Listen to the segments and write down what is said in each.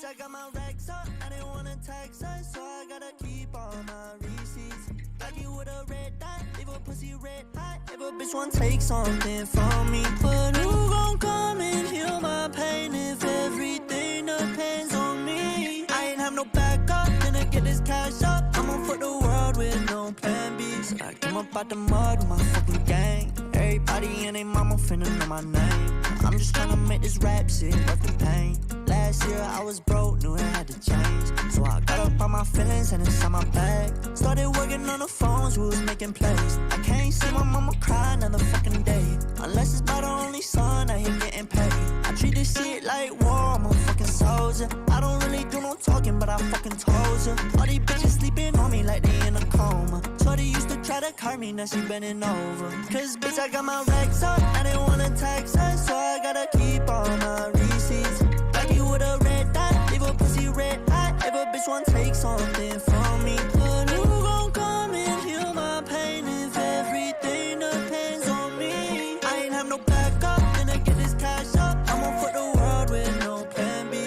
Bitch, I got my racks up, I didn't wanna tax us, so I gotta keep all my receipts. Like you with a red dot, leave a pussy red hot. If a bitch wanna take something from me, but who gon' come and heal my pain if everything depends on me? I ain't have no backup, gonna get this cash up. I'ma fuck the world with no plan B. So I came up out the mud with my fucking gang. Everybody and they mama finna know my name. I'm just tryna make this rap shit worth the pain. Last year I was broke, knew it had to change. So I got up on my feelings and it's on my bag. Started working on the phones, we was making plays. I can't see my mama cry another fucking day. Unless it's by the only son I hear getting paid. I treat this shit like war, I'm a fucking soldier. I don't really do no talking, but I fucking told you. All these bitches sleeping on me like they in a coma. Shorty used to try to curb me, now she bending over. Cause bitch, I got my racks up, I didn't wanna tax us, so I gotta keep all my receipts. Like you with a red dot, leave a pussy red hot. If a bitch wanna take something from me, but who gon' come and heal my pain if everything depends on me? I ain't have no backup, gonna get this cash up. I'ma fuck the world with no plan B.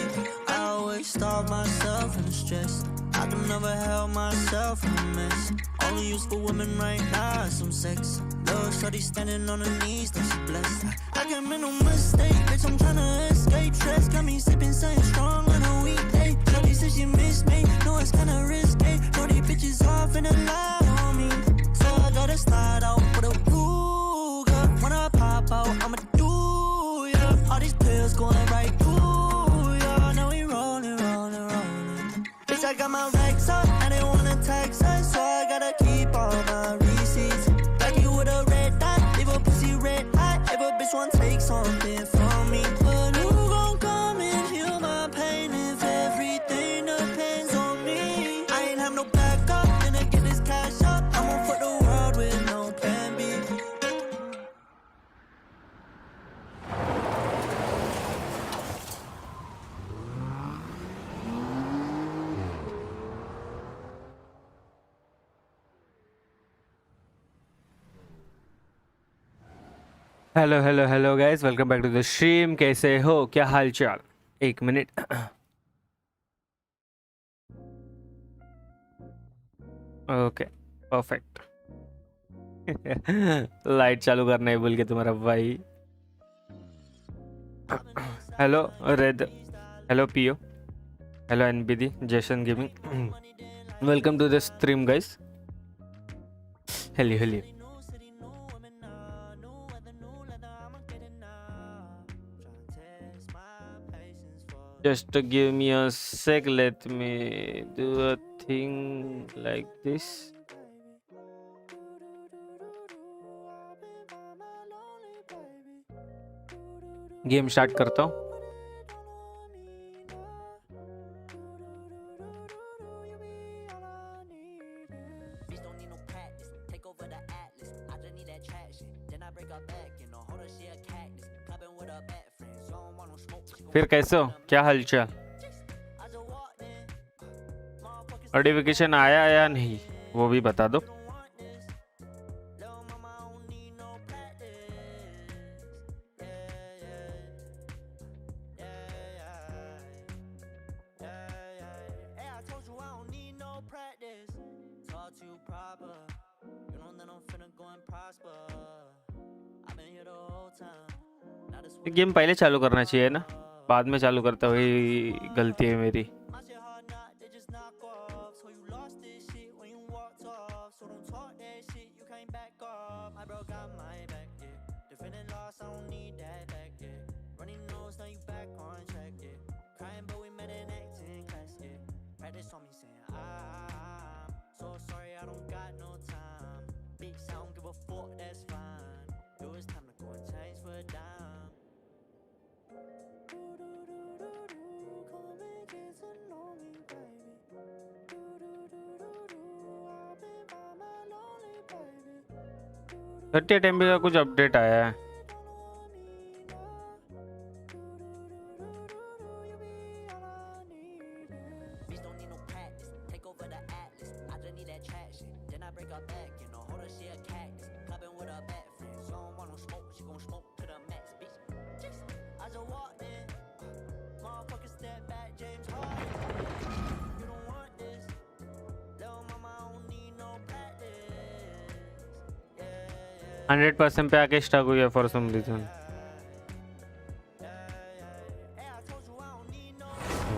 I always starve myself in the stress. I can never help myself in a mess. Only use for women right now is some sex. Little shorty standing on her knees, then she blessed. I can make no mistake, bitch, I'm tryna escape stress. Got me sipping something strong on a weekday. Shorty said she miss me, know it's kinda risky. Know these bitches off and lie on me. So I gotta start out with a Ruger. When I pop out, I'ma do ya. All these pills going right through ya. Now we rollin', rollin', rollin'. Bitch, I got my racks up, I didn't wanna tax us, so I gotta keep all my receipts. Like you with a red dot, leave a pussy red hot. If a bitch wanna take something from me, but who gon' come and heal my pain if everything depends on me? I ain't have no backup, gonna get this cash up. I'ma fuck the world with no plan B. Hello hello hello guys, welcome back to the stream. कैसे हो, क्या हाल चाल? एक minute. Okay, perfect. Light चालू करना है बोल के तुम्हारा भाई। Hello red, hello Pio, hello NBD, Jason gaming, welcome to the stream guys. Hello hello. Just give me a sec, let me do a thing like this. Game start करता हूँ। फिर कैसे हो, क्या हालचाल? नोटिफिकेशन आया या नहीं वो भी बता दो। गेम पहले चालू करना चाहिए ना, बाद में चालू करता हुई गलती है मेरी। MB का कुछ अपडेट आया है। 100% पे आके स्टक हुई है for some reason.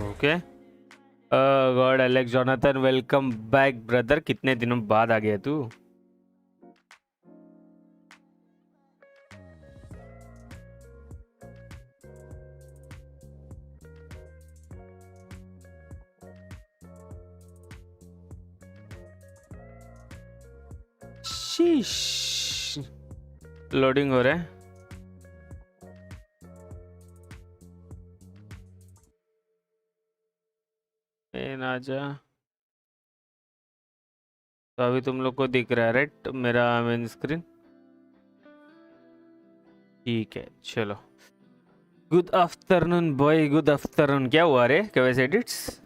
Okay God Alex Jonathan welcome back brother, कितने दिनों बाद आ गया तू। शीश लोडिंग हो रहा है। ना जा तो अभी तुम लोग को दिख रहा है राइट मेरा मेन स्क्रीन। ठीक है चलो। Good afternoon boy, good afternoon. क्या हुआ रे कैसे एडिट्स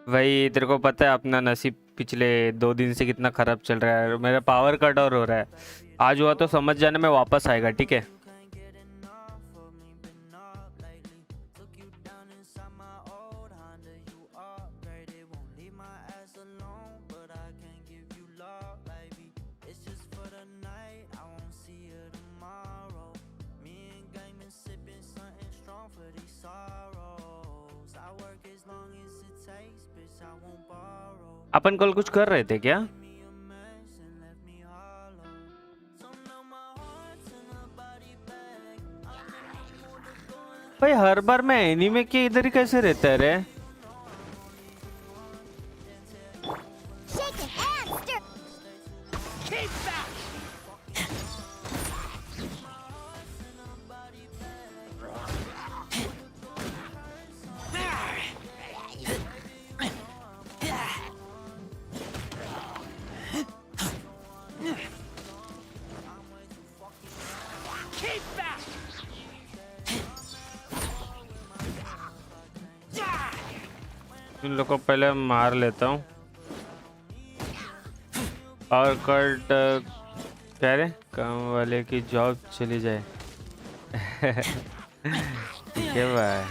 भाई, तेरे को पता है अपना नसीब पिछले 2 दिन से कितना खराब चल रहा है। मेरा पावर कट और हो रहा है। आज हुआ तो समझ जाने में वापस आएगा, ठीक है। अपन कल कुछ कर रहे थे क्या? भाई हर बार मैं एनीमे के इधर ही कैसे रहता है रे? इन लोग को पहले मार लेता हूँ। पावर कट कह रहे काम वाले की जॉब चली जाए। ठीक है भाई।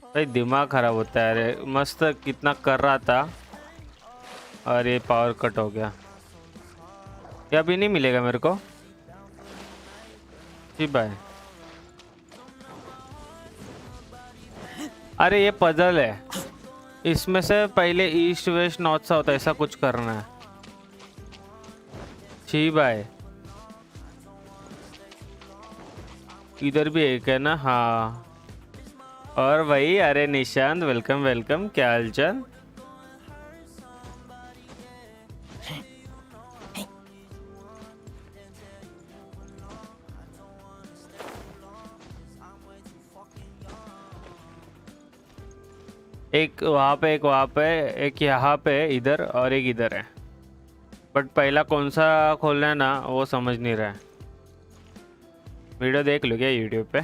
भाई दिमाग खराब होता है रे, मस्त कितना कर रहा था और ये पावर कट हो गया। ये अभी नहीं मिलेगा मेरे को। ठीक भाई। अरे ये पजल है, इसमें से पहले ईस्ट वेस्ट नॉर्थ साउथ ऐसा कुछ करना है। जी भाई इधर भी एक है ना। हाँ और भाई अरे निशांत वेलकम वेलकम, क्या हालचाल। एक वहाँ पे एक वहाँ पे एक यहाँ पे इधर और एक इधर है, बट पहला कौन सा खोलना है ना वो समझ नहीं रहा है। वीडियो देख लो क्या यूट्यूब पे?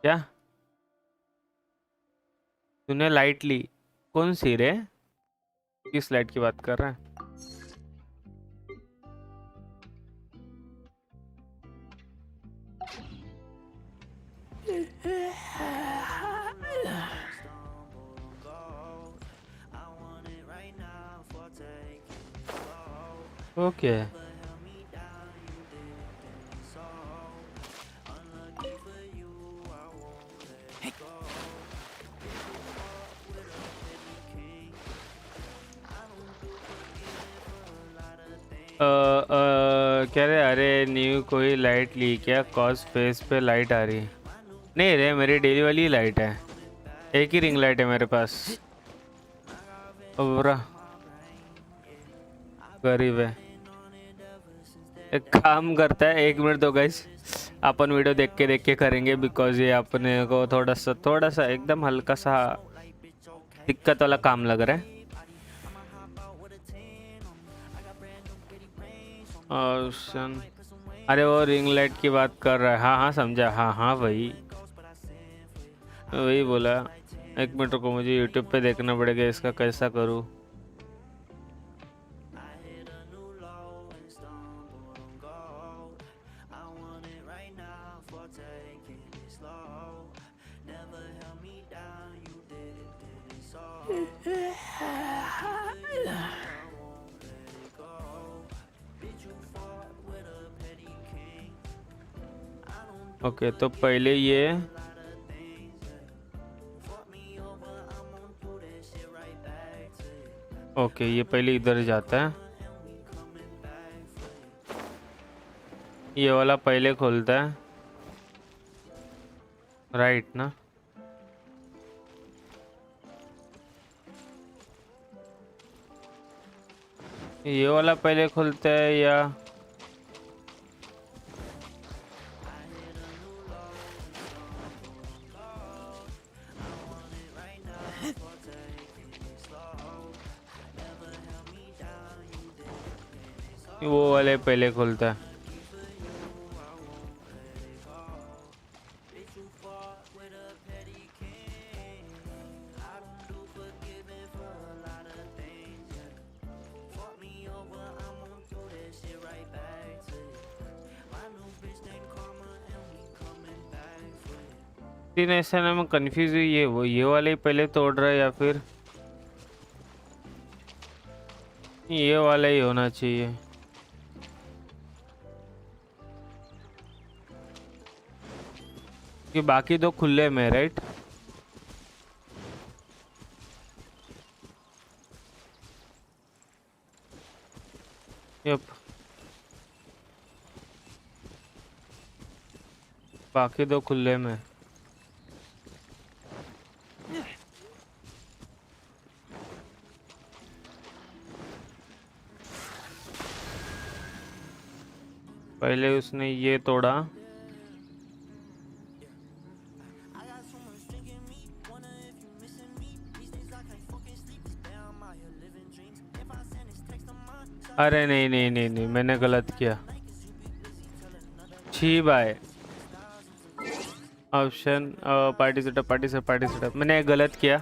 क्या तूने लाइट ली? कौन सी रे, किस लाइट की बात कर रहा है? ओके कह रहे अरे न्यू कोई लाइट ली क्या? कॉज फेस पे लाइट आ रही है। नहीं रे मेरी डेली वाली लाइट है, एक ही रिंग लाइट है मेरे पास। बुरा गरीब है। एक काम करता है, 1 मिनट दो गाइस, अपन वीडियो देख के करेंगे बिकॉज ये अपने को थोड़ा सा एकदम हल्का सा दिक्कत वाला काम लग रहा है। और अरे वो रिंग लाइट की बात कर रहा है। हाँ हाँ समझा, हाँ हाँ वही वही बोला। 1 मिनट रुको, मुझे यूट्यूब पे देखना पड़ेगा इसका कैसा करूँ। ओके तो पहले ये ओके ये पहले इधर जाता है, ये वाला पहले खोलता है राइट ना। ये वाला पहले खुलता है या वो वाले पहले खुलता है? तीन ऐसा ना मैं कंफ्यूज हुई, ये वाले ही पहले तोड़ रहा है या फिर ये वाला ही होना चाहिए। कि बाकी दो खुले में राइट। यप बाकी दो खुले में। पहले उसने ये तोड़ा, अरे नहीं नहीं नहीं नहीं मैंने गलत किया। छी भाई ऑप्शन पार्टी सेटअप मैंने गलत किया,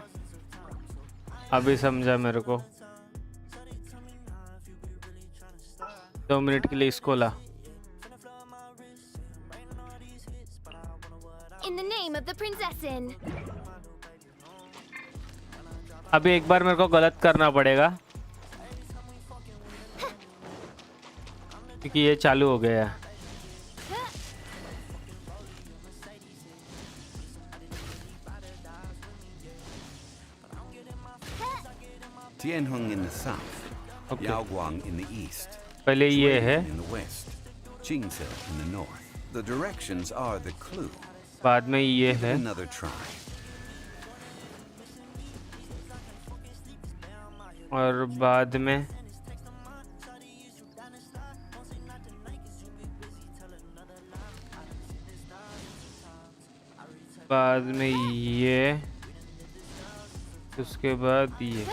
अभी समझा मेरे को। 2 मिनट के लिए इसको ला। In the name of the princessin. अभी एक बार मेरे को गलत करना पड़ेगा क्योंकि ये चालू हो गया है। Tianheng in the south, Okay. Yaoguang in the east, पहले ये है, Shuiyin in the west, Qingse in the north. The directions are the clue. बाद में ये Give it है, another try. और बाद में ये, उसके बाद ये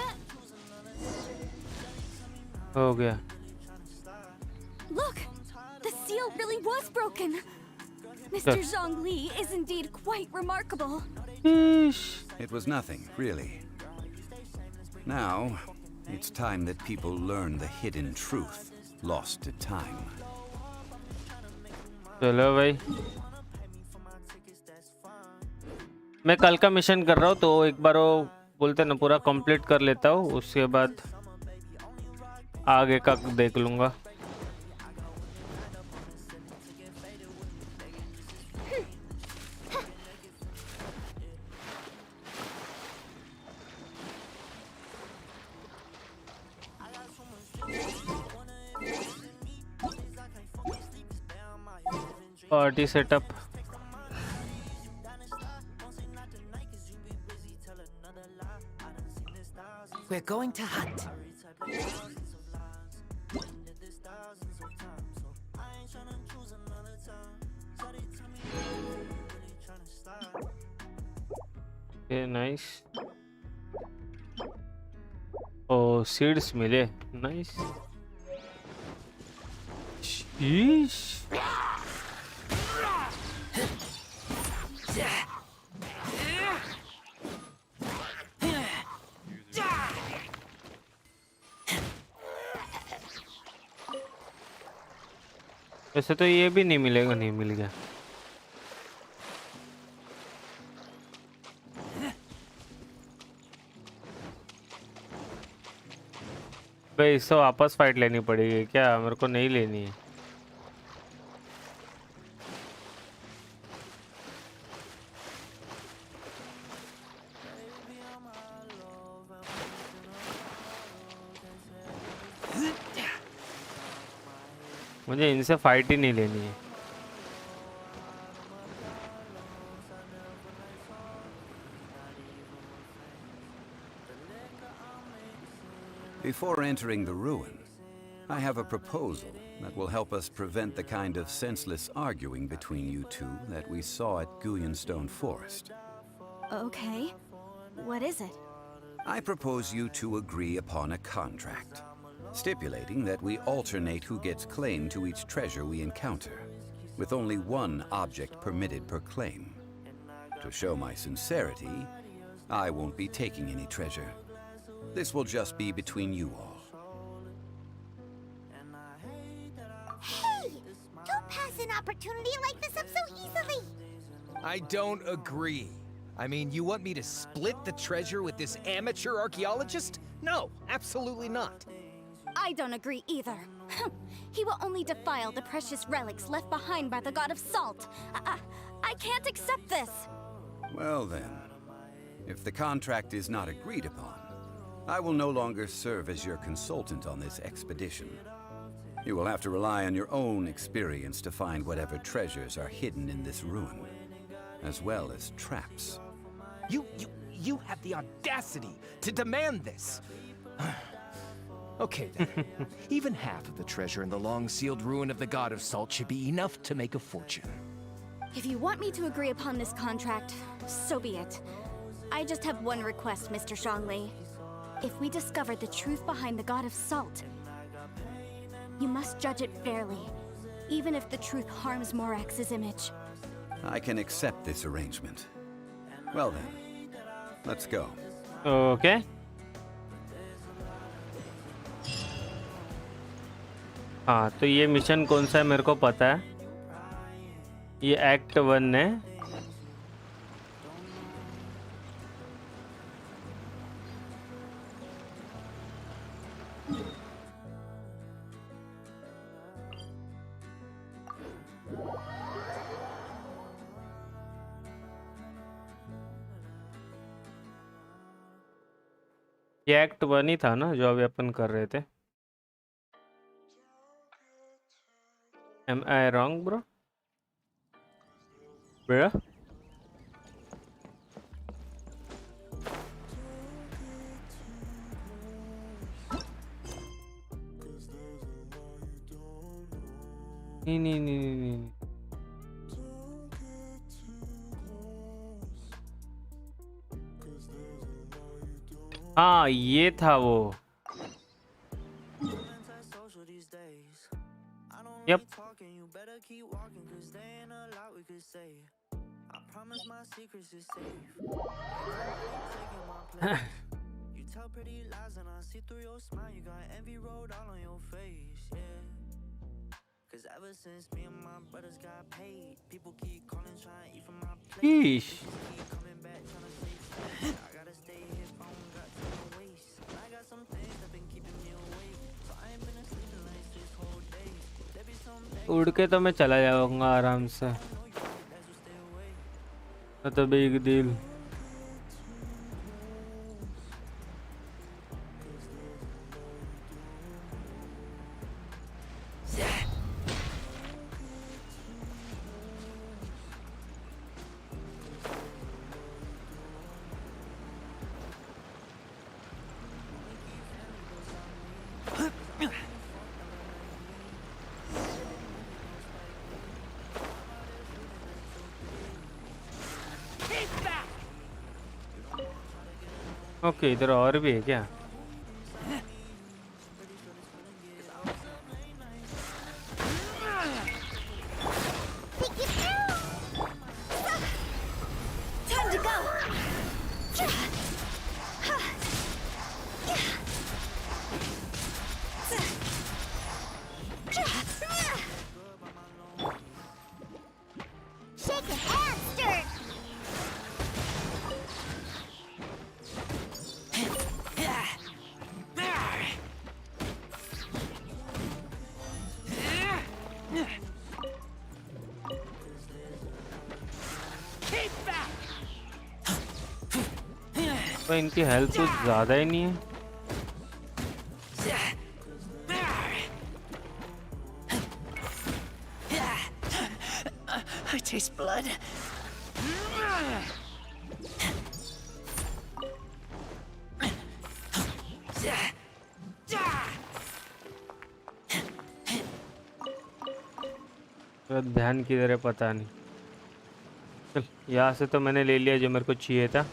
हो गया। Look, the seal really was broken. Mr. Zhongli is indeed quite remarkable. It was nothing, really. Now, it's time that people learn the hidden truth lost to time. चलो भाई, मैं कल का मिशन कर रहा हूँ तो एक बार वो बोलते ना पूरा कंप्लीट कर लेता हूँ, उसके बाद आगे का देख लूँगा। Party setup We're going to hunt. ये नाइस। ओ सीड्स मिले, नाइस। शीश वैसे तो ये भी नहीं मिलेगा, नहीं मिल गया। भाई इससे वापस फाइट लेनी पड़ेगी क्या? मेरे को नहीं लेनी है। मुझे इनसे फाइट ही नहीं लेनी है. Before entering the ruin, I have a proposal that will help us prevent the kind of senseless arguing between you two that we saw at Guyenstone Forest. Okay. What is it? I propose you two agree upon a contract, stipulating that we alternate who gets claim to each treasure we encounter, with only one object permitted per claim. To show my sincerity, I won't be taking any treasure. This will just be between you all. Hey! Don't pass an opportunity like this up so easily! I don't agree. I mean, you want me to split the treasure with this amateur archaeologist? No, absolutely not. I don't agree either. He will only defile the precious relics left behind by the god of salt. I can't accept this. Well then, if the contract is not agreed upon, I will no longer serve as your consultant on this expedition. You will have to rely on your own experience to find whatever treasures are hidden in this ruin, as well as traps. You have the audacity to demand this. Okay then. Even half of the treasure in the long-sealed ruin of the God of Salt should be enough to make a fortune. If you want me to agree upon this contract, so be it. I just have one request, Mr. Zhongli. If we discover the truth behind the God of Salt, you must judge it fairly, even if the truth harms Morax's image. I can accept this arrangement. Well then, let's go. Okay. हाँ तो ये mission कौन सा है मेरे को पता है. ये एक्ट 1 है. ये एक्ट 1 ही था ना जो अभी अपन कर रहे थे. Am I wrong, bro? Bro? नहीं. हाँ ये था वो. Yep. You tell pretty lies and I see through your smile. You got envy rolled all on your face, yeah. Cause ever since me and my brothers got paid, people keep calling trying to eat from my plate. Sheesh. Keep coming back trying to stay free. I gotta stay here, phone got to my waist. I got some things that been keeping me awake, so I ain't been sleeping like this whole day. There be some days उड़ के तो मैं चला जाऊंगा आराम से. Not a big deal. Okay इधर और भी है क्या? Time to go. Shake a hamster! तो इनकी हेल्थ कुछ ज़्यादा ही नहीं है. I taste blood. ध्यान किधर है पता नहीं। चल यहाँ से तो मैंने ले लिया जो मेरे को चाहिए था।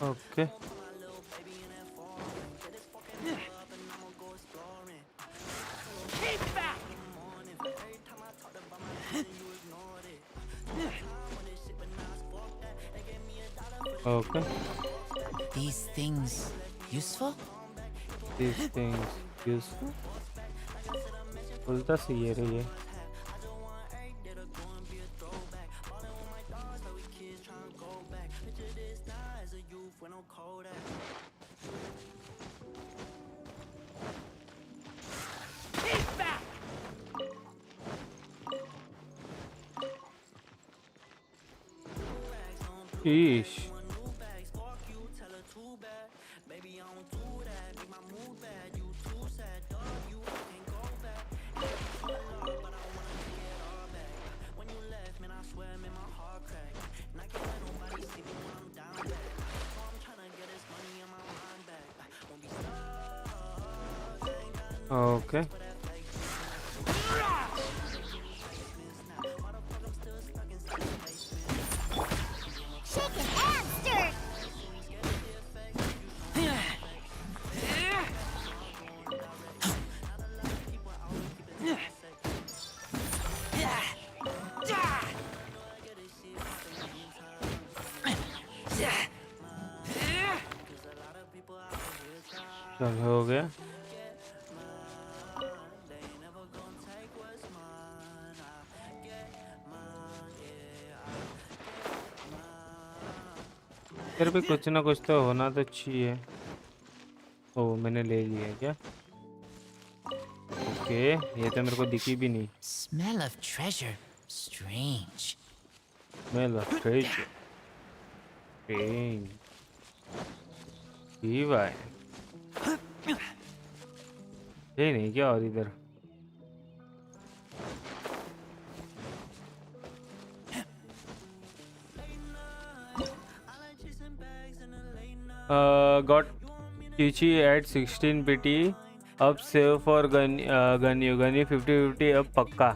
Okay okay These things useful? these things useful बोलता सही है रे ये। Sheesh. Okay. Shaken and stirred. चल हो गया। फिर भी कुछ ना कुछ तो होना तो चाहिए। ओ मैंने ले लिया क्या? ओके ये तो मेरे को दिखी भी नहीं। Smell of treasure. Strange. Smell of treasure. Strange. ये भाई ये नहीं क्या और इधर got Chichi at 16 PT up save for Ganyu 50-50 up पक्का।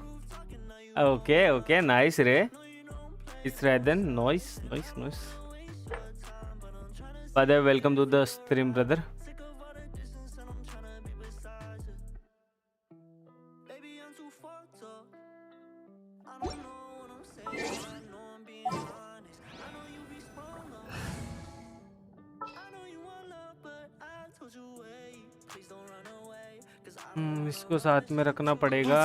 Okay okay nice रे it's Ryzen nice nice nice। By the way welcome to the stream brother। इसको साथ में रखना पड़ेगा।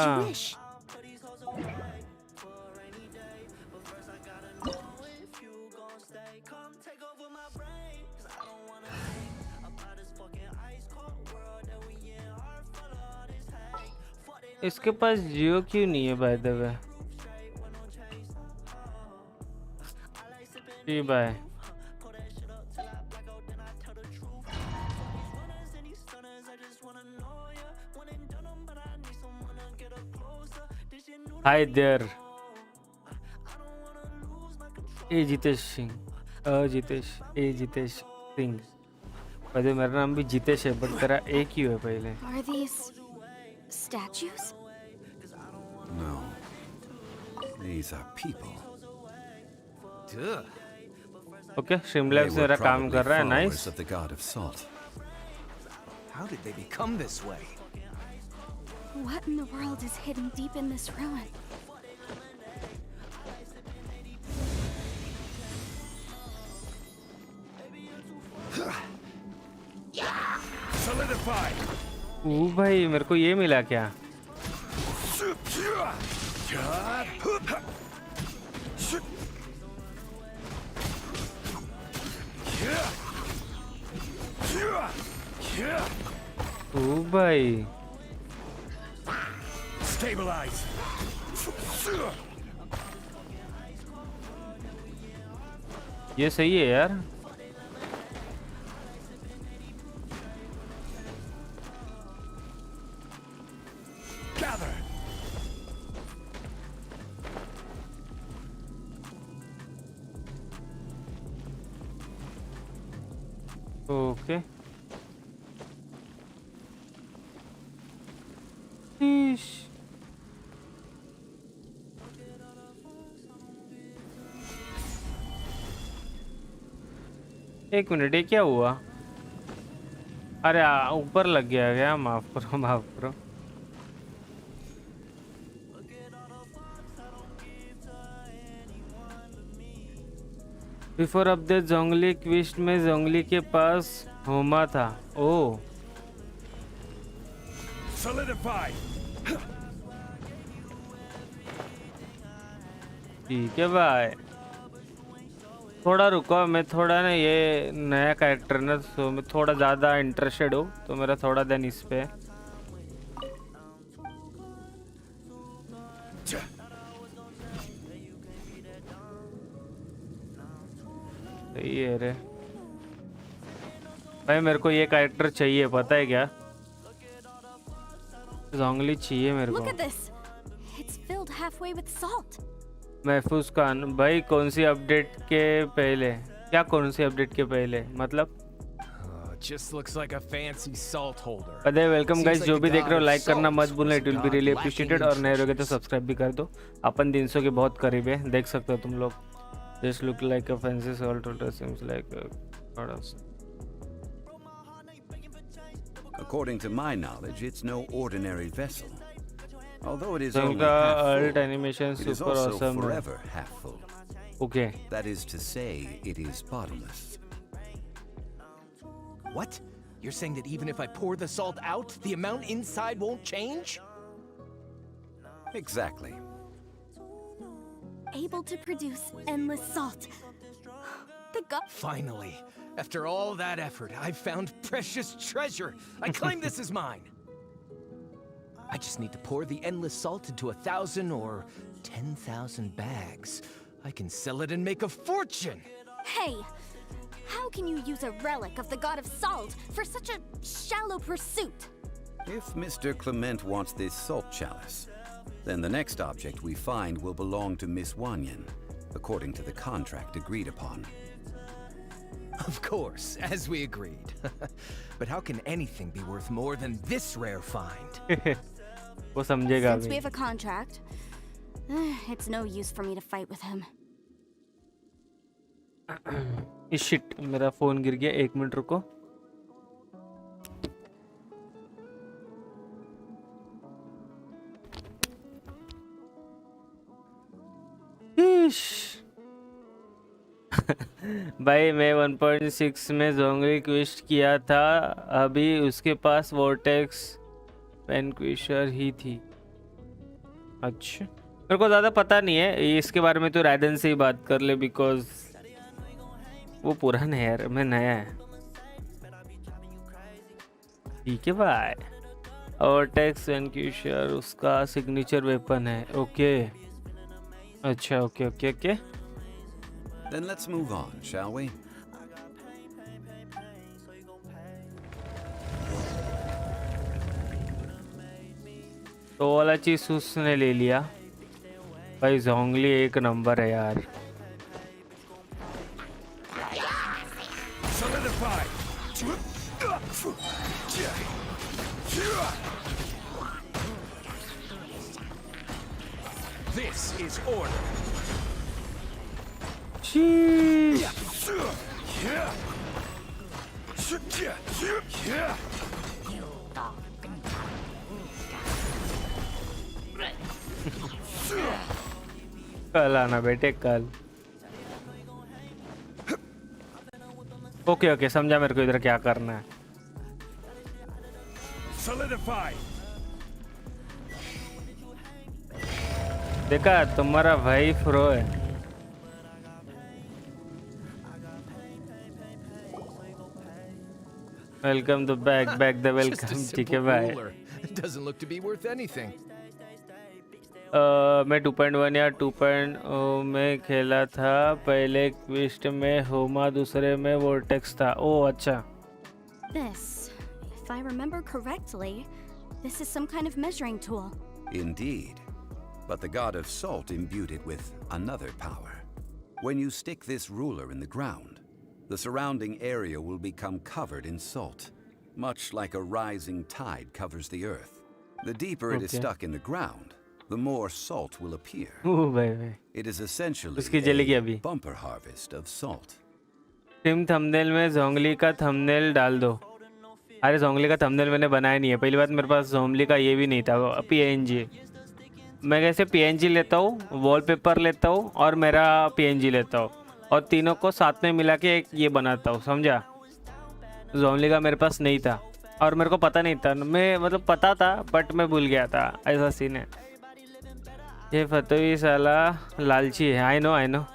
इसके पास जियो क्यों नहीं है बाय द वे? जी बाय हाय देयर ए जितेश सिंह जितेश सिंह। पहले मेरा नाम भी जितेश है बट तेरा ए क्यों है पहले? Are these statues? No. These are people. Duh. Okay Streamlabs They were मेरा काम probably कर रहा है। followers nice of the god of salt. How did they become this way? What in the world is hidden deep in this ruin? Solidify. ओ भाई मेरे को ये मिला क्या? ओ भाई Stabilize. ये सही है यार। ओके एक मिनट, ये क्या हुआ? अरे ऊपर लग गया क्या? माफ करो माफ करो। बिफोर अपडेट जोंगली क्विस्ट में जोंगली के पास होमा था। ओ ठीक है भाई, थोड़ा रुको, मैं थोड़ा ना ये नया कैरेक्टर ना, तो मैं थोड़ा ज़्यादा इंटरेस्टेड हूँ, तो मेरा थोड़ा दिन इस पे सही है रे भाई। मेरे को ये कैरेक्टर चाहिए, पता है क्या? जोंगली चाहिए मेरे को। Look at this. It's filled halfway with salt. महफूज खान भाई, कौन सी अपडेट के पहले? क्या कौन सी अपडेट के पहले मतलब? Just looks like a fancy salt holder. अरे वेलकम गाइस, जो भी देख रहे हो लाइक करना मत भूलना, it will be really God appreciated. और नए रहोगे तो सब्सक्राइब भी कर दो। अपन 300 के बहुत करीब है, देख सकते हो तुम लोग। Just look like a fancy salt holder, seems like According to my knowledge, it's no ordinary vessel. Although it is So only the half alt full, animation it is super also awesome. forever half full. Okay That is to say, it is bottomless. What? You're saying that even if I pour the salt out, the amount inside won't change? Exactly. Able to produce endless salt. The god. Finally, after all that effort, I've found precious treasure. I claim this is mine. I just need to pour the endless salt into 1,000 or 10,000 bags. I can sell it and make a fortune. Hey, how can you use a relic of the god of salt for such a shallow pursuit? If Mr. Clement wants this salt chalice, then the next object we find will belong to Miss Wanyan, according to the contract agreed upon. Of course, as we agreed. But how can anything be worth more than this rare find? वो समझेगा Since we अभी। have a contract, it's no use for me to fight with him. Shit, मेरा phone गिर गया, 1 minute रुको। भाई मैं 1.6 में जोंगली क्विस्ट किया था, अभी उसके पास वोर्टेक्स पेनक्विशर ही थी। अच्छा, मेरे को ज़्यादा पता नहीं है इसके बारे में, तो रायदन से ही बात कर ले, बिकॉज वो पुराना है यार, मैं नया है। ठीक है भाई, और टेक्स पेनक्विशर उसका सिग्नेचर वेपन है। ओके अच्छा, okay okay okay. Then let's move on, shall we? तो वाला चीज उसने ले लिया भाई। जोंगली एक नंबर है यार। This is order. कल आना बेटे, कल। ओके ओके, समझा मेरे को इधर क्या करना है। देखा, तुम्हारा भाई फ्रो है। Welcome the back back the welcome. ठीक है भाई। Doesn't look to be worth anything. मैं 2.1 या 2.0 में खेला था। पहले क्विस्ट में होमा, दूसरे में वोर्टेक्स था। ओह अच्छा। This, if I remember correctly, this is some kind of measuring tool. Indeed. But the god of salt imbued it with another power. When you stick this ruler in the ground, the surrounding area will become covered in salt, much like a rising tide covers the earth. The deeper it is Okay. stuck in the ground, the more salt will appear. ओह भाई भाई It is essentially उसकी जलेगी a अभी। bumper harvest of salt. Team thumbnail में जोंगली का thumbnail डाल दो। अरे जोंगली का थंबनेल मैंने बनाया नहीं है। पहली बात मेरे पास जोंगली का ये भी नहीं था, पीएनजी। मैं कैसे पीएनजी लेता हूँ, वॉलपेपर लेता हूँ और मेरा पीएनजी लेता हूँ और तीनों को साथ में मिला के एक ये बनाता हूँ, समझा। जोंगली का मेरे पास नहीं था और मेरे को पता नहीं था, मैं मतलब पता था बट मैं भूल गया था, ऐसा सीन है। ये फतवी साला लालची है। I know.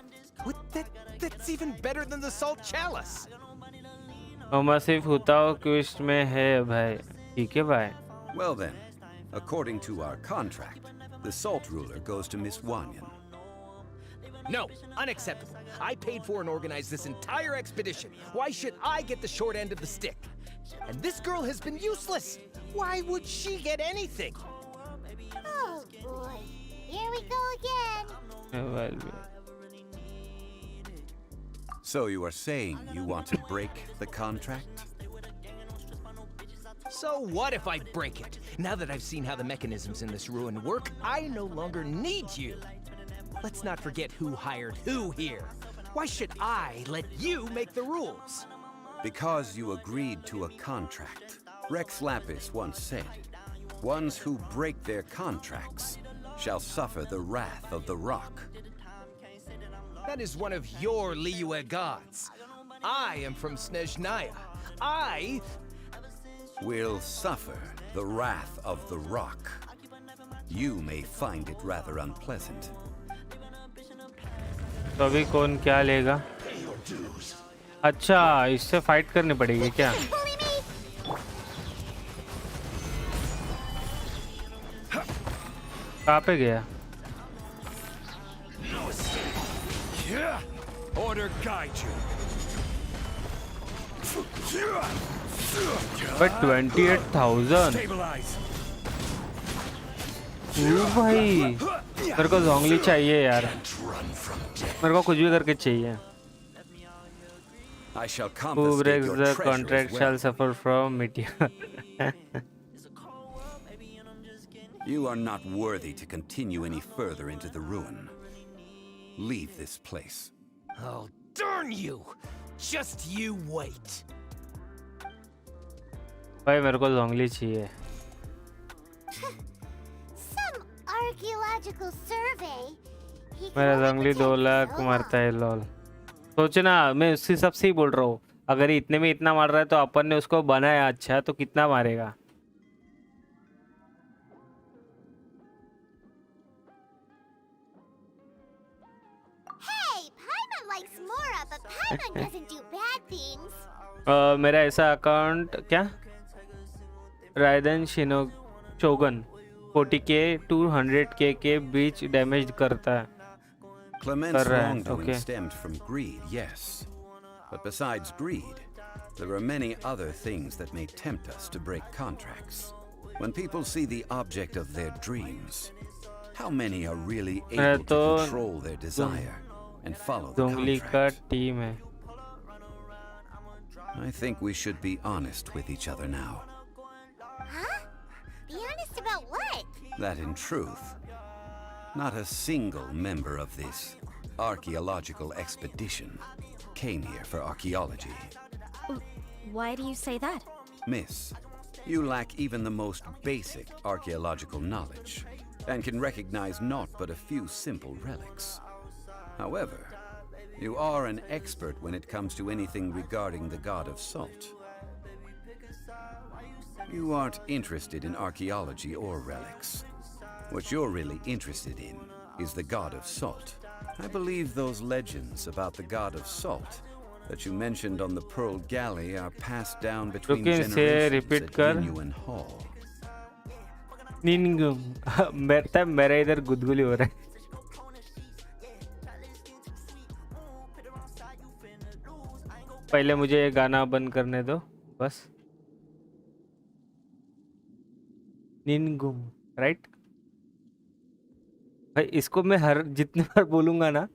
That's even better than the salt chalice. मोमा सिर्फ हुताओ क्विस्ट में है भाई। ठीक है भाई। Well then, according to our contract, the salt ruler goes to Miss Wanyan. No, unacceptable. I paid for and organized this entire expedition. Why should I get the short end of the stick? And this girl has been useless. Why would she get anything? Oh boy. Here we go again. So you are saying you want to break the contract? So what if I break it? Now that I've seen how the mechanisms in this ruin work, I no longer need you. Let's not forget who hired who here. Why should I let you make the rules? Because you agreed to a contract. Rex Lapis once said, "Ones who break their contracts shall suffer the wrath of the rock." That is one of your Liyue gods. I am from Snezhnaya. I Will suffer the wrath of the rock. You may find it rather unpleasant. तो अभी कौन क्या लेगा? अच्छा, इससे fight करनी पड़ेगी क्या? Bully me! कहाँ पे गया? order guide you. But 28,000। Stabilize. ओ भाई, मेरे को जोंगली चाहिए यार। मेरे को कुछ भी करके चाहिए। I shall Who confiscate breaks your the treasure contract as shall well. suffer from meteor. You are not worthy to continue any further into the ruin. Leave this place. Oh, darn you! Just you wait. भाई मेरे को जोंगली चाहिए। Some archaeological survey. He can मेरा only जोंगली protect 2 lakh so मारता long. है lol. सोचे ना, मैं उस हिसाब से ही बोल रहा हूँ। अगर ये इतने में इतना मार रहा है तो अपन ने उसको बनाया अच्छा, तो कितना मारेगा? Hey, Paimon likes Mora, but Paimon doesn't do bad things. मेरा ऐसा अकाउंट क्या? राइजन शोगन 40K to 100K के बीच डैमेज करता है। Clement's Correct, wrongdoing okay. stemmed from greed, yes. But besides greed, there are many other things that may tempt us to break contracts. When people see the object of their dreams, how many are really able to तो control their desire and follow the जोंगली का contract? Team है। I think we should be honest with each other now. Huh? Be honest about what? That in truth, not a single member of this archaeological expedition came here for archaeology. Why do you say that? Miss, you lack even the most basic archaeological knowledge and can recognize naught but a few simple relics. However, you are an expert when it comes to anything regarding the god of salt. You aren't interested in archaeology or relics. What you're really interested in is the god of salt. I believe those legends about the god of salt that you mentioned on the Pearl Galley are passed down between Rukins से generations repeat at कर। Genuine Hall. निनगम मेरा इधर गुदगुली हो रहा है। पहले मुझे ये गाना बंद करने दो बस। निनगुम, राइट भाई? इसको मैं हर जितने बार बोलूंगा ना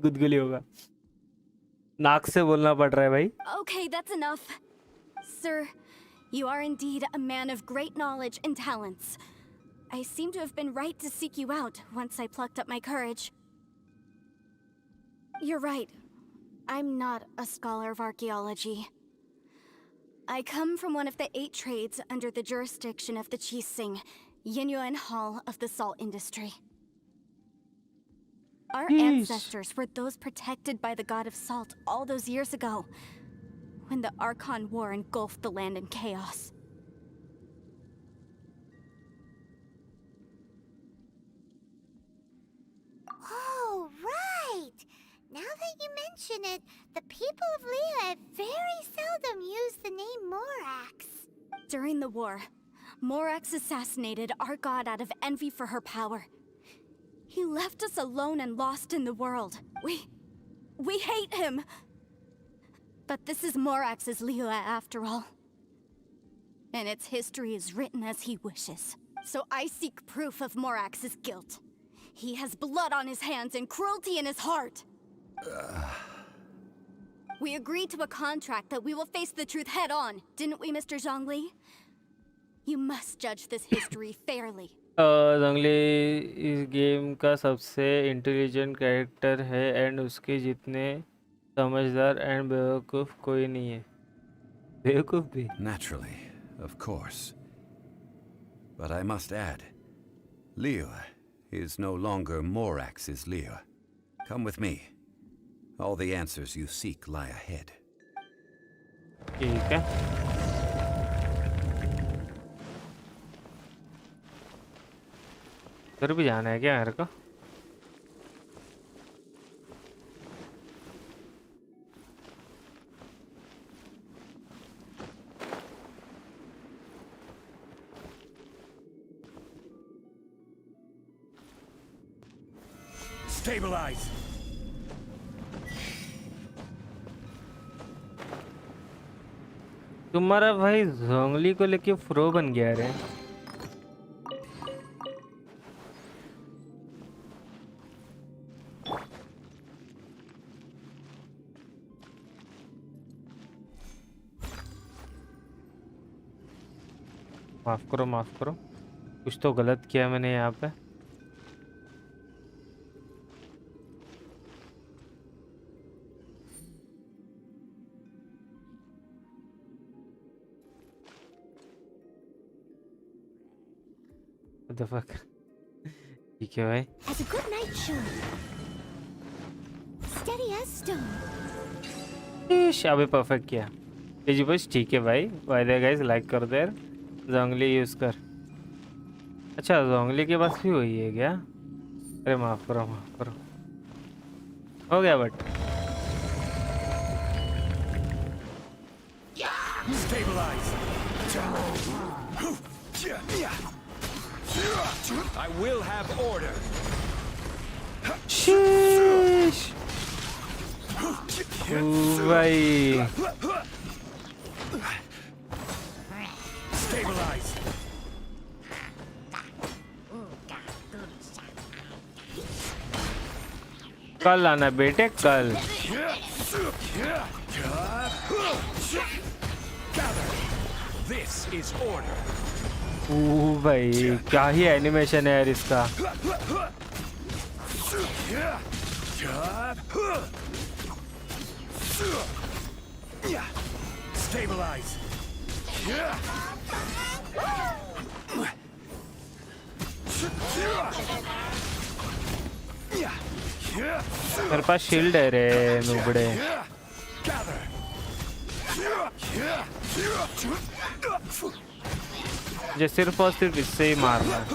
गुदगुली होगा। नाक से बोलना पड़ रहा है भाई। Okay, that's enough. Sir, you are indeed a man of great knowledge and talents. I seem to have been right to seek you out once I plucked up my courage. You're right. I'm not a scholar of archaeology. I come from one of the 8 trades under the jurisdiction of the Qixing, Yinyuan Hall of the salt industry. Our ancestors were those protected by the god of salt all those years ago, when the Archon War engulfed the land in chaos. Oh, right! Now that you mention it, the people of Liyue very seldom use the name Morax. During the war, Morax assassinated our god out of envy for her power. He left us alone and lost in the world. We hate him! But this is Morax's Liyue after all. And its history is written as he wishes. So I seek proof of Morax's guilt. He has blood on his hands and cruelty in his heart. We agreed to a contract that we will face the truth head on, didn't we, Mr. Zhongli? You must judge this history fairly. जंगली इस game का सबसे intelligent character है and उसके जितने समझदार and बेवकूफ़ कोई नहीं है। बेवकूफ़ भी। Naturally, of course. But I must add, Liyue is no longer Morax's Liyue. Come with me. All the answers you seek lie ahead. ठीक है। उधर भी जाना है क्या मेरे को? Stabilize. तुम्हारा भाई जोंगली को लेके फ्रो बन गया रे। माफ करो कुछ तो गलत किया मैंने यहाँ पे। What the fuck? ठीक है भाई। As a good night show. Steady as stone. अभी परफेक्ट किया। जी बस ठीक है भाई। बाय द गाइस लाइक कर दे। जोंगली यूज़ कर। अच्छा जोंगली के पास भी वही है क्या? अरे माफ़ करो हो गया but I will have order. शीश भाई Stabilize. कल आना बेटे कल। This is order. भाई क्या ही एनिमेशन है यार इसका। Stabilize. मेरे पास शील्ड है रे नुबड़े। मुझे सिर्फ और सिर्फ इससे ही मारना है।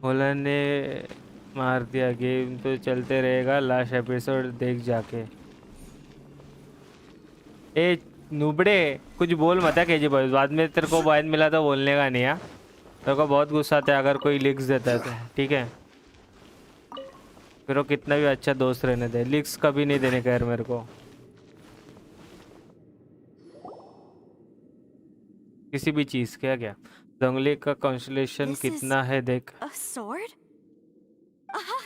होलन ने मार दिया। गेम तो चलते रहेगा। लास्ट एपिसोड देख जाके। ए नुबड़े कुछ बोल मत है केजी बॉयज। बाद में तेरे को बाद मिला तो बोलने का नहीं है। तेरे को बहुत गुस्सा आता है अगर कोई लिक्स देता है तो ठीक है। फिर वो कितना भी अच्छा दोस्त रहने दे, लिक्स कभी नहीं देने का यार मेरे को किसी भी चीज के। क्या जंगली का कॉन्स्टलेशन कितना है देख। A sword? Aha!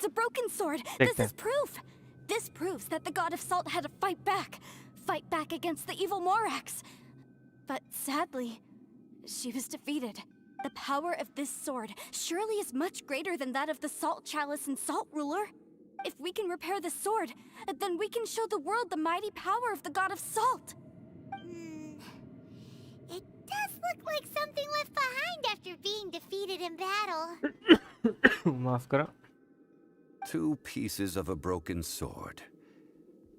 It's a broken sword. This is proof. This proves that the god of salt had to fight back against the evil Morax. But sadly, she was defeated. The power of this sword surely is much greater than that of the Salt Chalice and Salt Ruler. If we can repair the sword, then we can show the world the mighty power of the god of salt. It does look like something left behind after being defeated in battle. माफ करो. 2 pieces of a broken sword.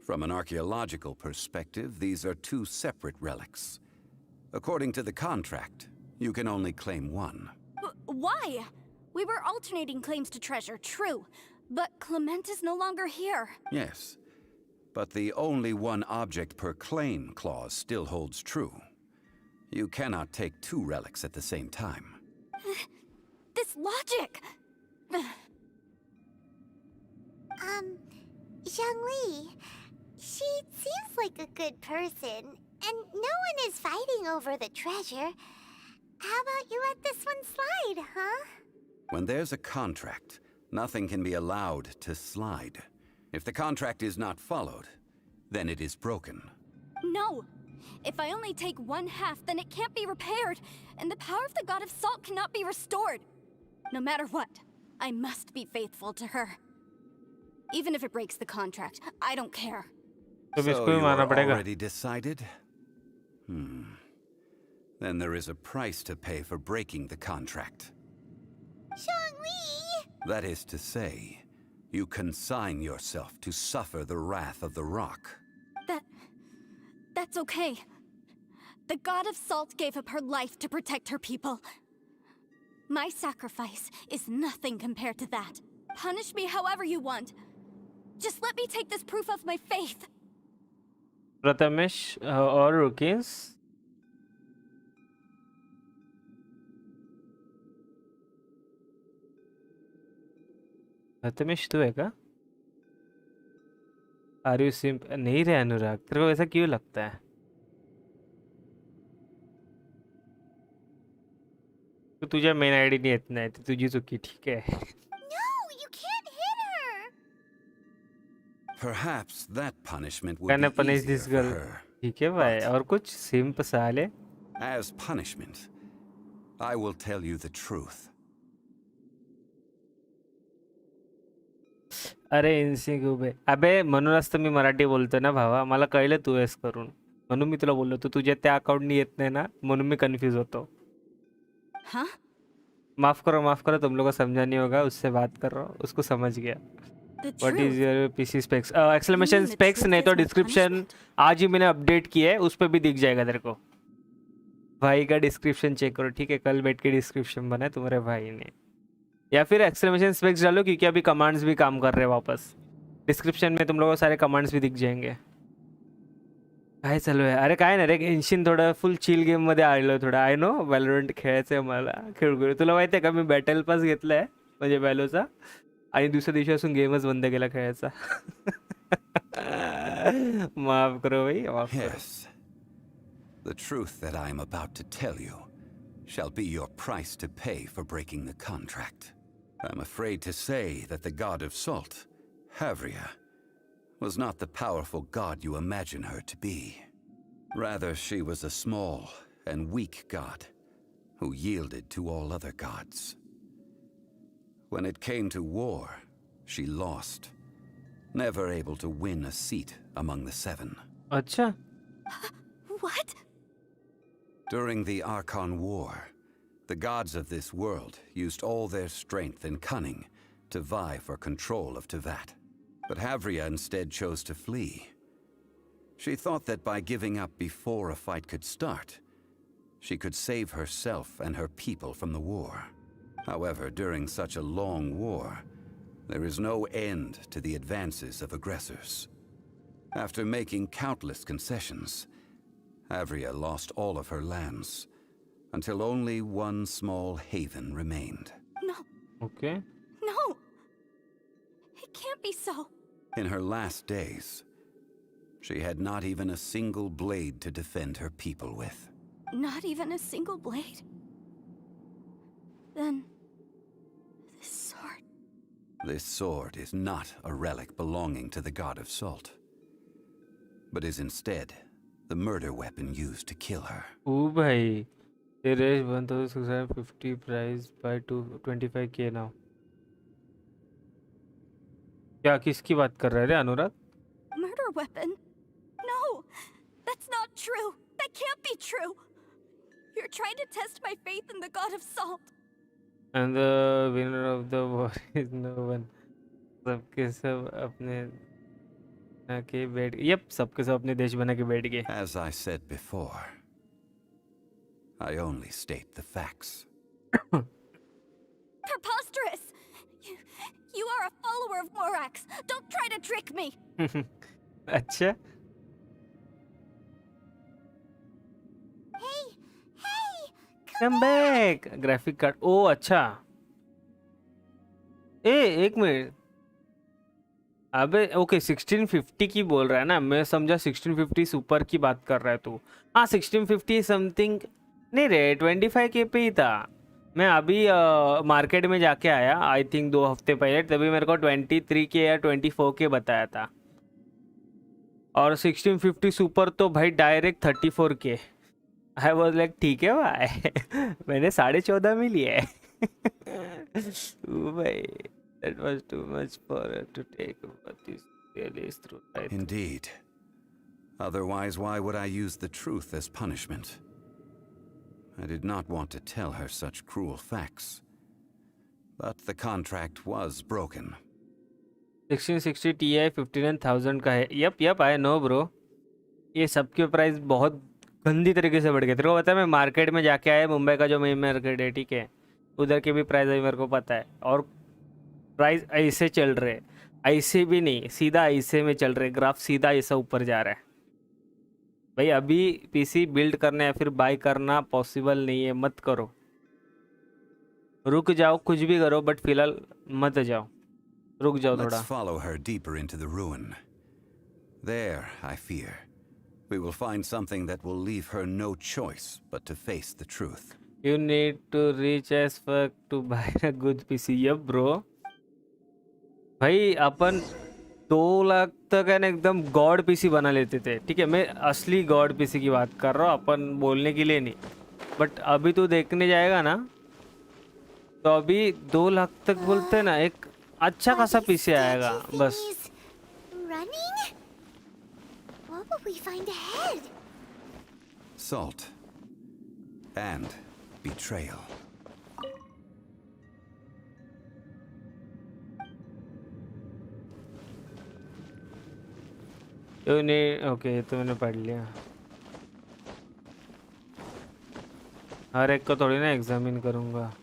From an archaeological perspective, these are 2 separate relics. According to the contract, you can only claim one. Why? We were alternating claims to treasure, true. But Clement is no longer here. Yes, but the only one object per claim clause still holds true. You cannot take 2 relics at the same time. This logic! Zhongli, she seems like a good person, and no one is fighting over the treasure. How about you let this one slide, huh? When there's a contract, nothing can be allowed to slide. If the contract is not followed, then it is broken. No! If I only take 1/2, then it can't be repaired, and the power of the god of salt cannot be restored. No matter what, I must be faithful to her. Even if it breaks the contract, I don't care. तो So इसको you भी मानना are पड़ेगा. already decided? Then there is a price to pay for breaking the contract. Zhongli! That is to say, you consign yourself to suffer the wrath of the rock. That's okay. The god of salt gave up her life to protect her people. My sacrifice is nothing compared to that. Punish me however you want. Just let me take this proof of my faith. Prathamesh और रुकिन्स. प्रथमेश तू है क्या? Are you सिंप नहीं रे अनुराग, तेरे को ऐसा क्यों लगता है? तो तुझे मेन आईडी नहीं इतना है, तो तुझी चुकी, ठीक है? No, you can't hit her! Perhaps that punishment would Can I be punish easier this for girl? her. ठीक है भाई, और कुछ सिंप साले. As punishment, I will tell you the truth. अरे इन्सी गुबे, अबे म्हणूनच तर मी मराठी बोलतोय ना भावा, मला कळलं तू एस करून, म्हणून मी तुला बोललो, तू तुझ्या त्या अकाउंटनी येत नाही ना, म्हणून मी कन्फ्यूज होतो. Huh? माफ करो, तुम लोगों को समझा नहीं होगा, उससे बात कर रहा हूँ, उसको समझ गया. The what is truth. Your PC specs? Exclamation the specs truth नहीं तो is my डिस्क्रिप्शन punishment? आज ही मैंने अपडेट किया है, उस पर भी दिख जाएगा तेरे को. भाई का डिस्क्रिप्शन चेक करो, ठीक है? कल बैठ के डिस्क्रिप्शन बना है तुम्हारे भाई ने, या फिर एक्सक्लेमेशन स्पेक्स डालो, क्योंकि अभी कमांड्स भी काम कर रहे हैं वापस. डिस्क्रिप्शन में तुम लोगों को सारे कमांड्स भी दिख जाएंगे. काय चालू आहे? अरे काय नाही रे, गेन्शिन थोडं फुल चिल गेम मध्ये आलो थोडं. आय नो व्हॅलोरंट खेळायचं आहे मला, खेळू. तुला माहिती आहे का, मी बॅटल पास घेतलाय म्हणजे व्हॅलोचा, आणि दुसऱ्या दिवशीपासून गेमच बंद केला खेळायचा. माफ करो भाई, माफ करो. Yes. The truth that I am about to tell you shall be your price to pay for breaking the contract. I'm afraid to say that the god of salt, Havria, was not the powerful god you imagine her to be. Rather, she was a small and weak god who yielded to all other gods. When it came to war, she lost, never able to win a seat among the 7. अच्छा. What? During the Archon War, the gods of this world used all their strength and cunning to vie for control of Tevat. But Havria instead chose to flee. She thought that by giving up before a fight could start, she could save herself and her people from the war. However, during such a long war, there is no end to the advances of aggressors. After making countless concessions, Havria lost all of her lands, until only one small haven remained. No, okay. no! It can't be so. In her last days, she had not even a single blade to defend her people with. Not even a single blade? Then... this sword... This sword is not a relic belonging to the god of salt, but is instead the murder weapon used to kill her. ओ भाई, it is 1650 price by 25K now. क्या किसकी बात कर रहा है रे अनुराग? Murder weapon? No, that's not true. That can't be true. You're trying to test my faith in the god of salt. And the winner of the war is no one. सबके सब अपने बना के बैठ यप सबके सब अपने देश बना के बैठ गए. As I said before, I only state the facts. Preposterous! You are a follower of Morax. Don't try to trick me. अच्छा. Hey, hey, Come back. Graphic card. ओ अच्छा. एक मिनट. अबे ओके 1650 की बोल रहा है ना, मैं समझा 1650 सुपर की बात कर रहा है तू. हाँ 1650 समथिंग नहीं रे 25K पे ही था. मैं अभी मार्केट में जाके आया आई थिंक 2 हफ्ते पहले, तभी मेरे को 23K या 24K बताया था. और 1650 सुपर तो भाई direct 34K. I was like ठीक है भाई. मैंने 14.5 में लिया है. भाई that was too much for her to take, but this really is true. Indeed. Otherwise, why would I use the truth as punishment? I did not want to tell her such cruel facts. But the contract was broken. 1660 Ti 59,000 का है. Yup I know bro. ये सबके price बहुत गंदी तरीके से बढ़ गए. तेरे को पता है मैं मार्केट में जाके आया, मुंबई का जो मेन मार्केट है ठीक है, उधर के भी प्राइस अभी मेरे को पता है. और प्राइस ऐसे चल रहे, ऐसे भी नहीं, सीधा ऐसे में चल रहे. ग्राफ सीधा ऐसा ऊपर जा रहा है. भाई अभी पीसी बिल्ड करना या फिर बाय करना पॉसिबल नहीं है. मत करो, रुक जाओ, कुछ भी करो बट फिलहाल मत जाओ, रुक जाओ थोड़ा. Let's follow her deeper into the ruin. There, I fear, we will find something that will leave her no choice but to face the truth. You need to reach as fuck to buy a good PC. Yep bro. भाई अपन 2 लाख तक है ना एकदम God PC बना लेते थे ठीक है. मैं असली गॉड पीसी की बात कर रहा हूँ, अपन बोलने के लिए नहीं. बट अभी तो देखने जाएगा ना तो अभी 2 लाख तक बोलते ना एक अच्छा खासा पीसी आएगा बस. running? What will we find ahead? Salt and betrayal. Okay तो मैंने पढ़ लिया. हर एक को थोड़ी ना एग्जामिन करूँगा.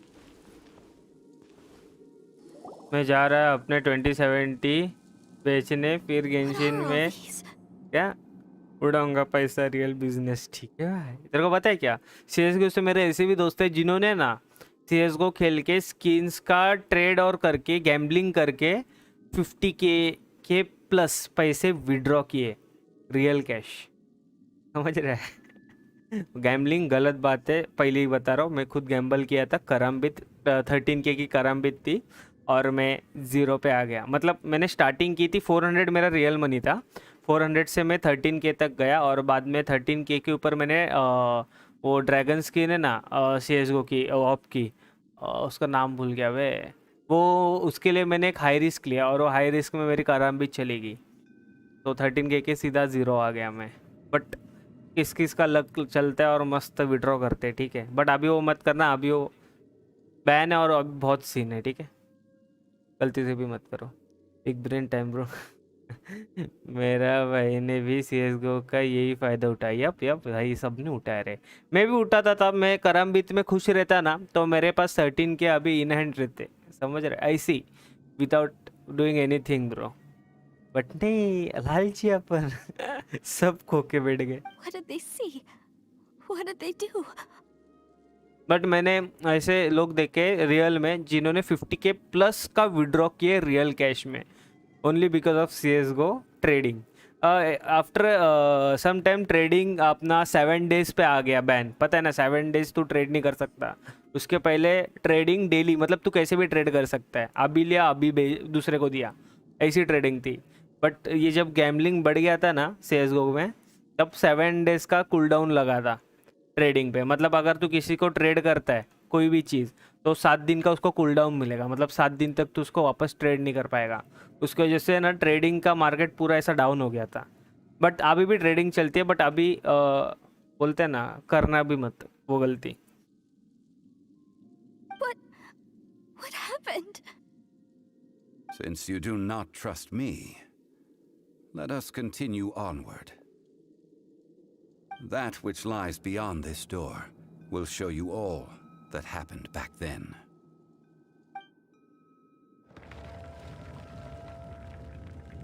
मैं जा रहा है अपने 2070 बेचने, फिर गेंशिन में क्या उड़ाऊंगा पैसा. रियल बिजनेस ठीक है भाई. तेरे को पता है क्या, CSGO से मेरे ऐसे भी दोस्त हैं जिन्होंने ना CSGO खेल के स्किन्स का ट्रेड और करके गैम्बलिंग करके 50K के प्लस पैसे विड्रॉ किए, रियल कैश. समझ रहा है. गैम्बलिंग गलत बात है, पहले ही बता रहा हूँ. मैं खुद गैम्बल किया था. करम्बित 13K की करम्बित थी और मैं 0 पे आ गया. मतलब मैंने स्टार्टिंग की थी 400 मेरा रियल मनी था. 400 से मैं 13K तक गया और बाद में 13K के ऊपर मैंने वो ड्रैगन स्किन है ना CSGO की ऑप की, उसका नाम भूल गया वे, वो उसके लिए मैंने एक हाई रिस्क लिया और वो हाई रिस्क में मेरी कारम भी चली गई. तो 13K के सीधा 0 आ गया मैं. बट किस किस का लक चलता है और मस्त विड्रॉ करते हैं ठीक है. बट अभी वो मत करना, अभी वो बैन है और अभी बहुत सीन है ठीक है. गलती से भी मत करो. एक ब्रेन टाइम ब्रो. मेरा भाई ने भी CSGO का यही फ़ायदा उठाया. यप भाई सब ने उठाया रे. मैं भी उठाता था. मैं करम्बित में खुश रहता ना तो मेरे पास 13K अभी इन हैंड रहते. समझ रहे, ऐसी without doing anything bro. But नहीं, लालची अपन सब खो के बैठ गए. What did they see? What did they do? But मैंने ऐसे लोग देखे रियल में जिन्होंने 50K प्लस का विड्रॉ किए रियल कैश में, only because of CSGO trading. After some time trading अपना 7 days पे आ गया बैन, पता है ना 7 days तू ट्रेड नहीं कर सकता। उसके पहले ट्रेडिंग डेली, मतलब तू कैसे भी ट्रेड कर सकता है, अभी लिया अभी दूसरे को दिया, ऐसी ट्रेडिंग थी। बट ये जब गैम्बलिंग बढ़ गया था ना CSGO में, तब 7 days का कूल डाउन लगा था ट्रेडिंग पे। मतलब अगर तू किसी को ट्रेड करता है कोई भी चीज़, तो 7 दिन का उसको कूल डाउन मिलेगा, मतलब 7 दिन तक तू उसको वापस ट्रेड नहीं कर पाएगा। उसकी वजह से ना ट्रेडिंग का मार्केट पूरा ऐसा डाउन हो गया था। बट अभी भी ट्रेडिंग चलती है, बट अभी बोलते हैं ना करना भी मत वो गलती। What happened? Since you do not trust me, let us continue onward. That which lies beyond this door will show you all that happened back then.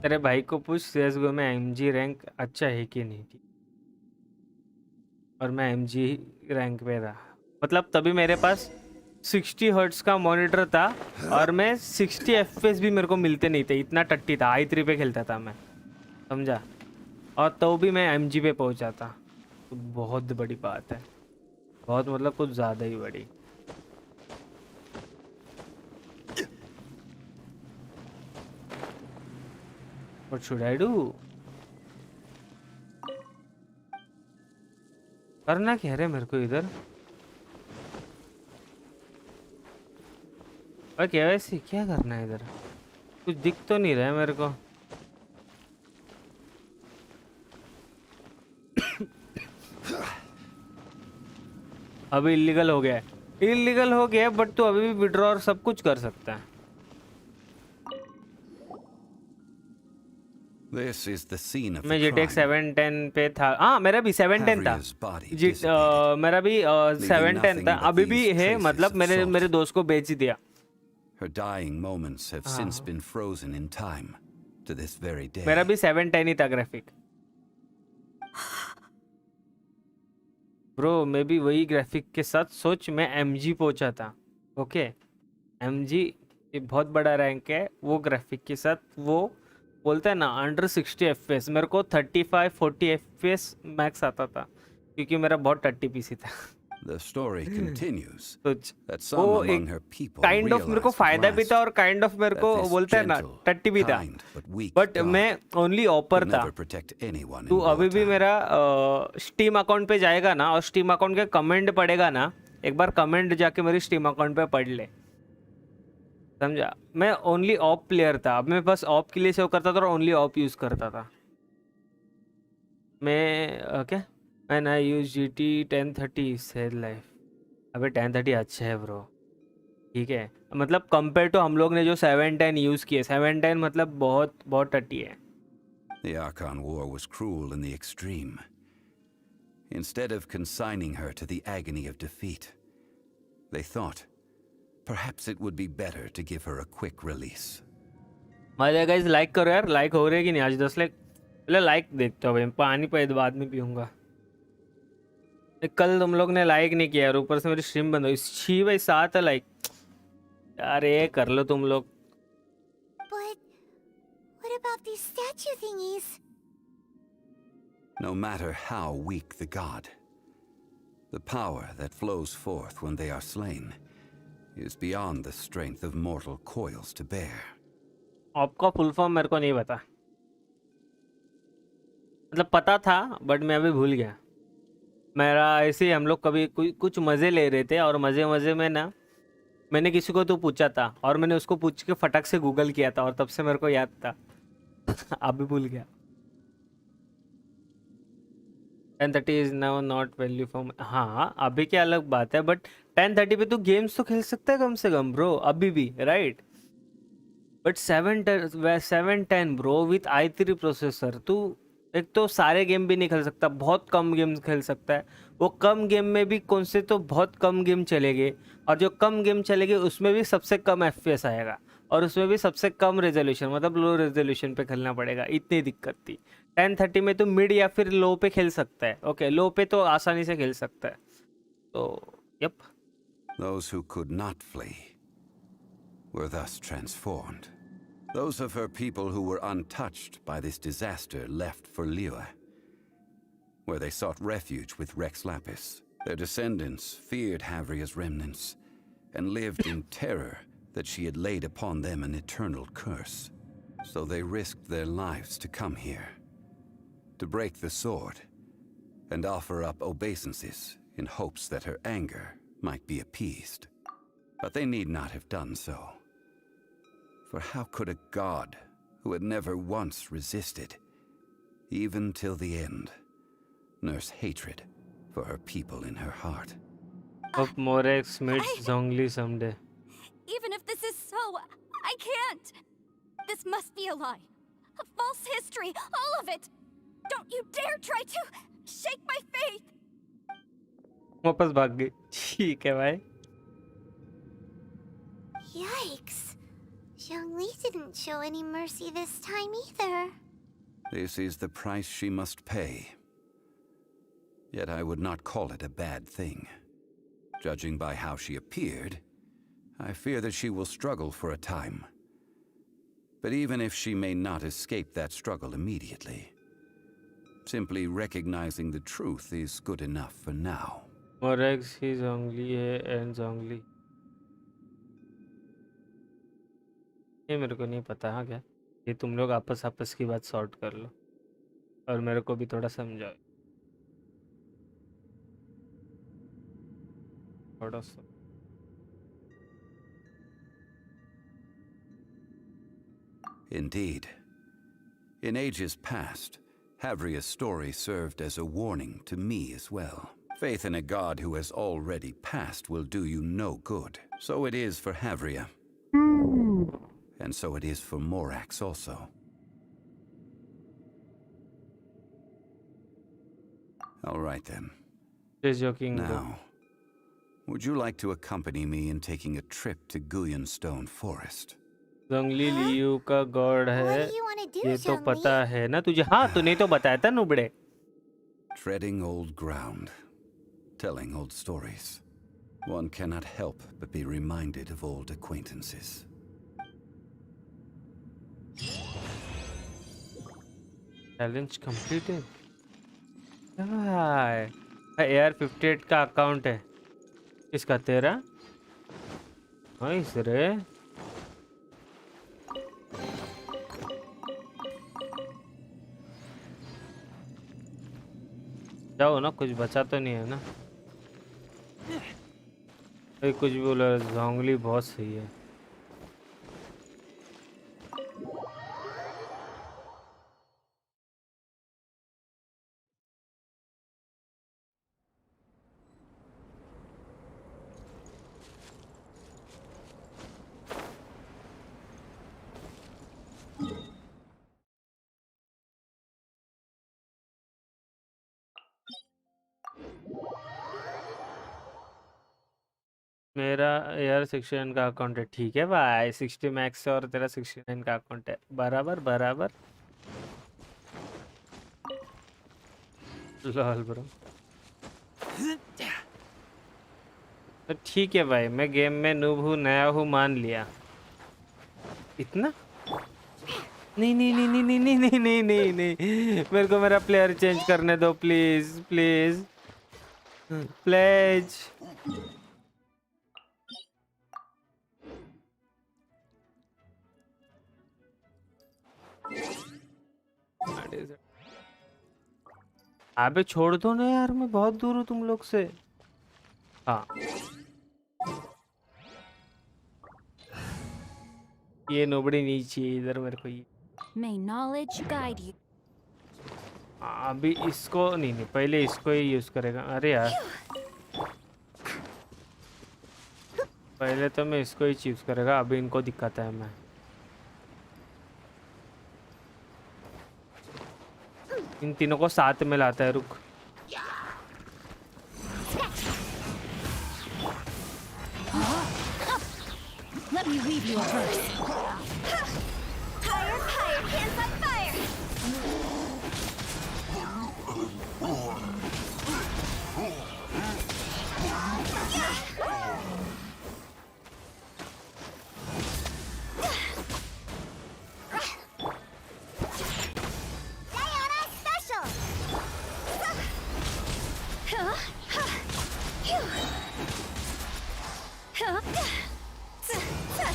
तेरे भाई को पूछ CSGO में MG रैंक अच्छा है कि नहीं थी, और मैं MG रैंक पे था। मतलब तभी मेरे पास 60 हर्ट्स का मॉनिटर था और मैं 60 FPS भी मेरे को मिलते नहीं थे, इतना टट्टी था। i3 पे खेलता था मैं, समझा, और तो भी मैं MG पे पहुंचा था। तो बहुत बड़ी बात है, बहुत मतलब कुछ ज़्यादा ही बड़ी। What should I do? करना क्या है मेरे को इधर? और क्या वैसे क्या करना है इधर? कुछ दिख तो नहीं रहा है मेरे को। अभी इलीगल हो गया है, इलीगल हो गया है, बट तू अभी भी विड्रॉ और सब कुछ कर सकता है। This is the scene of मैं the GTX crime. 710 पे था। हाँ मेरा भी 710 था। Havria's body dissipated, मेरा भी 710 था, nothing but अभी भी these है, traces मतलब of मेरे salt. मेरे दोस्त को बेच ही दिया। Her dying moments have since been frozen in time to this very day. मेरा भी 710 ही था ग्राफिक। ब्रो मैं भी वही ग्राफिक के साथ, सोच मैं MG पहुंचा था। ओके MG ये बहुत बड़ा रैंक है, वो ग्राफिक के साथ वो बोलते हैं ना अंडर 60 FPS, मेरे को 35-40 FPS मैक्स आता था, क्योंकि मेरा बहुत टट्टी पीसी था। The story continues सोच that some वो among एक her people काइंड ऑफ मेरे को realized at फायदा भी था last और काइंड ऑफ मेरे that को this बोलते हैं ना gentle, टट्टी भी था। kind, but weak but god मैं ओनली ऑपर could था। never protect anyone तू in अभी भी wartime. मेरा स्टीम अकाउंट पे जाएगा ना, और स्टीम अकाउंट के कमेंट पड़ेगा ना, एक बार कमेंट जाके मेरी स्टीम अकाउंट पे पढ़ ले, समझा। मैं ओनली ऑप प्लेयर था, अब मैं बस ऑप के लिए सेव करता था और ओनली ऑप यूज़ करता था मैं। क्या man I use GT 1030 cell life. अबे 1030 अच्छा है ब्रो, ठीक है, मतलब कंपेयर टू हम लोग ने जो 710 यूज़ किए, 710 मतलब बहुत बहुत टट्टी है। The Archon War was cruel in the extreme. Instead of consigning her to the agony of defeat, they thought perhaps it would be better to give her a quick release. मजा guys, like करो यार, like हो रहे कि नहीं आज 10 like? पहले like देखते हो भाई, पानी पे बाद में पीऊंगा। कल तुम लोग ने लाइक नहीं किया यार, ऊपर से मेरी स्ट्रीम बंद हुई। 6 भाई 7 है लाइक, यार ये कर लो तुम लोग। But what about these statue thingies? No matter how weak the god, the power that flows forth when they are slain is beyond the strength of mortal coils to bear. आपका full form मेरे को नहीं पता, मतलब पता था but मैं अभी भूल गया। मेरा ऐसे ही हम लोग कभी कुछ मज़े ले रहे थे, और मज़े मज़े में ना मैंने किसी को तो पूछा था, और मैंने उसको पूछ के फटाक से गूगल किया था, और तब से मेरे को याद था। अभी भूल गया। 1030 is now not value for. हाँ अभी क्या अलग बात है, बट 1030 पे तू गेम्स तो खेल सकता है कम से कम ब्रो, अभी भी, right. But 710 bro with i3 processor, तू एक तो सारे गेम भी नहीं खेल सकता, बहुत कम गेम खेल सकता है। वो कम गेम में भी कौन से तो बहुत कम गेम चलेंगे, और जो कम गेम चलेंगे उसमें भी सबसे कम FPS आएगा, और उसमें भी सबसे कम रेजोल्यूशन, मतलब लो रेजोल्यूशन पे खेलना पड़ेगा। इतनी दिक्कत थी। 1030 में तो मिड या फिर लो पे खेल सकता है। ओके लो पे तो आसानी से खेल सकता है। तो yup, Those who could not flee were thus transformed. Those of her people who were untouched by this disaster left for Liyue, where they sought refuge with Rex Lapis. Their descendants feared Havria's remnants and lived in terror that she had laid upon them an eternal curse. So they risked their lives to come here, to break the sword, and offer up obeisances in hopes that her anger might be appeased. But they need not have done so. For how could a god who had never once resisted, even till the end, nurse hatred for her people in her heart? Hope Morex meets Zhongli someday. Even if this is so, I can't. This must be a lie. A false history, all of it. Don't you dare try to shake my faith. वापस भाग गई. ठीक है भाई. Yikes. Zhongli didn't show any mercy this time either. This is the price she must pay. Yet I would not call it a bad thing. Judging by how she appeared, I fear that she will struggle for a time. But even if she may not escape that struggle immediately, simply recognizing the truth is good enough for now. Morex he Zhongli है and Zhongli. ये मेरे को नहीं पता. हाँ क्या? ये तुम लोग आपस की बात सॉर्ट कर लो और मेरे को भी थोड़ा समझाओ. थोड़ा सा. Indeed. In ages past, Havria's story served as a warning to me as well. Faith in a god who has already passed will do you no good. So it is for Havria. And so it is for Morax also. All right then. Is your kingdom. Now, would you like to accompany me in taking a trip to Guyonstone Forest? Zhongli Liu का God है. What do you want to do, ये तो Zhongli? पता है ना तुझे. हाँ तू नहीं तो बताया था नुबड़े. Treading old ground, telling old stories. One cannot help but be reminded of old acquaintances. Challenge completed. Hi AR-58 का अकाउंट है. किसका? तेरा? नाइस रे. जाओ ना, कुछ बचा तो नहीं है ना. कुछ भी बोला. Zhongli बहुत सही है. मेरा AR-69 का अकाउंट है. ठीक है भाई. 60 मैक्स और तेरा 69 का अकाउंट है. बराबर बराबर. Lol bro. तो ठीक है भाई. मैं गेम में नूब हूँ, नया हूँ, मान लिया. इतना नहीं नहीं नहीं नहीं नहीं नहीं नहीं नहीं नहीं. मेरे को मेरा प्लेयर चेंज करने दो प्लीज प्लीज प्लीज. अबे छोड़ दो ना यार. मैं बहुत दूर हूँ तुम लोग से. हाँ ये नोबड़ी नीचे इधर मेरे को ये. May knowledge guide you. अभी इसको नहीं पहले इसको ही यूज करेगा. अरे यार पहले तो मैं इसको ही यूज करेगा. अभी इनको दिक्कत है. मैं इन तीनों को साथ में लाता है. रुक. Let me weave you a verse. Higher, higher, hands on fire.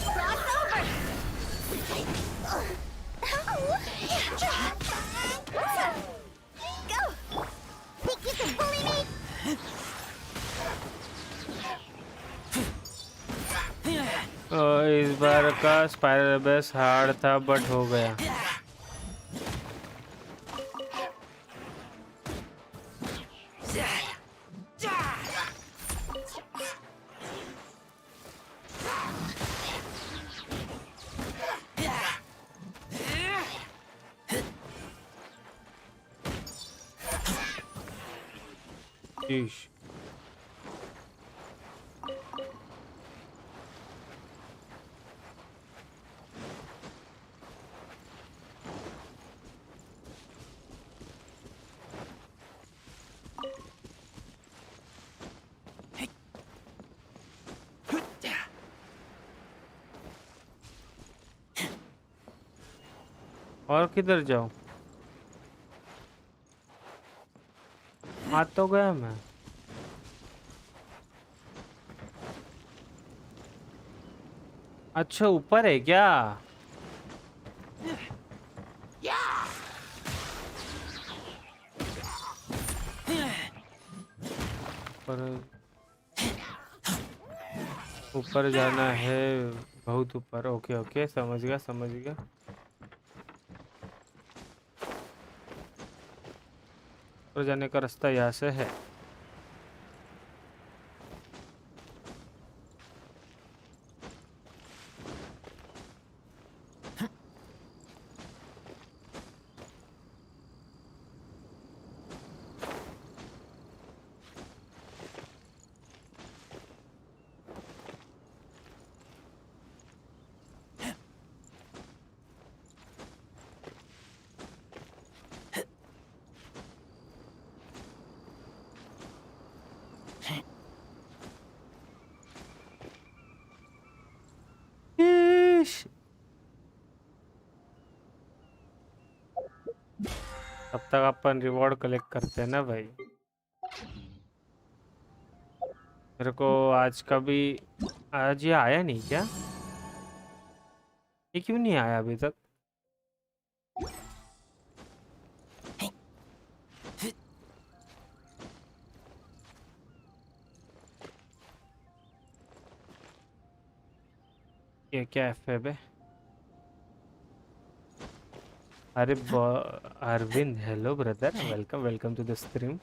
Cross over! Go! Think you can bully me? इस बार का स्पाइरल बेस हार्ड था बट हो गया। ईश। और किधर जाऊं? आ तो गया मैं। अच्छा ऊपर है क्या? ऊपर जाना है, बहुत ऊपर। ओके ओके, समझ गया समझ गया। ऊपर जाने का रास्ता यहाँ से है। तब तक अपन रिवॉर्ड कलेक्ट करते हैं ना भाई। मेरे को आज का भी, आज ये आया नहीं क्या? ये क्यों नहीं आया अभी तक? ये क्या एफ है बे? अरे Arvind, hello brother, welcome welcome to the stream.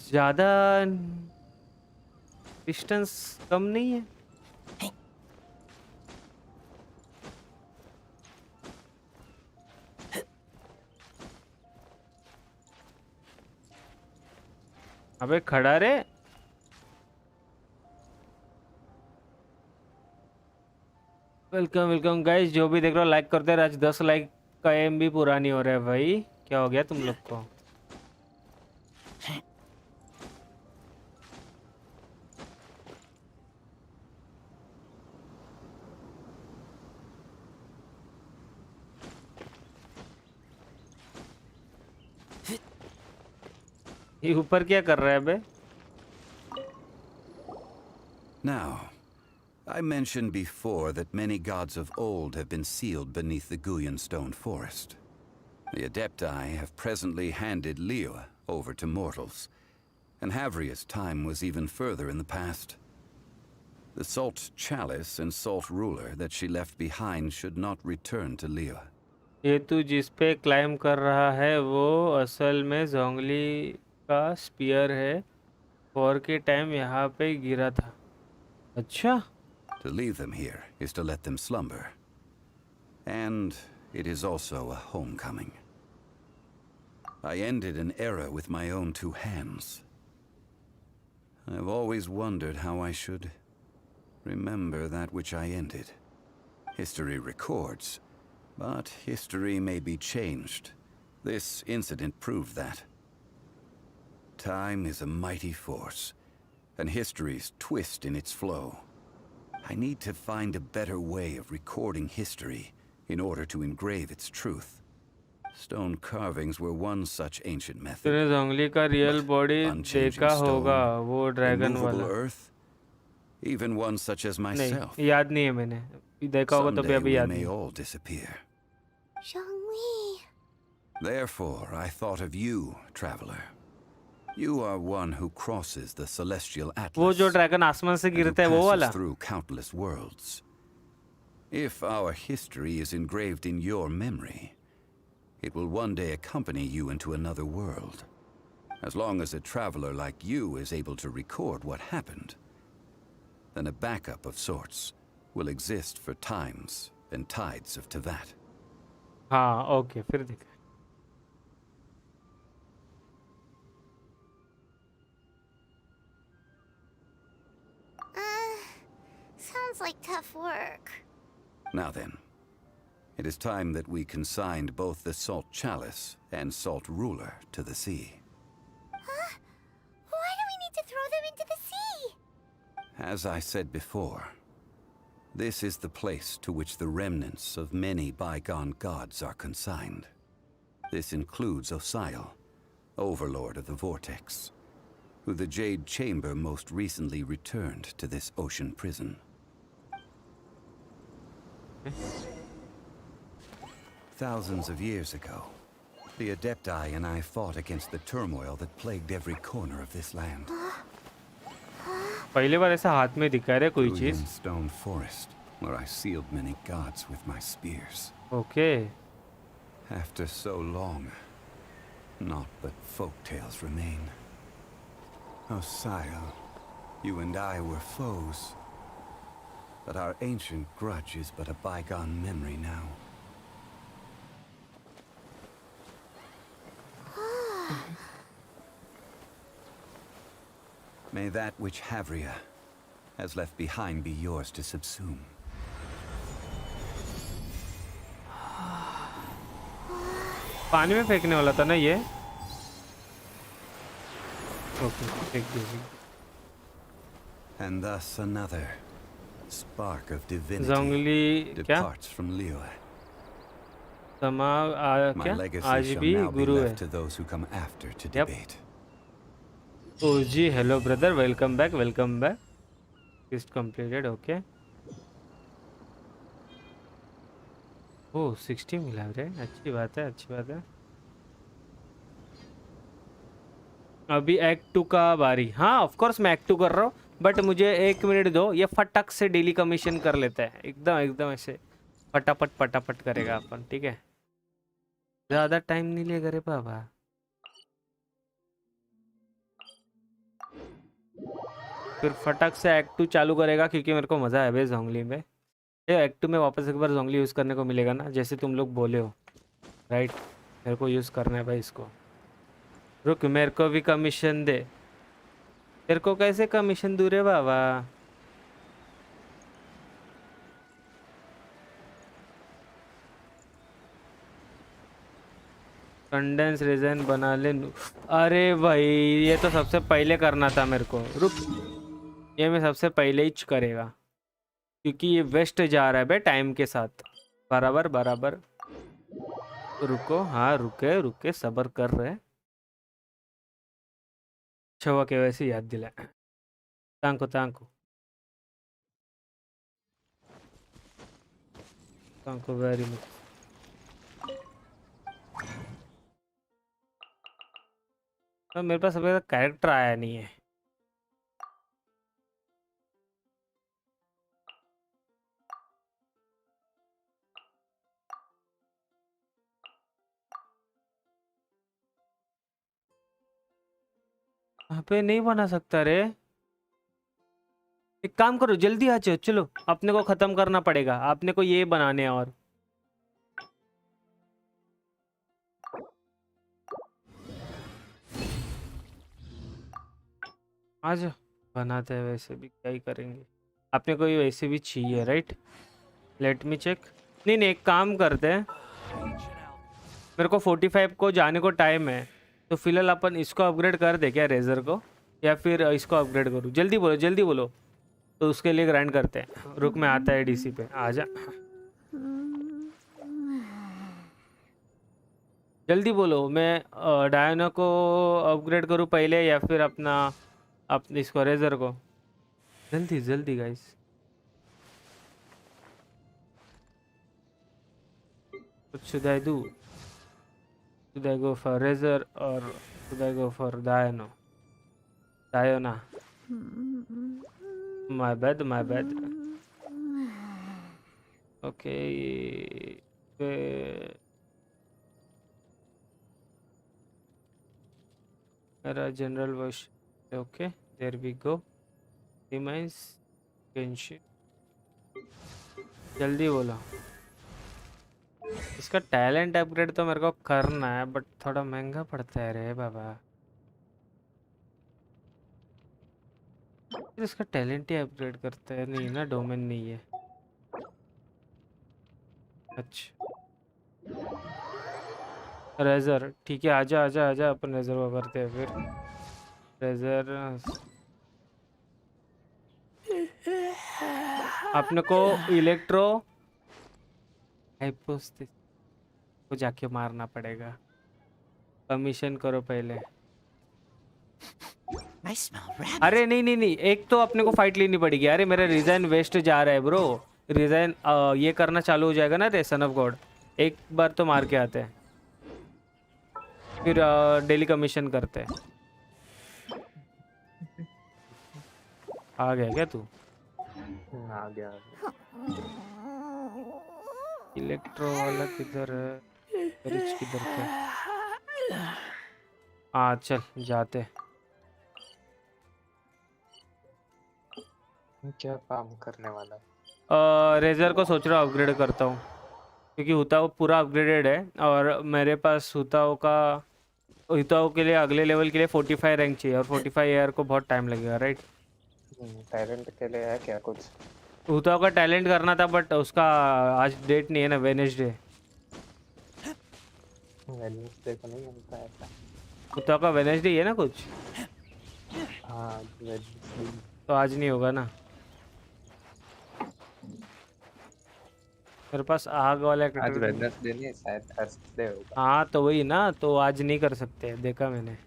ज़्यादा डिस्टेंस कम नहीं है? अबे खड़ा रे। वेलकम वेलकम गाइस, जो भी देख रहे हो लाइक करते रहे। आज 10 लाइक का एम भी पूरा नहीं हो रहा है भाई। क्या हो गया तुम लोग को? ये ऊपर क्या कर रहा है बे? Now, I mentioned before that many gods of old have been sealed beneath the Guyan stone forest. The Adepti have presently handed Liyue over to mortals, and Havria's time was even further in the past. The Salt Chalice and Salt Ruler that she left behind should not return to Liyue. ये तू जिस पे climb कर रहा है वो असल में जोंगली का स्पीयर है। वॉर के टाइम यहाँ पे गिरा था। अच्छा। To leave them here is to let them slumber. And it is also a homecoming. I ended an era with my own two hands. I've always wondered how I should remember that which I ended. History records, but history may be changed. This incident proved that. Time is a mighty force, and history's twist in its flow. I need to find a better way of recording history in order to engrave its truth. Stone carvings were one such ancient method. तूने जोंगली का real body देखा होगा, वो dragon वाला। Earth, Even one such as myself. नहीं याद नहीं है मैंने देखा होगा तो भी Someday अभी we याद may नहीं all disappear. Zhongli. Therefore, I thought of you, traveler. You are one who crosses the celestial वो जो atlas ड्रैगन आसमान से and who गिरता है वो passes वाला through countless worlds. If our history is engraved in your memory, it will one day accompany you into another world. As long as a traveler like you is able to record what happened, then a backup of sorts will exist for times and tides of Tevat. हाँ okay फिर देख Sounds like tough work. Now then, it is time that we consigned both the Salt Chalice and Salt Ruler to the sea. Huh? Why do we need to throw them into the sea? As I said before, this is the place to which the remnants of many bygone gods are consigned. This includes Osial, Overlord of the Vortex, who the Jade Chamber most recently returned to this ocean prison. Thousands of years ago, the Adepti and I fought against the turmoil that plagued every corner of this land. पहली बार ऐसा हाथ में दिखा रहा है कोई चीज Ruined stone forest, where I sealed many gods with my spears. Okay After so long, naught but folk tales remain. Osial, you and I were foes, but our ancient grudge is but a bygone memory now. May that which Havria has left behind be yours to subsume. पानी में फेंकने वाला था ना ये okay फेंक दिया And thus another spark of divinity Zhongli क्या departs from Liyue. समा My क्या legacy आज shall भी now be गुरु है left to those who come after to Yep. debate. ओ जी hello brother welcome back test completed okay ओ 60 मिला रे अच्छी बात है अभी एक्ट 2 का बारी हाँ ऑफ कोर्स मैं एक्ट 2 कर रहा हूँ बट मुझे 1 मिनट दो ये फटक से डेली कमीशन कर लेते हैं एकदम ऐसे फटाफट करेगा अपन ठीक है ज़्यादा टाइम नहीं लेगा रे बाबा फिर फटक से एक्ट 2 चालू करेगा क्योंकि मेरे को मज़ा है भाई जोंगली में ये एक्ट 2 में वापस एक बार जोंगली यूज़ करने को मिलेगा ना जैसे तुम लोग बोले हो राइट मेरे को यूज़ करना है भाई इसको रुक मेरे को भी कमीशन दे तेरे को कैसे कमीशन दूँ रे बाबा कंडेंस रीजन बना ले अरे भाई ये तो सबसे पहले करना था मेरे को रुक ये मैं सबसे पहले ही करेगा क्योंकि ये वेस्ट जा रहा है बे टाइम के साथ बराबर रुको हाँ रुके सब्र कर रहे अच्छा हुआ के वैसे याद दिलाया तांको वेरी मच मेरे पास अभी तक कैरेक्टर आया नहीं है यहाँ पे नहीं बना सकता रे एक काम करो जल्दी आ जाओ चलो अपने को खत्म करना पड़ेगा आपने को ये बनाने हैं और आ जाओ बनाते हैं वैसे भी क्या ही करेंगे आपने को ये वैसे भी चाहिए राइट लेट मी चेक नहीं एक काम करते हैं मेरे को 45 को जाने को टाइम है तो फिलहाल अपन इसको अपग्रेड कर दे क्या रेजर को या फिर इसको अपग्रेड करूँ जल्दी बोलो तो उसके लिए ग्राइंड करते हैं रुक में आता है डीसी पे आजा जल्दी बोलो मैं डायना को अपग्रेड करूँ पहले या फिर अपना इसको रेजर को जल्दी जल्दी guys. What should I do? Should I go for Razor or should I go for Diana? Diana. My bad, my bad. Okay. मेरा general voice okay there we go remains Genshin जल्दी बोलो। इसका talent upgrade तो मेरे को करना है but थोड़ा महंगा पड़ता है रे बाबा। फिर इसका टैलेंट ही अपग्रेड करता है नहीं ना डोमेन नहीं है। अच्छा रेजर ठीक है आजा आजा आजा अपन रेजर को करते हैं फिर। रेजर अपने को इलेक्ट्रो हाइपोस्टिस को जाके मारना पड़ेगा। कमीशन करो पहले। I smell rabbit. अरे नहीं नहीं नहीं एक तो अपने को फाइट लेनी पड़ेगी। अरे मेरा रिजाइन वेस्ट जा रहा है ब्रो। रिजाइन ये करना चालू हो जाएगा ना रे सन ऑफ गॉड। एक बार तो मार के आते हैं फिर डेली कमीशन करते हैं। आ गया क्या तू? आ गया। इलेक्ट्रो वाला किधर है? रिच किधर थे? हाँ चल जाते। क्या काम करने वाला है? रेजर को सोच रहा हूँ अपग्रेड करता हूँ क्योंकि हुताओ पूरा अपग्रेडेड है और मेरे पास हुताओ के लिए अगले लेवल के लिए 45 रैंक चाहिए और 45 एयर को बहुत टाइम लगेगा राइट। टैलेंट के लिए है क्या कुछ? हुताओ का टैलेंट करना था बट उसका आज डेट नहीं है ना वेडनेसडे। वेडनेसडे को नहीं मिलता है ऐसा। हुताओ का वेडनेसडे है ना कुछ। हाँ वेडनेसडे। तो आज नहीं होगा ना। मेरे पास आग वाला आज वेडनेसडे नहीं शायद थर्सडे होगा। हाँ तो वही ना तो आज नहीं कर सकते देखा मैंने।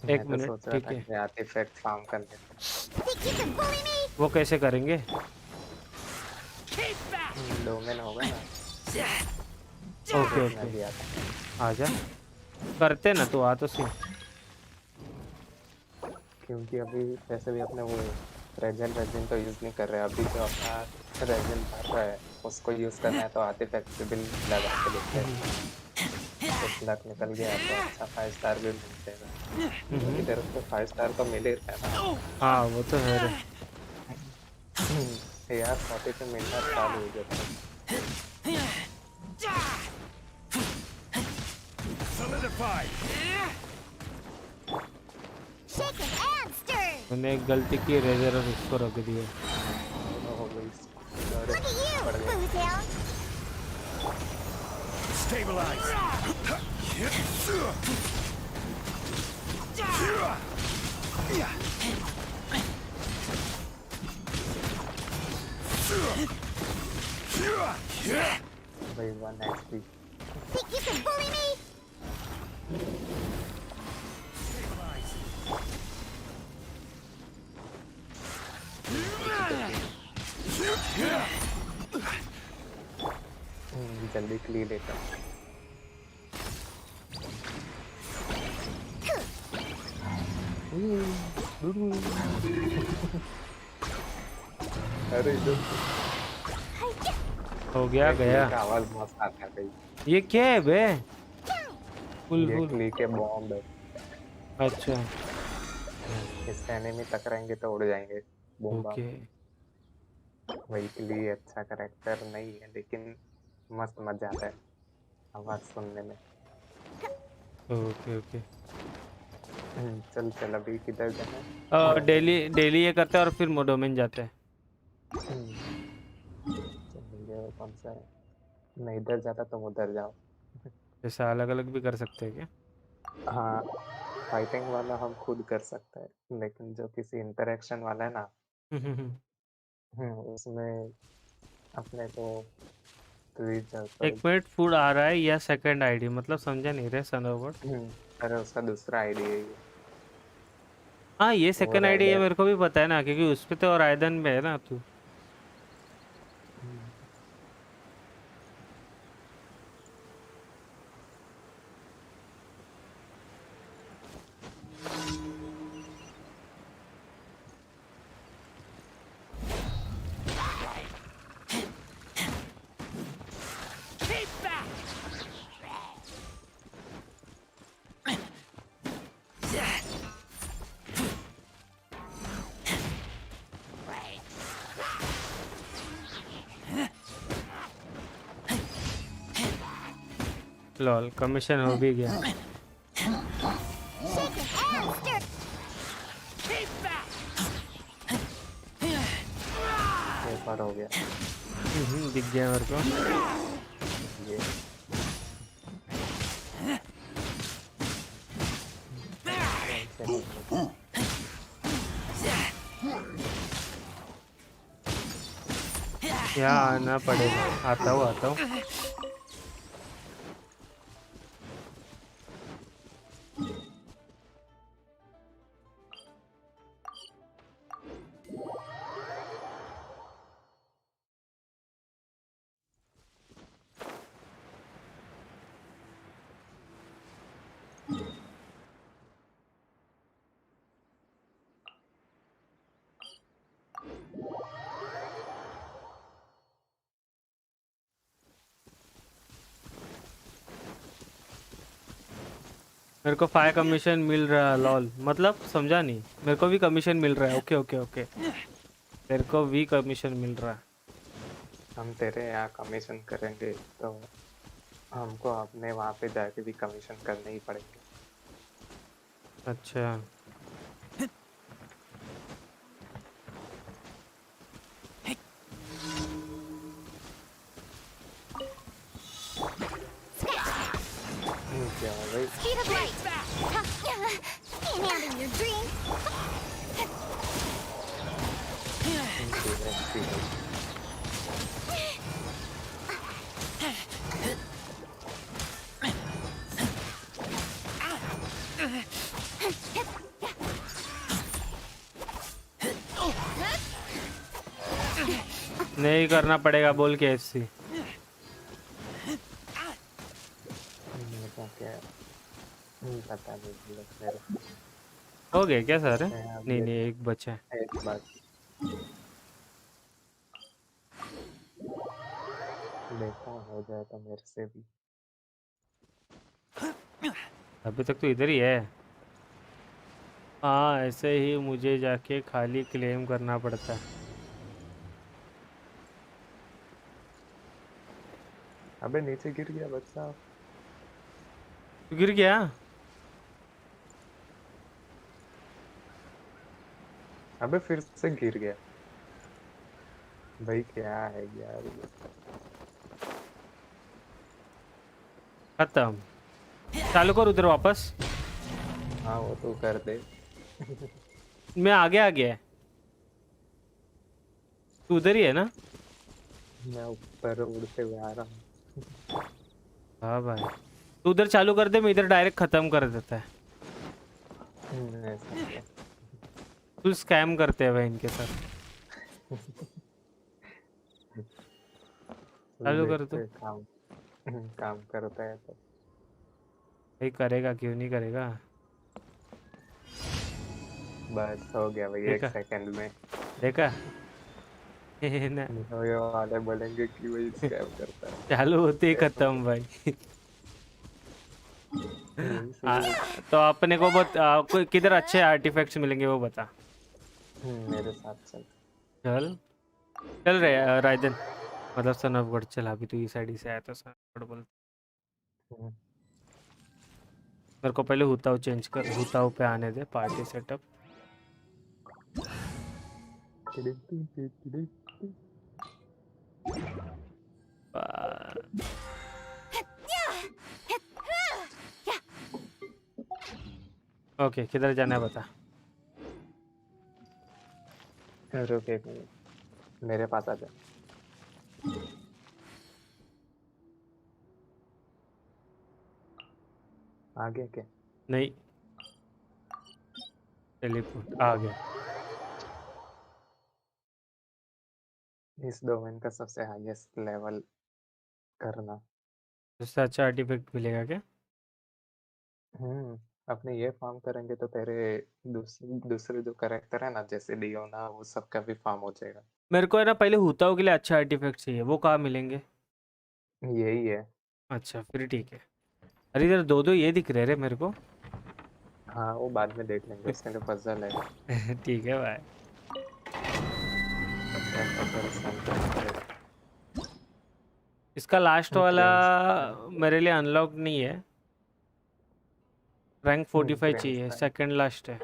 एक मैं तो मिनट सोच रहा ठीक था है। कि आर्टिफैक्ट फार्म करने को। Think you can bully me? वो कैसे करेंगे? डोमेन होगा ना। ओके मैं ओके भी आता हूँ। आजा करते ना तो आ तो सही। क्योंकि अभी वैसे भी अपने वो रेजिन तो यूज नहीं कर रहे। अभी जो अपना रेजिन भर रहा है उसको यूज करना है तो आर्टिफैक्ट से बिल लगा के देखते हैं। कुछ लक निकल गया तो अच्छा 5 स्टार भी मिल जाएगा। इधर तो 5 स्टार तो मिल ही रहा है ना। हाँ वो तो है रे। यार 40 पे मिलना चालू हो जाता है। Shaken and stirred. मैंने एक गलती की रेजर और उसको रख दिया। हो गई। Look at you, Boozle. भाई 1 HP। Think you can bully me? जल्दी क्ली लेता हूँ। अरे जो हो गया गया। का आवाज मस्त आता है भाई। ये क्या है बे? फुल ये फुल क्ली के बॉम्ब है। अच्छा इससे एनिमी टकराएंगे तो उड़ जाएंगे। बॉम्ब ओके वही के लिए अच्छा करेक्टर नहीं है लेकिन मस्त मजा आता है आवाज सुनने में। Okay okay. चल चल अभी किधर जाना है? डेली डेली ये करते हैं और फिर डोमेन जाते हैं। चलिए कौन सा है? मैं इधर जाता तुम उधर जाओ। जैसा अलग अलग भी कर सकते हैं क्या? हाँ फाइटिंग वाला हम खुद कर सकते हैं लेकिन जो किसी इंटरेक्शन वाला है ना उसमें अपने को एक मिनट फूड आ रहा है या सेकंड आईडी मतलब समझा नहीं रहे सनोवर्ड। अरे उसका दूसरा आईडी है ये। हाँ ये वो सेकंड आईडी है, राइडर। मेरे को भी पता है ना, क्योंकि उस पे तो रायदन में है ना तू। लॉल कमीशन हो भी गया। एक बार हो गया दिख गया मेरे को। ये। यहाँ आना पड़ेगा, आता हूँ आता हूँ। मेरे को 5 कमीशन मिल रहा है लॉल, मतलब समझा नहीं। मेरे को भी कमीशन मिल रहा है। ओके ओके ओके, तेरे को भी कमीशन मिल रहा है। हम तेरे यहाँ कमीशन करेंगे तो हमको अपने वहाँ पे जाके भी कमीशन करने ही पड़ेंगे। अच्छा क्या भाई? Speed of light. Can't handle your dream. नहीं करना पड़ेगा बोल के एफसी। क्या पता नहीं मेरे। हो गए क्या सारे? मैं अब नहीं ये- नहीं एक बचा है। एक बात देखता हूँ हो जाए तो मेरे से भी। अभी तक तो इधर ही है। हाँ ऐसे ही मुझे जाके खाली क्लेम करना पड़ता है। अबे नीचे गिर गया बच्चा। तू गिर गया? अबे फिर से गिर गया। भाई क्या है यार ये? खत्म। चालू कर उधर वापस। हाँ वो तो कर दे। मैं आगे आ गया है। तू उधर ही है ना? मैं ऊपर उड़ते हुए आ रहा हूँ। हाँ भाई तू उधर चालू कर दे, मैं इधर डायरेक्ट खत्म कर देता है। ऐसा क्या? तू स्कैम करते हैं भाई इनके साथ। चालू कर तू। देखते काम काम करता है तो। भाई करेगा क्यों नहीं करेगा। बस हो गया भाई एक देखा सेकंड में। देखा ना, ये वाले बोलेंगे कि वही स्कैम करता है। चालू होते ही खत्म भाई। तो अपने को किधर अच्छे आर्टिफैक्ट्स मिलेंगे वो बता। मेरे साथ चल। चल चल रहे रायदन, मतलब सनफगढ़ चल। अभी तो इस साइड से आया था सनफगढ़ बोल। मेरे को पहले हुताऊ चेंज कर, हुताऊ पे आने दे पार्टी सेटअप। ओके किधर जाना है बता। रुक एक मिनट मेरे पास आ जा। आ गया क्या? नहीं, टेलीपोर्ट आ गया। इस डोमेन का सबसे हाईएस्ट लेवल करना। उससे अच्छा आर्टिफैक्ट मिलेगा क्या? अपने ये फार्म करेंगे तो तेरे दूसरे जो करेक्टर है ना, जैसे डियोना, वो सबका भी फार्म हो जाएगा। मेरे को है ना पहले हुताओं के लिए अच्छा आर्टिफैक्ट चाहिए, वो कहाँ मिलेंगे? यही है। अच्छा फिर ठीक है। अरे इधर दो दो ये दिख रहे रे मेरे को। हाँ, वो बाद में देख लेंगे, उसके लिए पजल है। ठीक है भाई। पजल सॉल्व करना पड़ेगा। इसका लास्ट वाला क्रेम्स मेरे लिए अनलॉक नहीं है। रैंक 45 चाहिए, क्रेम्स सेकंड लास्ट है।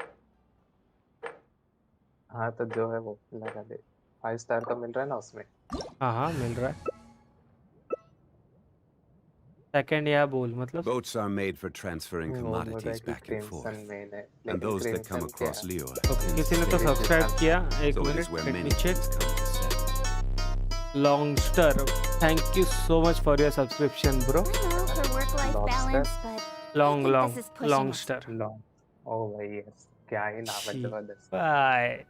हाँ, तो जो है वो लगा दे। 5 स्टार का मिल रहा है ना उसमें। हाँ हाँ मिल रहा है। सेकंड या बोल मतलब Boats are made for transferring वो बोल रहा है commodities कि back and crimson forth, main है, and लेकिन those that come क्रिम्सन क्या across है? Leo. ओके, किसी ने तो मेरे सब्सक्राइब हिसाब किया। एक So it is मिनट where let me many check. things come to set. Longster, thank you so much for your subscription bro. I'm all for work-life Lobster? balance, but I long think long this is pushing it. Longster long. ओ भाई yes, क्या ही नाम है, जबरदस्त। Bye.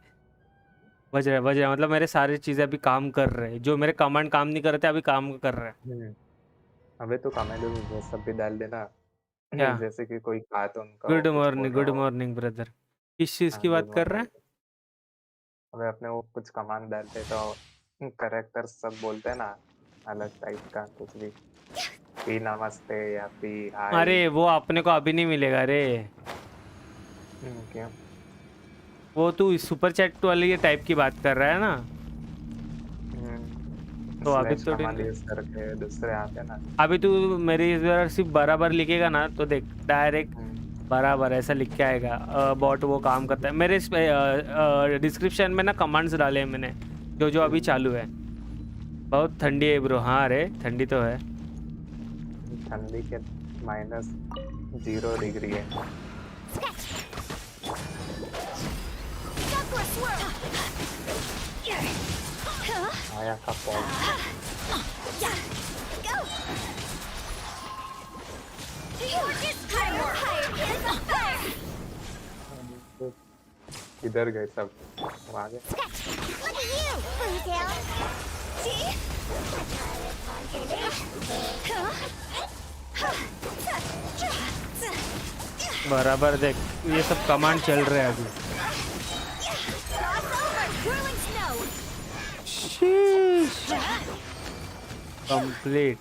बज रहा है मतलब मेरे सारी चीज़ें अभी काम कर रहे हैं, जो मेरे कमांड काम नहीं कर रहे थे अभी काम कर रहे हैं। अबे तो कमेंट में वो सब भी डाल देना। क्या? जैसे कि कोई कार्टून का हो, गुड कुछ बोल मॉर्निंग, रहा गुड हो। Morning brother. किस चीज़ हाँ, की गुड बात कर रहे हैं? मॉर्निंग। अबे अपने वो कुछ कमांड डालते तो करेक्टर सब बोलते हैं ना, अलग टाइप का कुछ भी। पी नमस्ते या पी हाय। अरे वो अपने को अभी नहीं मिलेगा रे। क्यों? वो तू सुपर चैट वाली ये टाइप की बात कर रहा है ना? तो अभी स्लैश तो कमांड यूज करके दूसरे आते हैं ना। अभी तू मेरी इस बार सिर्फ बराबर लिखेगा ना तो देख डायरेक्ट हम्म, बराबर ऐसा लिख के आएगा। बॉट वो काम करता है। मेरे डिस्क्रिप्शन में ना कमांड्स डाले हैं मैंने, जो जो अभी चालू है। बहुत ठंडी है ब्रो। हाँ रे ठंडी तो है। ठंडी के -0 डिग्री है। Duckworth swirl! आया का पॉल। Go! इधर गए सब, वो आ गए। Look at you, Boozle. See? बराबर देख ये सब कमांड चल रहे हैं अभी। Whirling snow! कंप्लीट।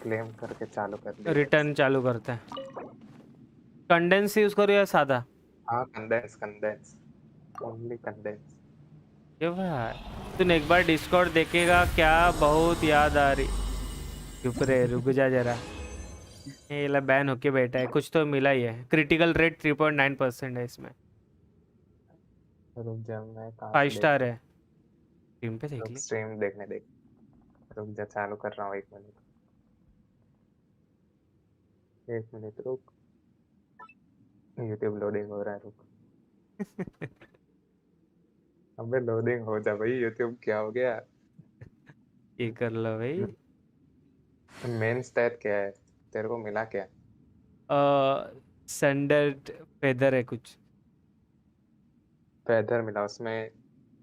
क्लेम करके चालू कर दिया। रिटर्न चालू करते हैं। कंडेंस यूज करो या सादा? हाँ, कंडेंस ओनली कंडेंस। ये भाई तूने एक बार डिस्कॉर्ड देखेगा क्या? बहुत याद आ रही। चुप रे रुक जा जरा। ये ला बैन होके बैठा है, कुछ तो मिला ही है। क्रिटिकल रेट 3.9% है इसमें। रुक जा, मैं कहाँ 5 से स्टार है। स्ट्रीम पे देख रुक, ली। स्ट्रीम देखने दे। रुक जा, चालू कर रहा हूँ, 1 मिनट। 1 मिनट रुक, यूट्यूब लोडिंग हो रहा है, रुक। अबे लोडिंग हो जा भाई, यूट्यूब क्या हो गया? ये कर लो भाई। मेन स्टैट क्या है, तेरे को मिला क्या? स्टैंडर्ड फेदर है कुछ। फेदर मिला, उसमें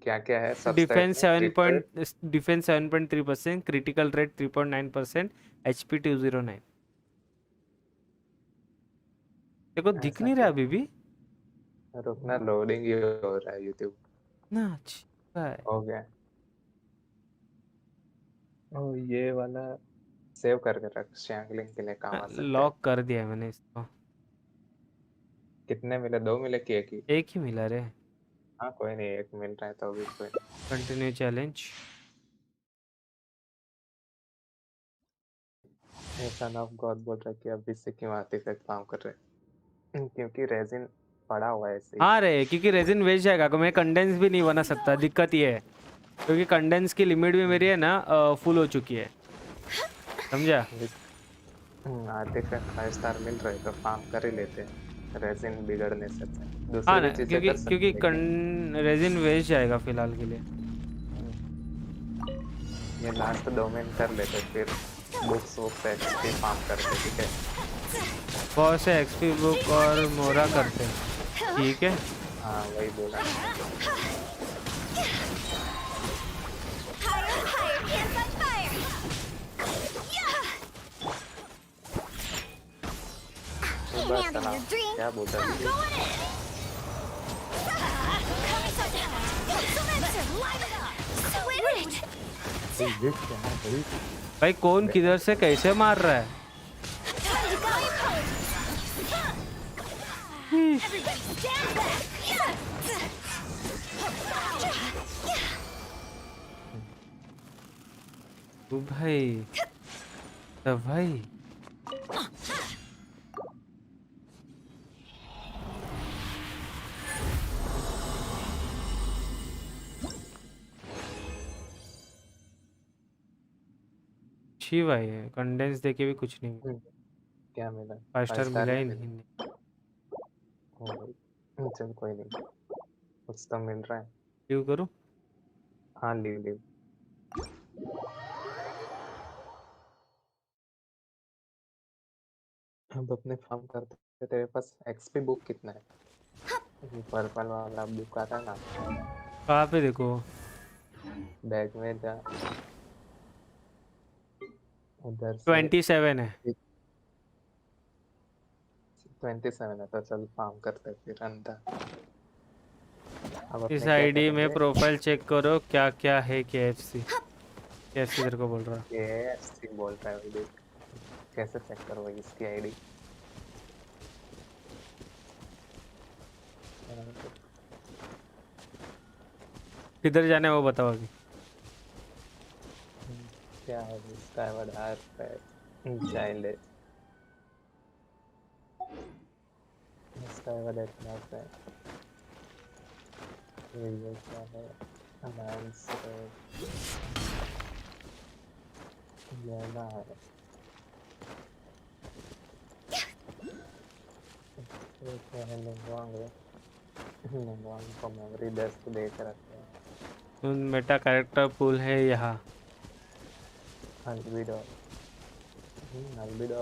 क्या क्या है सब स्टैट डिफेंस में? क्रिट, डिफेंस 7.3%, क्रिटिकल रेट 3.9%, HP 209। देखो दिख ऐसा नहीं रहा क्या? अभी भी रुकना, लोडिंग ही हो रहा है यूट्यूब। ना। अच्छा है। हो गया। ओ, ये वाला सेव करके रख, शैंगलिंग के लिए काम आ सकता है। लॉक कर दिया मैंने इसको। कितने मिले, 2 मिले कि 1 ही? एक ही मिला रे। हाँ कोई नहीं, 1 मिल रहा है तो अभी कोई नहीं। Continue challenge. Sun of God बोल रहा है कि अभी से क्यों आर्टिफैक्ट काम कर रहे हैं? क्योंकि रेजिन पड़ा हुआ है ऐसे ही। हाँ रे क्योंकि रेजिन वेस्ट जाएगा, मैं कंडेंस भी नहीं बना सकता। दिक्कत ये है क्योंकि कंडेंस की लिमिट भी मेरी है ना फुल हो चुकी है, समझा? आर्टिफैक्ट 5 स्टार मिल रहे तो फार्म कर ही लेते हैं, रेजिन बिगड़ने से अच्छा। हाँ दूसरी ना भी चीजें क्योंकि कर सकते हैं, लेकिन रेजिन वेस्ट जाएगा फिलहाल के लिए। ये लास्ट डोमेन कर लेते फिर बुक्स वुक्स एक्सपी फार्म करते, ठीक है। बहुत से एक्सपी बुक और मोरा करते हैं, ठीक है। हाँ वही बोला। Higher, higher, hands on fire! एक बार Handle चला, your dream. क्या बोलता है? Go on in! Light it up! Switch! ये क्या है भाई? भाई कौन किधर से कैसे मार रहा है? Time to go! Everybody stand back! तू भाई, तो भाई अच्छी भाई है। कंडेंस देके भी कुछ नहीं मिला, क्या मिला? 5 स्टार स्टार मिला ही नहीं नहीं। ओ भाई, चल कोई नहीं, कुछ तो मिल रहा है। क्यों करूँ? हाँ लीव लीव। अब अपने फार्म करते हैं। तेरे पास एक्सपी बुक कितना है? ये पर्पल वाला बुक आता है ना, कहाँ पे देखो? बैग में जा, उधर से 27 है। 27 है, तो चल फार्म करते हैं फिर अंदर। अब इस अपने क्या आईडी में करेंगे? प्रोफाइल चेक करो क्या क्या है। KFC KFC तेरे को बोल रहा। KFC बोल रहा है भाई, देख कैसे चेक करो भाई इसकी आईडी। किधर जाना है वो बताओ अभी। क्या है इसका? आधार पे चाइल्ड है इसका, इतना पे ये क्या है? अलायंस ये ना है, ये क्या है? लिंगवांग है, लिंगवांग को मेमोरी 10 को देख रखते हैं। मेटा कैरेक्टर पूल है यहाँ। अल्बिडो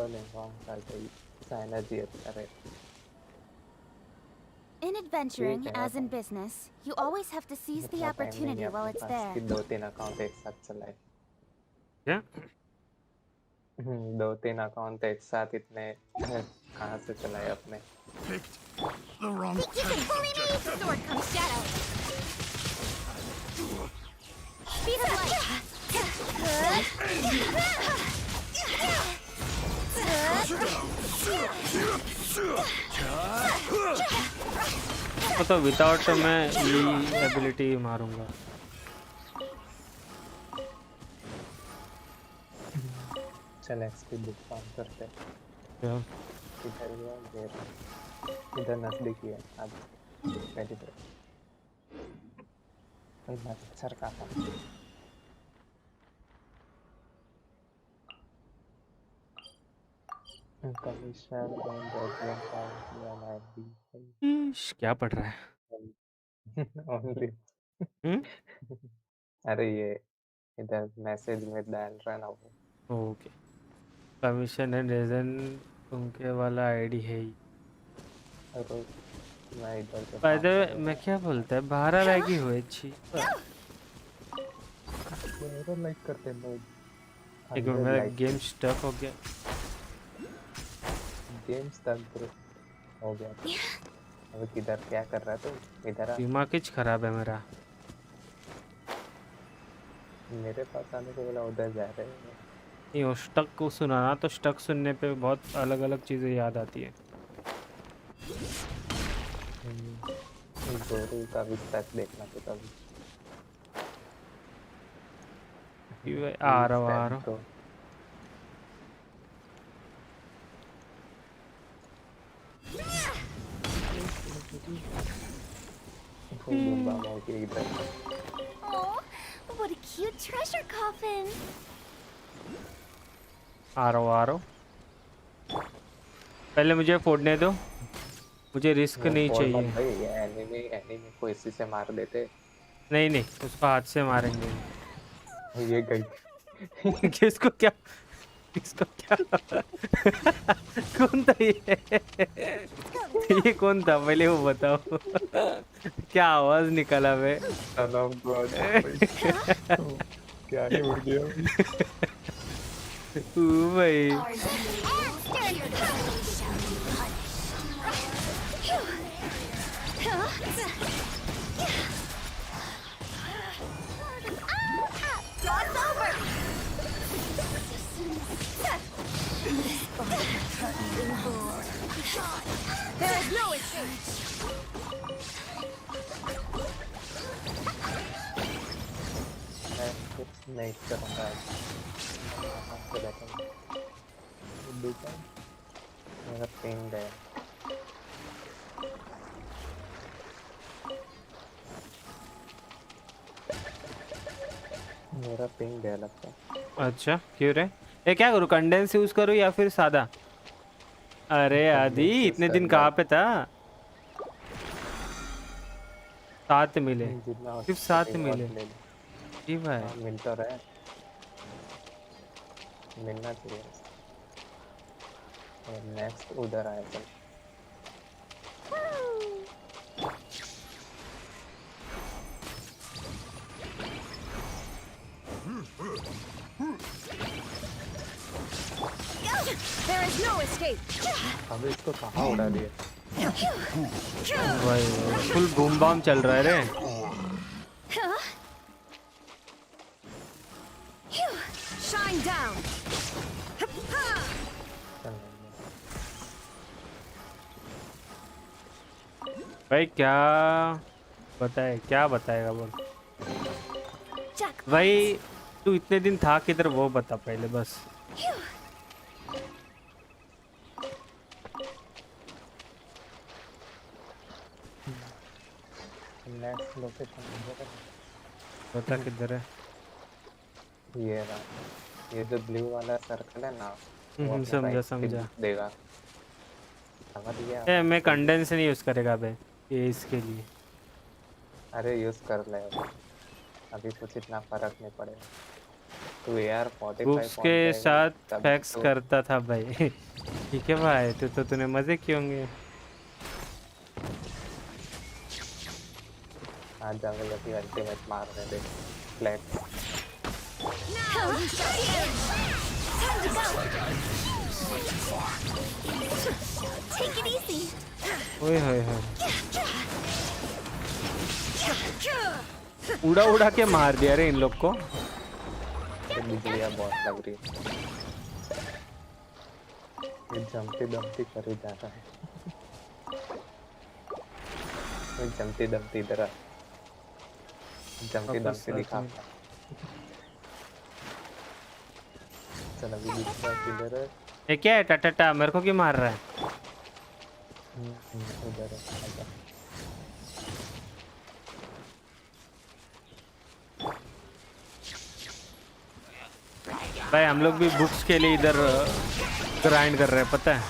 लिंगवांग का कोई साइनर्जी अच्छा है। In adventuring, ठीक है, as in business, you always have to seize the इतना time नहीं opportunity है while अपने it's पास there. कि 2-3 अकाउंट एक साथ चलाए। क्या? 2-3 अकाउंट एक साथ इतने कहाँ से चलाए अपने? You can bully me! Sword comes shadow! Speed of light! तो विदाउट मैं ये एबिलिटी मारूंगा। चल एक्सपी बुक फार्म करते हैं। क्या? इधर हुआ देर, इधर नजदीक ही है। अब रेडी पे मच्छर का था। कमीशन ऑन रेजिडेंट आईडी क्या पढ़ रहा है? ओनली। हम्म? अरे ये इधर मैसेज में डाल रहा है ना वो। ओके। कमीशन एंड रीजन उनके वाला आईडी है ही। अरे मैं इधर से बाय द वे फार्म मैं क्या बोलता है, 12 लगी हुई छी। मेरा लाइक करते हैं लोग। एक मिनट, मेरा गेम स्टक हो गया। गेम स्टक हो गया। अब किधर क्या कर रहा है तू? इधर आ। दिमाग किच खराब है मेरा। मेरे पास आने को बोला, उधर जा रहे हैं। नहीं वो स्टक को सुनाना, तो स्टक सुनने पे बहुत अलग अलग चीज़ें याद आती है। गोरू का भी स्टक देखना तो कभी। आ रहा हूँ आ रहा हूँ। तो इधर Oh, what a cute treasure coffin! आ रहा हूँ आ रहा हूँ। पहले मुझे फोड़ने दो, मुझे रिस्क नहीं चाहिए। भाई ये एनिमी को इसी से मार देते। नहीं नहीं, उसको हाथ से मारेंगे। ये गई। किसको क्या? इसको क्या कौन था ये कौन था पहले वो बताओ। क्या आवाज निकाला बे। Son of God, क्या ही उड़ गया। भाई There is no escape. मैं कुछ नहीं करूँगा आज। से बैठूँगा। देखा मेरा पिंग है। मेरा पिंग है लगता है। अच्छा क्यों रे ये क्या करूँ कंडेंस यूज करूँ या फिर सादा। अरे आदि इतने दिन कहाँ पे था। साथ मिले सिर्फ साथ मिले जी भाई। मिल तो रहा है मिलना चाहिए। और नेक्स्ट उधर आया चल। There is no escape. अबे इसको कहाँ उड़ा दिया। भाई फुल बूम बम चल रहा है रे। Shine down. भाई क्या बताए क्या बताएगा बोल। Jack. भाई तू इतने दिन था किधर वो बता पहले बस। नेक्स्ट लोकेशन बता किधर है। ये रहा। ये जो ब्लू वाला सर्कल है ना वो अपना समझा right समझा। click देगा। समझ गया। ए मैं कंडेंस नहीं यूज करेगा बे ये इसके लिए। अरे यूज कर ले अभी कुछ इतना फर्क नहीं पड़ेगा। तू यार 45 बुक्स के साथ फैक्स करता था भाई। ठीक है भाई तो तूने मजे किए होंगे। आज जाऊंगा जब अल्टीमेट मार रहे देख flat. Now you shall perish. Time to go. Take it easy. ओए होए होए उड़ा उड़ा के मार दिया रे इन लोग को। ये बिजलियाँ बहुत लग रही है। ये जमती दमती करी जा रहा है। ये जमती दमती इधर आ। जमती दमती दिखा। चल अभी दूसरा किधर है। ये क्या है टाटा मेरे को क्यों मार रहा है। उधर है आजा। भाई हम लोग भी बुक्स के लिए इधर ग्राइंड कर रहे हैं पता है।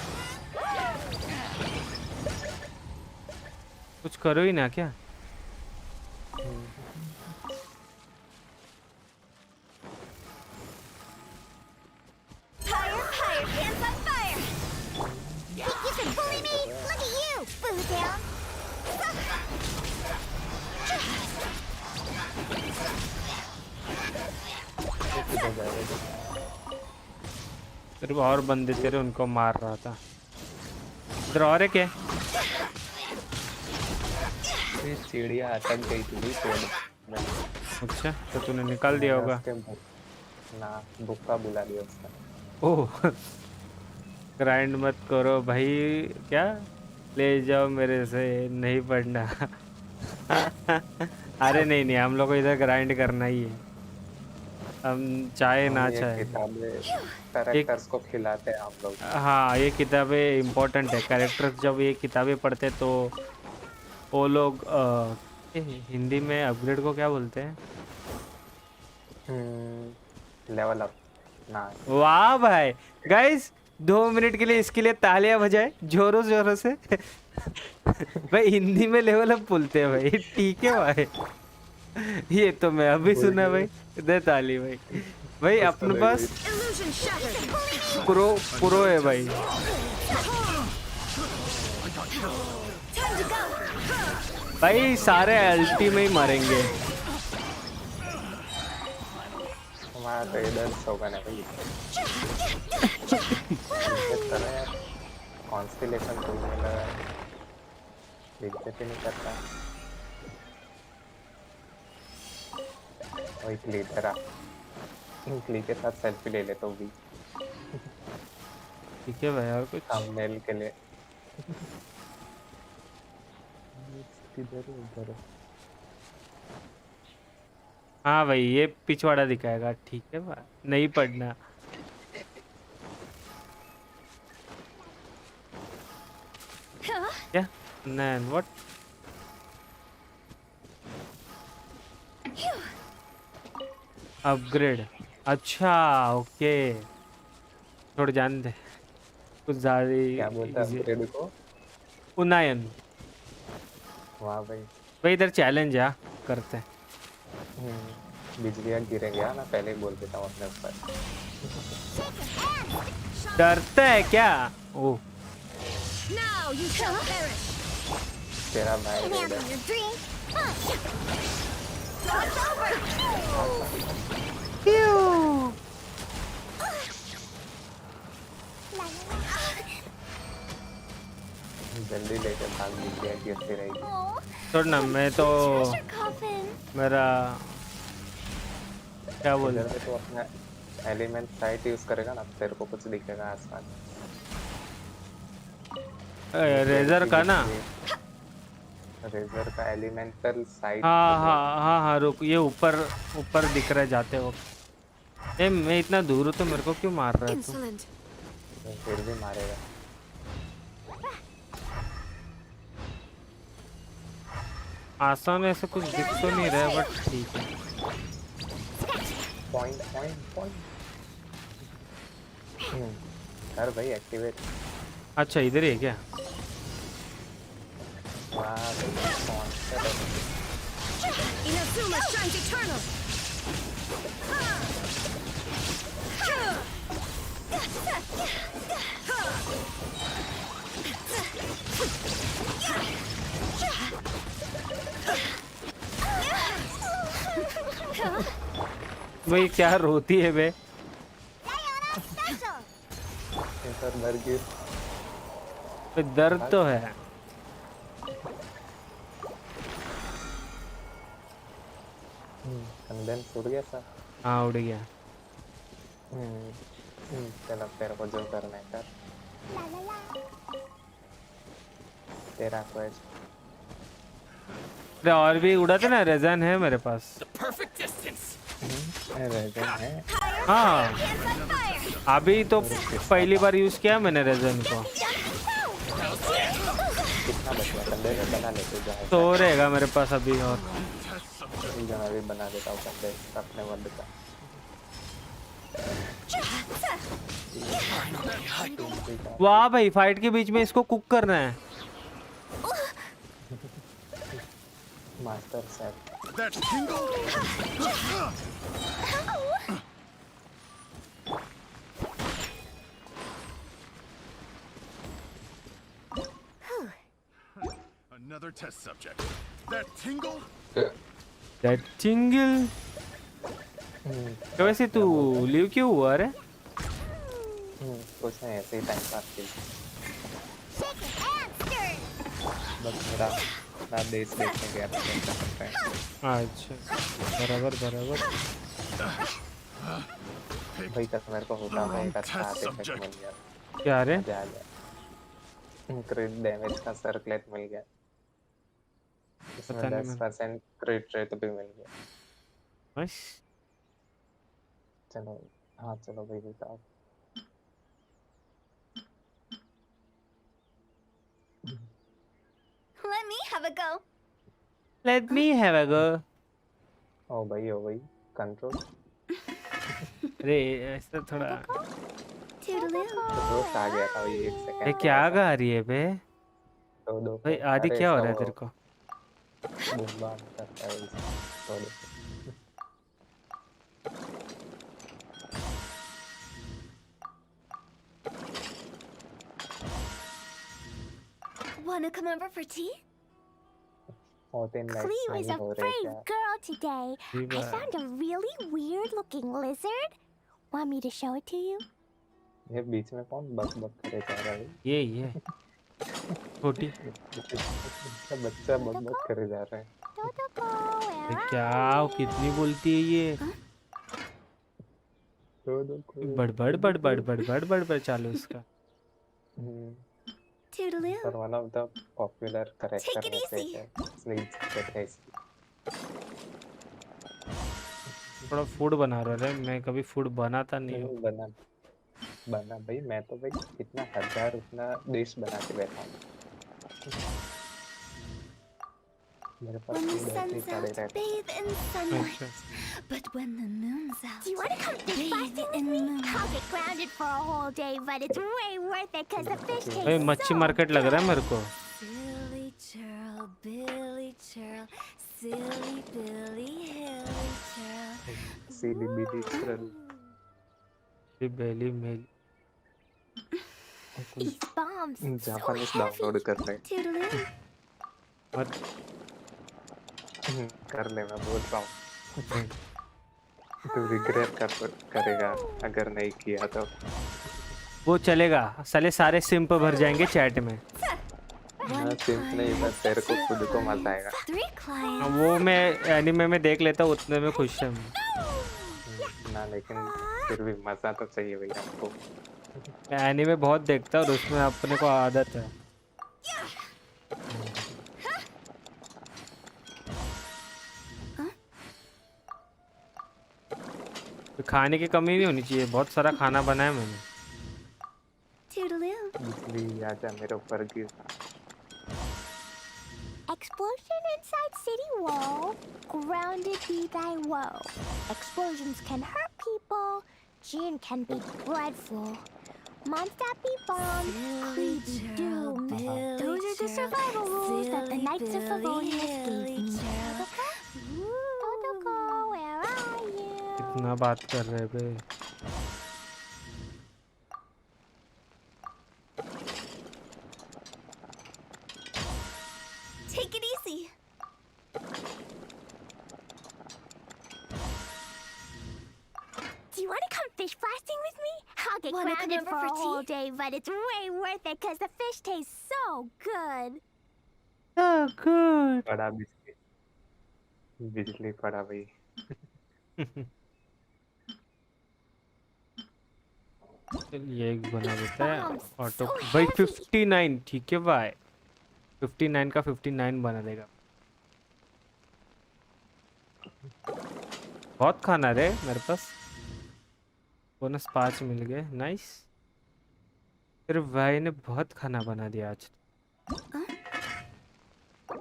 कुछ करो ही ना क्या। Fire, fire, pants on fire! Think you can bully me? Look at you, boo down! किधर जाएगा। सिर्फ और बंदे तेरे उनको मार रहा था। इधर और है क्या। ये चिड़िया अटक गई थी पेड़ में। अच्छा तो तूने निकाल दिया होगा। ना बुक्का बुला दिया उसका। ओह ग्राइंड मत करो भाई क्या ले जाओ मेरे से नहीं पढ़ना। अरे नहीं नहीं हम लोग को इधर ग्राइंड करना ही है। हम चाहे ना चाहे कैरेक्टर्स को खिलाते हैं हम लोग। हाँ ये किताबें इम्पोर्टेंट है। कैरेक्टर्स जब ये किताबें पढ़ते तो वो लोग हिंदी में अपग्रेड को क्या बोलते हैं। लेवल अप ना। वाह भाई गाइस 2 मिनट के लिए इसके लिए तालियां बजाए जोरों जोरों से। भाई हिंदी में लेवल अप बोलते हैं भाई। ठीक है भाई ये तो मैं अभी सुना भाई। दे ताली भाई भाई अपने पास Illusion shattered. प्रो है भाई। Time to go. भाई सारे अल्टी में ही मरेंगे। हमारा तो इधर होगा ना भाई। कॉन्स्टेलेशन तो मिला दिक्कत ही नहीं करता। वही क्ली तेरा क्ली के साथ सेल्फी ले ले तो भी ठीक है भाई और कुछ? थंबनेल के लिए किधर उधर। हाँ भाई ये पिछवाड़ा दिखाएगा। ठीक है भाई नहीं पढ़ना। क्या नैन व्हाट? अपग्रेड अच्छा ओके छोड़ जान दे कुछ क्या ज्यादा बोलता है अपग्रेड को? उन्नयन वाह भाई। भाई इधर चैलेंज है करते हैं। बिजलियाँ गिरेंगे ना पहले ही बोल देता हूँ अपने ऊपर। डरता है क्या? ओह Now you shall perish. तेरा भाई Remember raider. your dream? It's over. जल्दी लेके भाग बिजलियाँ गिरती रहेगी। Oh, छोड़ ना मैं तो treasure coffin. मेरा क्या बोल इधर पे तो अपना एलिमेंट साइट यूज करेगा ना तेरे को कुछ दिखेगा आसमान। रेजर का ना। रेजर का एलिमेंटल साइट। हाँ रुक ये ऊपर ऊपर दिख रहा है जाते वक्त। ए मैं इतना दूर हूँ तो मेरे को क्यों मार रहा है तू? Insolent. फिर भी मारेगा। आसान ऐसे कुछ दिख तो नहीं रहा है बट ठीक है। Point point point. कर भाई एक्टिवेट। अच्छा इधर ही है क्या? वाह भाई कौन सा Inazuma shines eternal. भाई क्या रोती है बे? सर मर गई। पे दर्द तो है। कंडेंस उड़ गया सर। हाँ उड़ गया। चलो तेरे को जो करना है कर। तेरा क्वेस्ट। अरे और भी उड़ा था ना रेजन है मेरे पास। Perfect distance. रेजन है। हाँ अभी तो पहली बार यूज किया मैंने रेजन को। कितना बचा कंडेंस बना लेते जाए। तो रहेगा मेरे पास अभी और। मैं भी बना देता हूँ कंडेंस अपने वर्ल्ड का। वाह भाई फाइट के बीच में इसको कुक करना है। Master set. That tingle? Another test subject. That tingle? That tingle? तो वैसे तू लीव क्यों हुआ रे? कुछ नहीं ऐसे ही टाइम पास के लिए। बस मेरा देश देखने गया था। अच्छा बराबर बराबर। भाई कसम मेरे को होता है एक अच्छा आर्टिफैक्ट मिल गया। क्या रे? मजा आ गया। क्रिट डैमेज का सर्कलेट मिल गया। इसमें 10% क्रिट रेट भी मिल गया। नाइस। चलो हाँ चलो भाई बताओ। Let me have a go. Let me have a go. ओ भाई कंट्रोल। अरे ऐसा थोड़ा। Toodaloo. तो आ गया था ये 1 सेकंड। ये क्या गा रही है बे? दो भाई आदि क्या हो रहा है तेरे को? बूम करता है Wanna come over for tea? 14 likes Cleo is नहीं a हो रहे brave क्या? girl today. I Viva. found a really weird looking lizard. Want me to show it to you? ये बीच में कौन बक बक करे जा रहा है? ये छोटी इसका बच्चा बक बक करे जा रहा है। Dodoko, ये where क्या are you? कितनी बोलती है ये बड़ चालू इसका Toodaloo. पर one of the popular Take character it में से easy. है, इसलिए इज्जत करते हैं इसकी। थोड़ा फूड बना रहा है मैं कभी फूड बनाता नहीं हूँ बना बना भाई, मैं तो भाई इतना 1000 उतना डिश बना के बैठा हूँ। मेरे पास When the फूड ऐसे ही sun's पड़े out, रहते हैं। bathe in sunlight. अच्छा But when the moon's out, Do you want to come fish bathe fasting with in me? moonlight. I'll get grounded for a whole day, but it's way worth it because the fish भाई tastes मच्छी so market लग रहा है मेरे को Silly churl, Billy churl, silly Billy hilly churl. Silly billy चल बेली मेल These bombs so Japanese heavy. Download कर ले Toodaloo. मत कर ले, मैं बोल रहा हूँ। तू रिग्रेट करेगा अगर नहीं किया तो। वो चलेगा साले सारे सिम्प भर जाएंगे चैट में हाँ, सिर्फ नहीं, बस तेरे को खुद को मजा आएगा। 3 clients. वो मैं एनिमे में देख लेता हूँ उतने में खुश है मैं। ना लेकिन फिर भी मजा तो चाहिए भैया हमको। मैं एनिमे बहुत देखता हूँ और उसमें अपने को आदत है तो खाने की कमी नहीं होनी चाहिए बहुत सारा खाना बनाया मैंने Toodaloo. इसलिए आजा मेरे ऊपर गिर। Explosion inside city wall. Grounded be thy woe. Explosions can hurt people. Gin can be dreadful. Monster be bombed. Creed be doomed. Those are the survival rules that the Knights of Favonius gave me. Totoko, where are you? कितना बात कर रहे बे Take it easy. Do you want to come fish blasting with me? I'll get Wanna come grounded over for a for whole tea? day, but it's way worth it because the fish tastes so good. पड़ा बिजली, बिजली पड़ा भाई। ये एक बना देता है ऑटो भाई 59 ठीक है भाई 59 का 59 बना देगा बहुत खाना रे मेरे पास बोनस 5 मिल गए नाइस तेरे भाई ने बहुत खाना बना दिया आज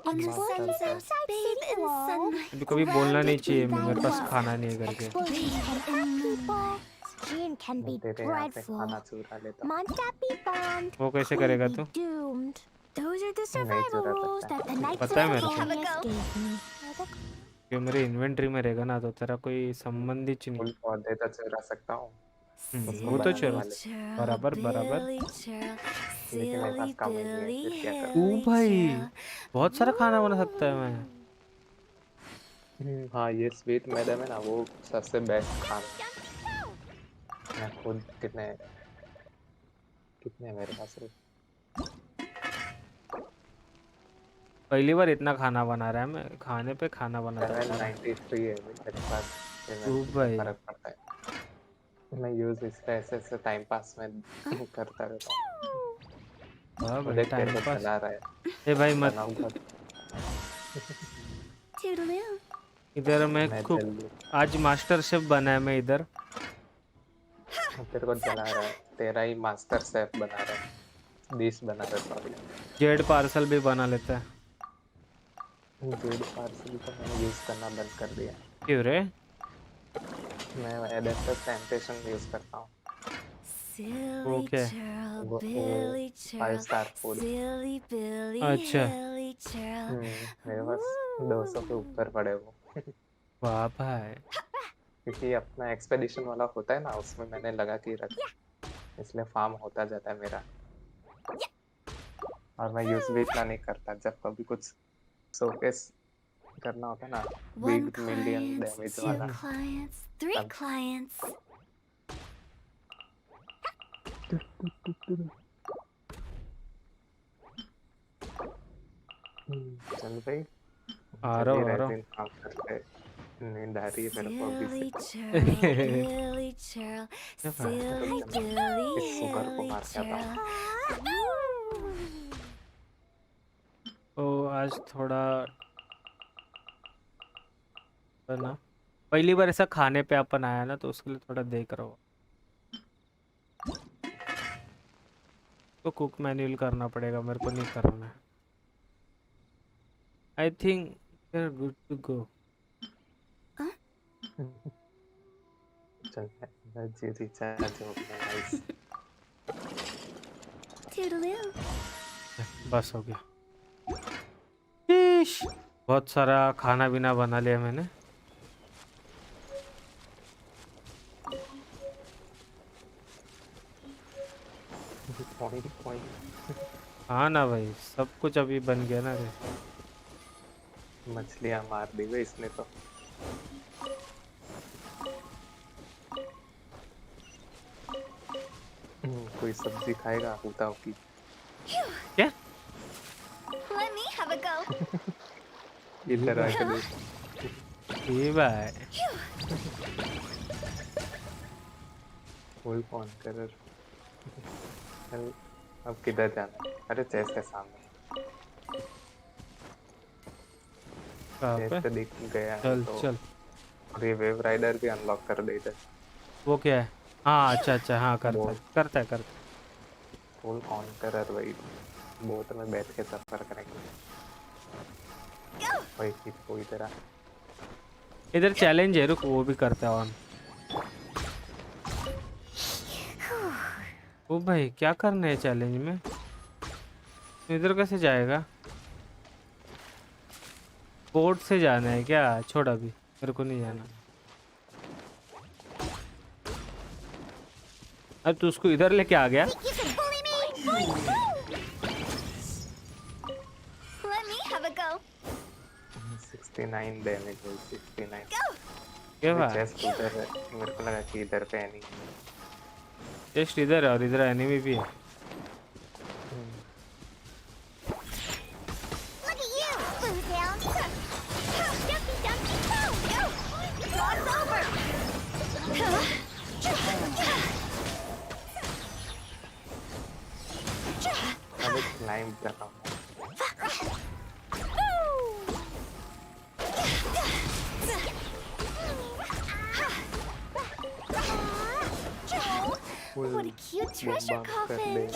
Explosions inside Bathe city in wall. sunlight. अभी कभी बोलना नहीं चाहिए मेरे पास खाना नहीं है करके Explosions can hurt people. Gin can be तेरे यहाँ से dreadful. खाना चुरा लेता हूँ। Monster be bombed. वो कैसे Creed करेगा be तू doomed. Those are the नहीं survival चुरा rules सकता। that the Knights of पता है मेरे को। Favonius gave me. जो मेरे इन्वेंटरी में रहेगा ना तो तेरा कोई संबंधित नहीं फूल पौधे तो चुरा सकता हूँ, उसको वो तो बनाने चलो वाले। बराबर बराबर लेकिन मेरे पास काम नहीं है, फिर क्या करूँ? ओ भाई बहुत सारा खाना बना सकता है मैं हाँ, ये स्वीट मैडम है ना, वो सबसे बेस्ट खाना। मैं खुद कितने कितने मेरे पास है? पहली बार इतना खाना बना रहा है मैं खाने पे खाना बना रहा है 93 है मेरे पास। फिर ओ मैं भाई फर्क पड़ता है। मैं यूज इसका ऐसे टाइम पास में करता रहता हूँ। वाह भाई देख टाइम तेरे को पास चला रहा है, ए भाई मत बनाऊंगा। Toodaloo. इधर मैं मैं कुक जल्दी आज मास्टर शेफ बना है मैं इधर तेरे को चला रहा है, तेरा ही मास्टर शेफ बना रहा है, डिश बना रहा है। सॉरी, जेड पार्सल भी बना लेता है जेड पार्सल को मैंने यूज करना बंद कर दिया। क्यों रे मैं एडेप्टर टेम्पटेशन यूज करता हूँ। वो क्या है? वो 5 स्टार फूड। अच्छा मेरे पास 200 के ऊपर पड़े वो, वाह भाई क्योंकि अपना एक्सपेडिशन वाला होता है ना, उसमें मैंने लगा के रखा, इसलिए फार्म होता जाता है मेरा। और मैं यूज भी इतना नहीं करता, जब कभी कुछ शोकेस करना होता ना, One big million client, damage two वाला, clients, three तब clients. चल भाई, आ जब रहा ये हूँ, आ रहा रेजिन काम करते नींद आ रही है मेरे को अभी से। Silly churl, hilly churl, क्या बात है? silly रुक जा, dilly इस सुगर को hilly मार के आता हूँ। churl. तो आज थोड़ा ना, पहली बार ऐसा खाने पे अपन आया ना, तो उसके लिए थोड़ा देख रहा हूँ। तो कुक मैनुअल करना पड़ेगा, मेरे को नहीं करना है। I think we are good to go. चल एनर्जी रिचार्ज हो गया गाइस। Toodaloo. बस हो गया। शीश, बहुत सारा खाना पीना बना लिया मैंने। हाँ ना भाई, सब कुछ अभी बन गया ना रे। मछलियां मार दी भाई इसने तो। कोई सब्जी खाएगा बताओ की। क्या? Let me have a go. इधर आके देख। ये भाई कोई कौन कर। चल अब किधर जाना है? अरे चेस्ट के सामने। कहाँ चेस्ट पे? दिख गया है चल तो। चल। और ये वेव राइडर भी अनलॉक कर दे इधर। वो क्या है? हाँ अच्छा अच्छा, हाँ करता है करता है करता है। फुल ऑन कर भाई, बोट में बैठ के सफर करेंगे। भाई कोई तरह इधर चैलेंज है, रुक वो भी करता है ऑन। ओ भाई क्या करना है चैलेंज में? इधर कैसे जाएगा? बोट से जाना है क्या? छोड़ अभी, मेरे को नहीं जाना। अब तू उसको इधर लेके आ गया। You can bully me. Let me have a go. 69 damage हुई 69। क्या बात? चेस्ट उधर है, मेरे को लगा कि इधर पे नहीं। जस्ट इधर है और इधर एनिमी भी है। Look at you, blue down. Dumpy, dumpy, go. Dog's over. अब क्लाइंब कर रहा हूँ। What a cute treasure coffin.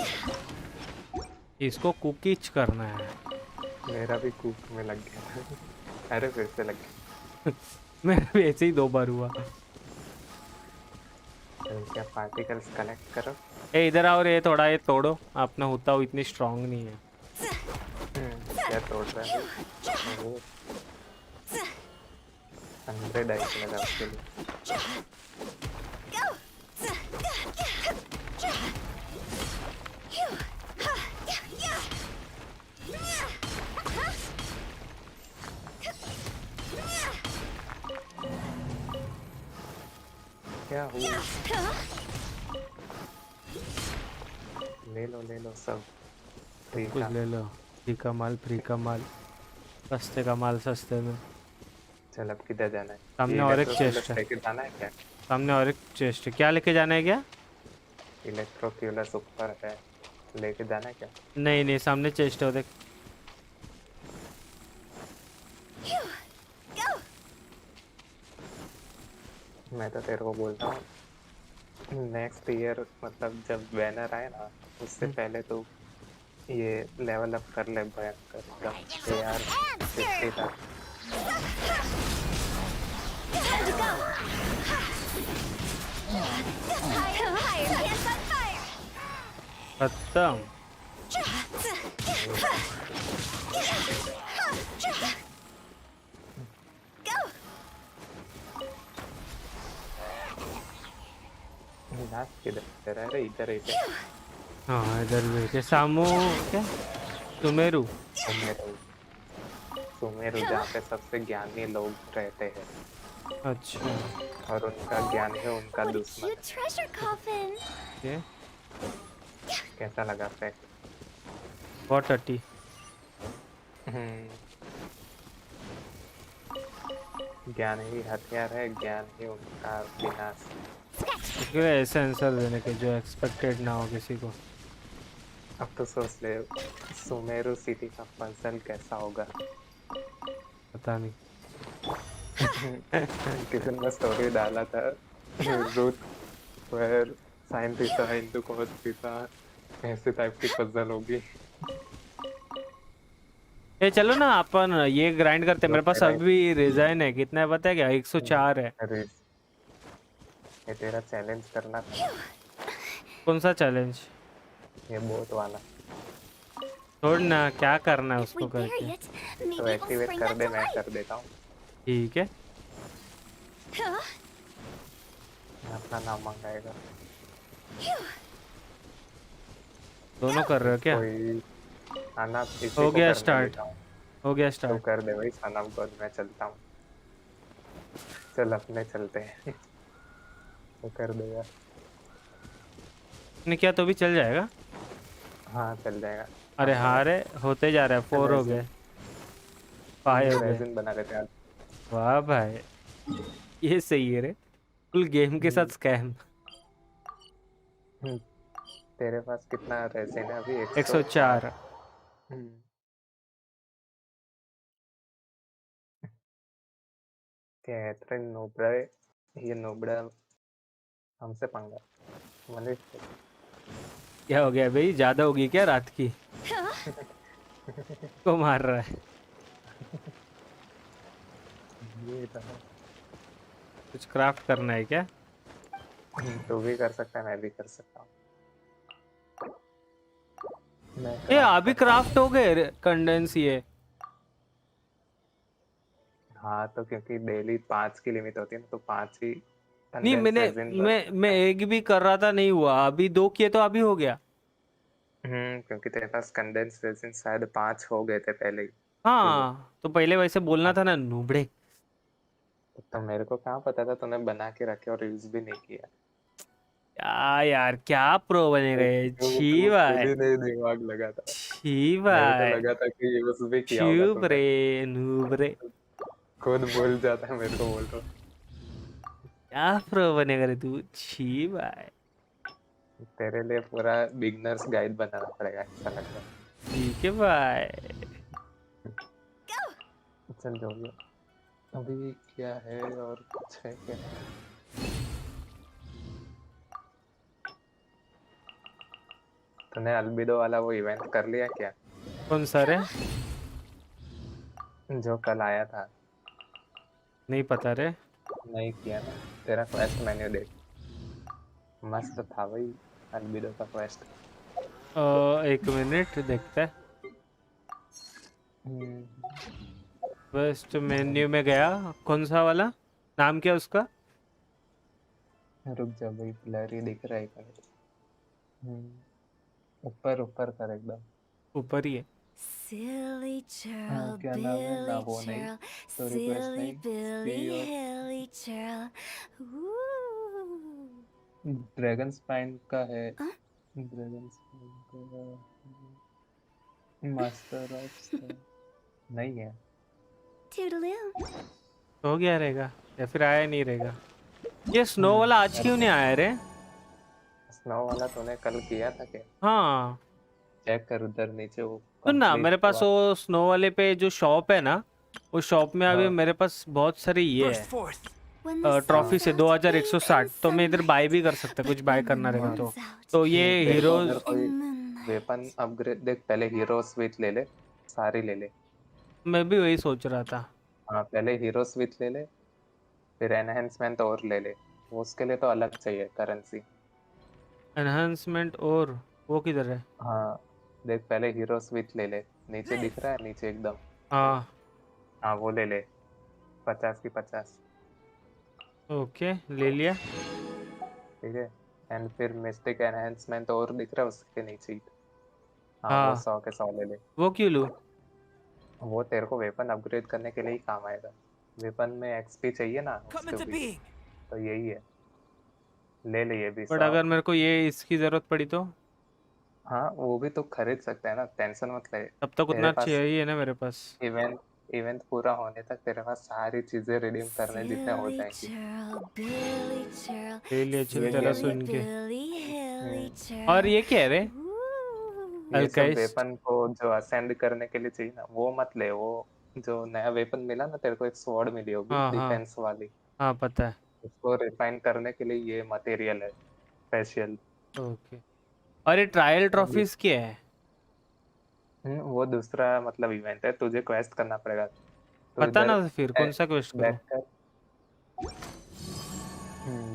इसको कुकीज करना है। मेरा भी कुक में लग गया। अरे फिर से लग गया। मेरा भी ऐसे ही 2 बार हुआ। चल क्या पार्टिकल्स कलेक्ट करो। ए इधर आओ रे, थोड़ा ये तोड़ो। अपना होता हो इतनी स्ट्रांग नहीं है। क्या तोड़ रहा है? 100 आइस लगा उसके लिए। क्या हुआ? ले लो सब। फ्री कुछ का। ले लो। फ्री का माल, फ्री का माल, सस्ते का माल सस्ते में। चल अब किधर जाना है? सामने ये और एक electro चेस्ट है। लेके जाना है क्या? सामने और एक चेस्ट है। क्या लेके जाना है क्या? इलेक्ट्रोक्यूलस ऊपर है, लेके जाना है क्या? नहीं नहीं, सामने चेस्ट है वो देख। मैं तो तेरे को बोलता हूँ नेक्स्ट ईयर, मतलब जब बैनर आए ना उससे पहले तो ये लेवल अप कर ले भयंकर यार। 60 तक। Time to go. Higher, hands on fire. खत्म। Go. लास्ट किधर है रे? इधर है। हाँ इधर भी के सामू क्या? सुमेरु। सुमेरु। सुमेरु जहाँ पे सबसे ज्ञानी लोग रहते हैं अच्छा और उनका ज्ञान है उनका What a दुश्मन। cute treasure coffin. ये कैसा लगा फैक्ट? बहुत टट्टी। ज्ञान ही हथियार है, ज्ञान ही उनका विनाश। उसके लिए ऐसे आंसर देने के जो एक्सपेक्टेड ना हो किसी को। अब तो सोच ले सुमेरु सिटी का पजल कैसा होगा। पता नहीं। किसी ने स्टोरी डाला था Ruth where sine theta into cos theta, ऐसे टाइप की पजल होगी। ये चलो ना अपन ये ग्राइंड करते हैं। मेरे पास अभी रिजाइन है, कितना है पता है क्या? 104 है। अरे ये तेरा चैलेंज करना था। कौन सा चैलेंज? ये बोट वाला छोड़ ना, क्या करना है If we उसको bury करके। it, तो maybe it will activate spring कर back दे, to मैं life. कर देता हूँ। ठीक है, Huh? अपना नाम मंगाएगा। दोनों कर रहे हो क्या? कोई आना इसी हो को गया करने स्टार्ट, देता हूँ। हो गया तो स्टार्ट। कर दे भाई सनम को, मैं चलता हूँ। चल अपने चलते हैं। तो कर देगा। ने किया तो भी चल जाएगा। हाँ चल जाएगा। अरे हाँ रे, होते जा रहा है। 4 हो गए, 5 हो गए। रेजिन बना देते हैं। वाह भाई, ये सही है रे। फुल गेम के साथ स्कैम। तेरे पास कितना रेजिन है अभी? 104। कैथरीन नोबड़ा, ये नोबड़ा हमसे पंगा। मनीष क्या हो गया भाई? ज्यादा होगी क्या रात की? को मार रहा है। ये था। कुछ क्राफ्ट करना है क्या? तू भी कर सकता है, मैं भी कर सकता हूँ। ये अभी क्राफ्ट हो गए कंडेंस ये? हाँ तो क्योंकि डेली 5 की लिमिट होती है ना, तो 5 ही नहीं, condense resin मैं एक भी कर रहा था, नहीं हुआ। अभी 2 किए तो अभी हो गया। क्योंकि तेरे पास कंडेंस रेजिन शायद 5 हो गए थे पहले ही। हाँ तो पहले वैसे बोलना था ना, नूबड़े। तो मेरे को कहाँ पता था तूने बना के रखे और यूज भी नहीं किया। क्या यार, क्या प्रो बनेगा ये? छी खुद भाई, ही नहीं दिमाग लगा था। छी मेरे को भाई, लगा था कि यूज भी किया होगा चुप तूने। रे नूबरे। खुद बोल जाता है मेरे को, बोल रहा क्या प्रो बनेगा रे तू? छी भाई। तेरे लिए पूरा बिगनर्स गाइड बनाना पड़ेगा, ऐसा लग रहा है। ठीक है भाई। चल जो भी हो। अभी क्या है और कुछ है क्या? तूने अल्बिडो वाला वो इवेंट कर लिया क्या? कौन सा रे? जो कल आया था। नहीं पता रे। नहीं किया ना? तेरा क्वेस्ट मेन्यू देख, मस्त था भाई अल्बिडो का क्वेस्ट। एक मिनट देखते हैं। फर्स्ट मेन्यू में गया, कौन सा वाला? नाम क्या उसका? रुक जा भाई, ब्लरी दिख रहा है क्या? ऊपर ऊपर कर एकदम। ऊपर ही है। Silly churl, क्या नाम है ना? Billy वो नहीं churl, तो रिक्वेस्ट silly नहीं। Billy, See your hilly churl. Ooh. Dragon spine का है। हाँ? ड्रैगन स्पाइन का मास्टर ऑफ नहीं है। Toodaloo. हो गया रहेगा या फिर आया नहीं रहेगा? ये स्नो वाला आज क्यों नहीं आया रे? स्नो वाला तूने कल किया था क्या? हाँ चेक कर उधर नीचे वो सुन ना, मेरे complete पास वो स्नो वाले पे जो शॉप है ना, उस शॉप में अभी हाँ। मेरे पास बहुत सारी ये है When the ट्रॉफी sun's से out, 2160, and तो मैं इधर बाय भी कर sunlight, सकता, but कुछ बाय when करना the रहेगा moon's out, तो ये तेरे को हीरोज। अगर कोई in the night. Weapon upgrade देख, पहले हीरो स्विच ले ले, सारी ले ले। मैं भी वही सोच रहा था। हाँ पहले हीरो स्विच ले ले, फिर एनहेंसमेंट और ले ले। उसके लिए तो अलग चाहिए करेंसी। एनहांसमेंट और वो किधर है? हाँ देख, पहले हीरो स्विच ले ले, नीचे दिख रहा है नीचे एकदम। हाँ हाँ वो ले ले, 50 की 50। ओके, ले लिया। ठीक है। एंड फिर मिस्टिक एनहेंसमेंट और दिख रहा है उसके नीचे ही। हाँ वो हाँ 100 के 100 ले ले। वो क्यों लूँ? वो तेरे को वेपन अपग्रेड करने के लिए ही काम आएगा। वेपन में एक्सपी चाहिए ना उसके भी, तो यही है। ले ले ये भी बट 100। अगर मेरे को ये इसकी ज़रूरत पड़ी तो? हाँ वो भी तो खरीद सकता है ना, टेंशन मत ले। तब तक तेरे उतना पास चाहिए ना मेरे पास। इवेंट इवेंट पूरा होने तक तेरे पास सारी चीजें रिडीम करने जितने हो जाएंगी। ले लिए चल ये तेरा गेम सुन के। हम्म, और ये क्या है रे? ये सब अल्काइस्ट। वेपन को जो असेंड करने के लिए चाहिए ना, वो मत ले। वो जो नया वेपन मिला ना तेरे को, एक स्वॉर्ड मिली होगी हाँ हाँ डिफेंस वाली, हाँ पता है। उसको रिफाइन करने के लिए ये मटेरियल है स्पेशल। ओके। और ये ट्रायल ट्रॉफीज क्या है? वो दूसरा मतलब इवेंट है, तुझे क्वेस्ट करना पड़ेगा। तो पता इधर ना, फिर कौन सा क्वेस्ट करूँ? बैक कर,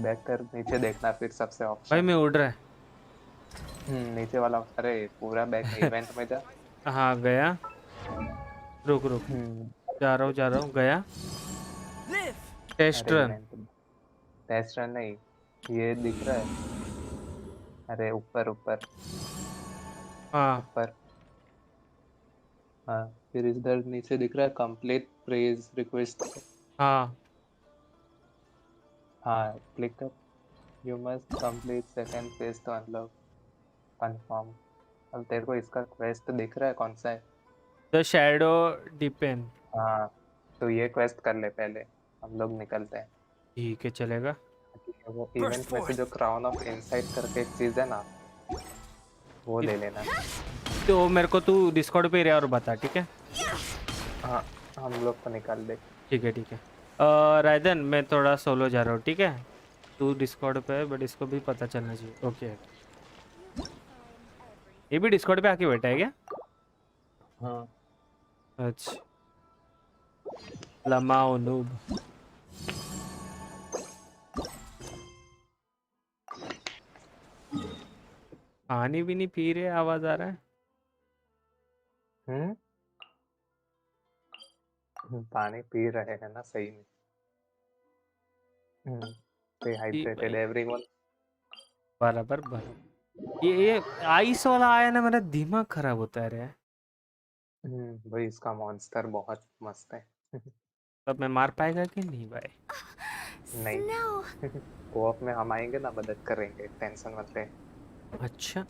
बैक कर, नीचे देखना फिर सबसे भाई ऑप्शन। मैं उड़ रहा है। नीचे वाला, अरे पूरा बैक इवेंट में जा। हाँ गया। रुक रुक, जा रहा हूँ गया। टेस्ट अरे रन। इवेंट टेस्ट रन नहीं, ये दिख रहा है। अरे ऊपर ऊपर हाँ ऊपर। हाँ फिर इधर नीचे दिख रहा है कंप्लीट प्रेज रिक्वेस्ट। हाँ हाँ क्लिक कर। You must complete second phase two unlock confirm. अब तेरे को इसका क्वेस्ट दिख रहा है कौन सा है? The shadow Dipen. हाँ तो ये क्वेस्ट कर ले पहले, हम लोग निकलते हैं। ठीक है चलेगा। ठीक है, वो इवेंट में से जो क्राउन ऑफ इनसाइट करके एक चीज है ना, वो ले लेना। तो मेरे को तू डिस्कॉर्ड पे रहा और बता, ठीक है? हाँ हम लोग को निकाल दे। ठीक है ठीक है। रायदन मैं थोड़ा सोलो जा रहा हूँ, ठीक है? तू डिस्कॉर्ड पे है, बट इसको भी पता चलना चाहिए। ओके। ये भी डिस्कॉर्ड पे आके बैठा है क्या? हाँ अच्छा। लमाओ नूब। पानी भी नहीं पी रहे, आवाज आ रहा है। पानी पी रहे हैं ना सही में। स्टे ठीक हाइड्रेटेड भाई। एवरीवन। बराबर बराबर। ये आइस वाला आया ना, मेरा दिमाग खराब होता है रे। भाई इसका मॉन्स्टर बहुत मस्त है। तब मैं मार पाएगा कि नहीं भाई? नहीं कोऑप में हम आएंगे ना, मदद करेंगे, टेंशन मत ले। अच्छा।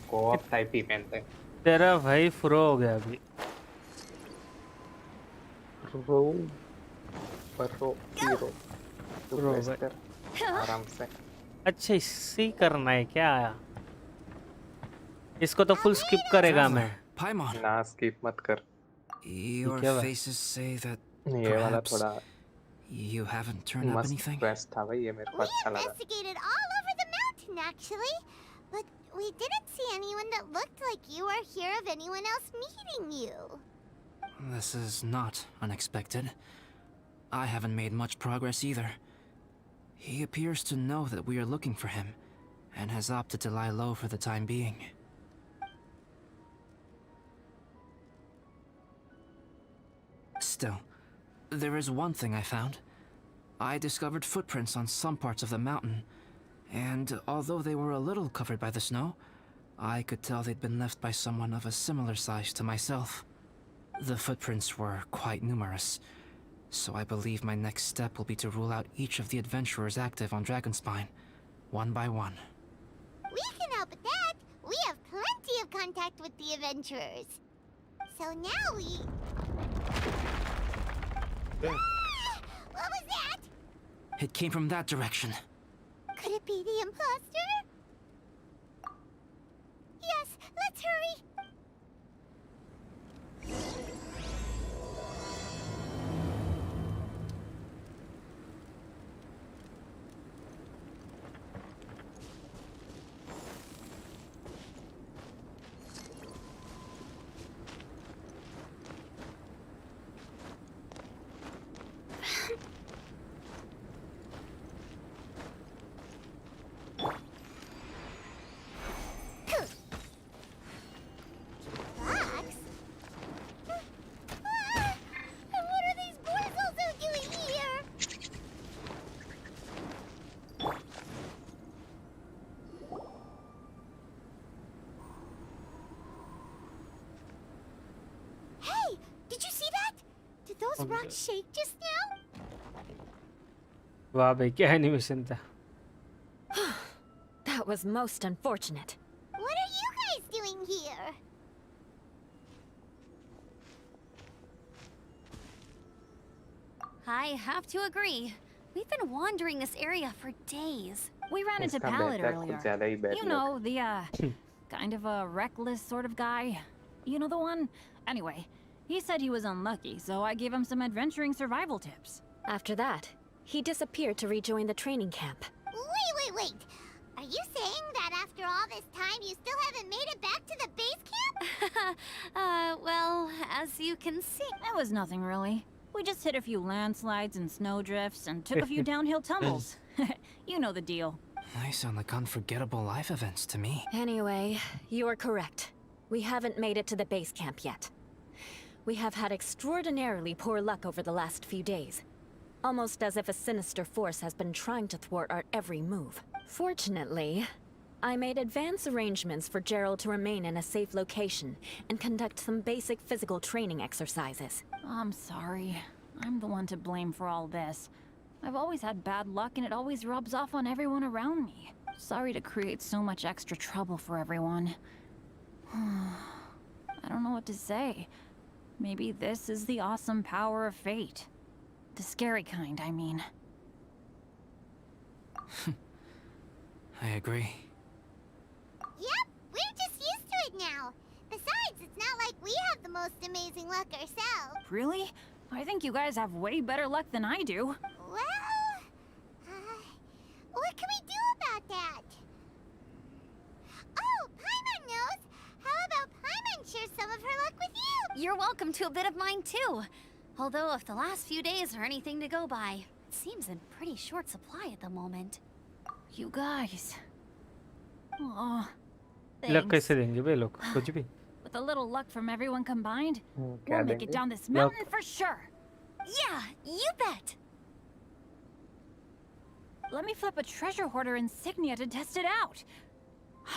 कोऑप टाइप इवेंट है। तेरा भाई फ्रो हो गया अभी। रो पर रो हीरो तो रो क्वेस्ट भाई। कर आराम से। अच्छा इससे ही करना है क्या? इसको तो फुल स्किप करेगा मैं। Paimon, ना स्किप मत कर। your क्या भाई? faces say that ये वाला perhaps थोड़ा you haven't turned up मस्त anything. क्वेस्ट था भाई, ये मेरे को We अच्छा लगा। investigated all over the mountain, actually. But we didn't see anyone that looked like you or hear of anyone else meeting you. This is not unexpected. I haven't made much progress either. He appears to know that we are looking for him, and has opted to lie low for the time being. Still, there is one thing I found. I discovered footprints on some parts of the mountain, and although they were a little covered by the snow, I could tell they'd been left by someone of a similar size to myself. The footprints were quite numerous, so I believe my next step will be to rule out each of the adventurers active on Dragonspine, one by one. We can help with that. We have plenty of contact with the adventurers. So now we... What was that? It came from that direction. Could it be the imposter? Yes, let's hurry. those rocks shake just now? वाह भाई क्या animation था. That was most unfortunate. What are you guys doing here? I have to agree. We've been wandering this area for days. We ran into इसका Pallet बेटा कुछ earlier. ज़्यादा ही bad You luck. know, the, kind of a reckless sort of guy. You know the one? Anyway, he said he was unlucky, so I gave him some adventuring survival tips. After that, he disappeared to rejoin the training camp. Wait. Are you saying that after all this time you still haven't made it back to the base camp? Well, as you can see. It was nothing really. We just hit a few landslides and snowdrifts and took a few downhill tumbles. You know the deal. They sound like unforgettable life events to me. Anyway, you are correct. We haven't made it to the base camp yet. We have had extraordinarily poor luck over the last few days. Almost as if a sinister force has been trying to thwart our every move. Fortunately, I made advance arrangements for Gerald to remain in a safe location and conduct some basic physical training exercises. I'm sorry. I'm the one to blame for all this. I've always had bad luck and it always rubs off on everyone around me. Sorry to create so much extra trouble for everyone. I don't know what to say. Maybe this is the awesome power of fate. The scary kind, I mean. I agree. Yep, we're just used to it now. Besides, it's not like we have the most amazing luck ourselves. Really? I think you guys have way better luck than I do. Well, what can we do about that? Oh, Paimon knows! How about Paimon share some of her luck with you? You're welcome to a bit of mine too. Although if the last few days are anything to go by, it seems in pretty short supply at the moment. You guys. Aw. Luck Thanks. कैसे देंगे बे लोग कुछ भी. With a little luck from everyone combined, क्या we'll make देंगे? it down this Luck. mountain for sure. Yeah, you bet. Let me flip a treasure hoarder insignia to test it out.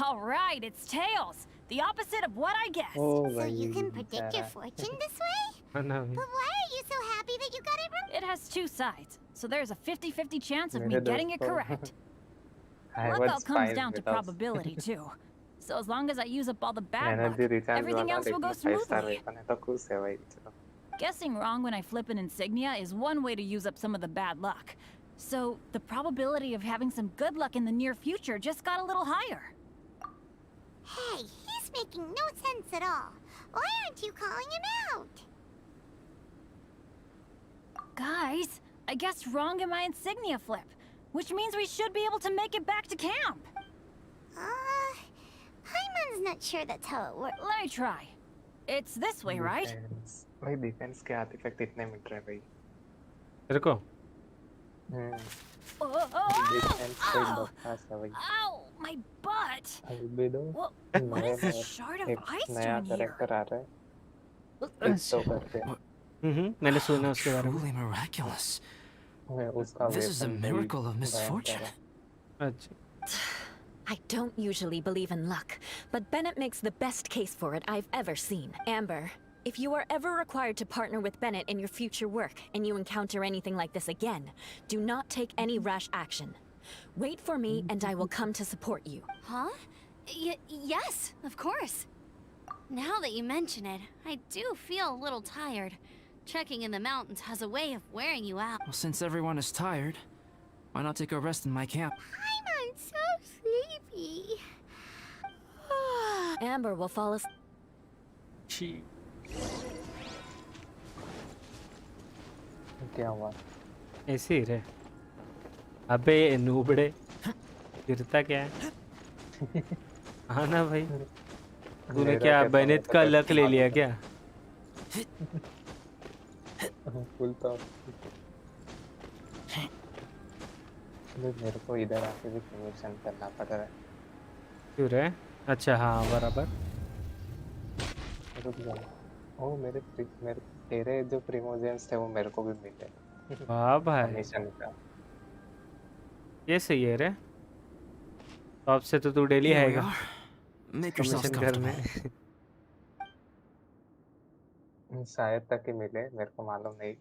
All right, it's tails. The opposite of what I guessed. Oh, So you भाई, can predict your बेचारा. fortune this way? है ना भाई. But why are you so happy that you got it wrong? It has two sides, so there's a 50-50 chance of me मेरे getting it दोस्तों, correct. I Luck was all comes fine down to with us. probability too. So as long as I use up all the bad luck, Energy recharge everything वाला else will go लेकिन 5-star smoothly. weapon है तो खुश है भाई चलो. Guessing wrong when I flip an insignia is one way to use up some of the bad luck. So the probability of having some good luck in the near future just got a little higher. Hey, he's making no sense at all. Why aren't you calling him out? Guys, I guessed wrong in my insignia flip, which means we should be able to make it back to camp. Paimon's not sure that's how it works. Let me try. It's this way, right? Defense. भाई defence के artefact इतने मिल रहे हैं भाई. तेरे को defence कोई Ow! बहुत खास है भाई. Ow! My butt! अलबेडो What नया is this shard of एक ice नया down here? कैरेक्टर आ रहा है. एक तो करते हैं. मैंने सुना उसके बारे में. Truly miraculous. मैं उसका This is a weapon भी miracle of बयान misfortune. करा. अच्छा. I don't usually believe in luck, but Bennett makes the best case for it I've ever seen. Amber, if you are ever required to partner with Bennett in your future work and you encounter anything like this again, do not take any rash action. Wait for me and I will come to support you. Huh? Yes, of course. Now that you mention it, I do feel a little tired. Trekking in the mountains has a way of wearing you out. Well, since everyone is tired, why not take a rest in my camp? I'm so sleepy. Amber will fall asleep. क्या हुआ? ऐसे ही रहे. अबे नूबड़े गिरता क्या है? हाँ ना भाई. तूने मेरा क्या कैसा बेनेट होता का है? लक ले लिया क्या? फुल तो मेरे को इधर आके भी प्रमोशन करना पड़ रहा है. क्यों रे? अच्छा हाँ बराबर. रुक जाओ. ओ मेरे तेरे जो प्रीमोजेंस थे वो मेरे को भी मिले. वाह भाई. कमीशन का. ये सही है रे. तो अब से तो तू डेली Here we आएगा are. Make yourselves कमीशन घर comfortable. में. शायद तक ही मिले, मेरे को मालूम नहीं।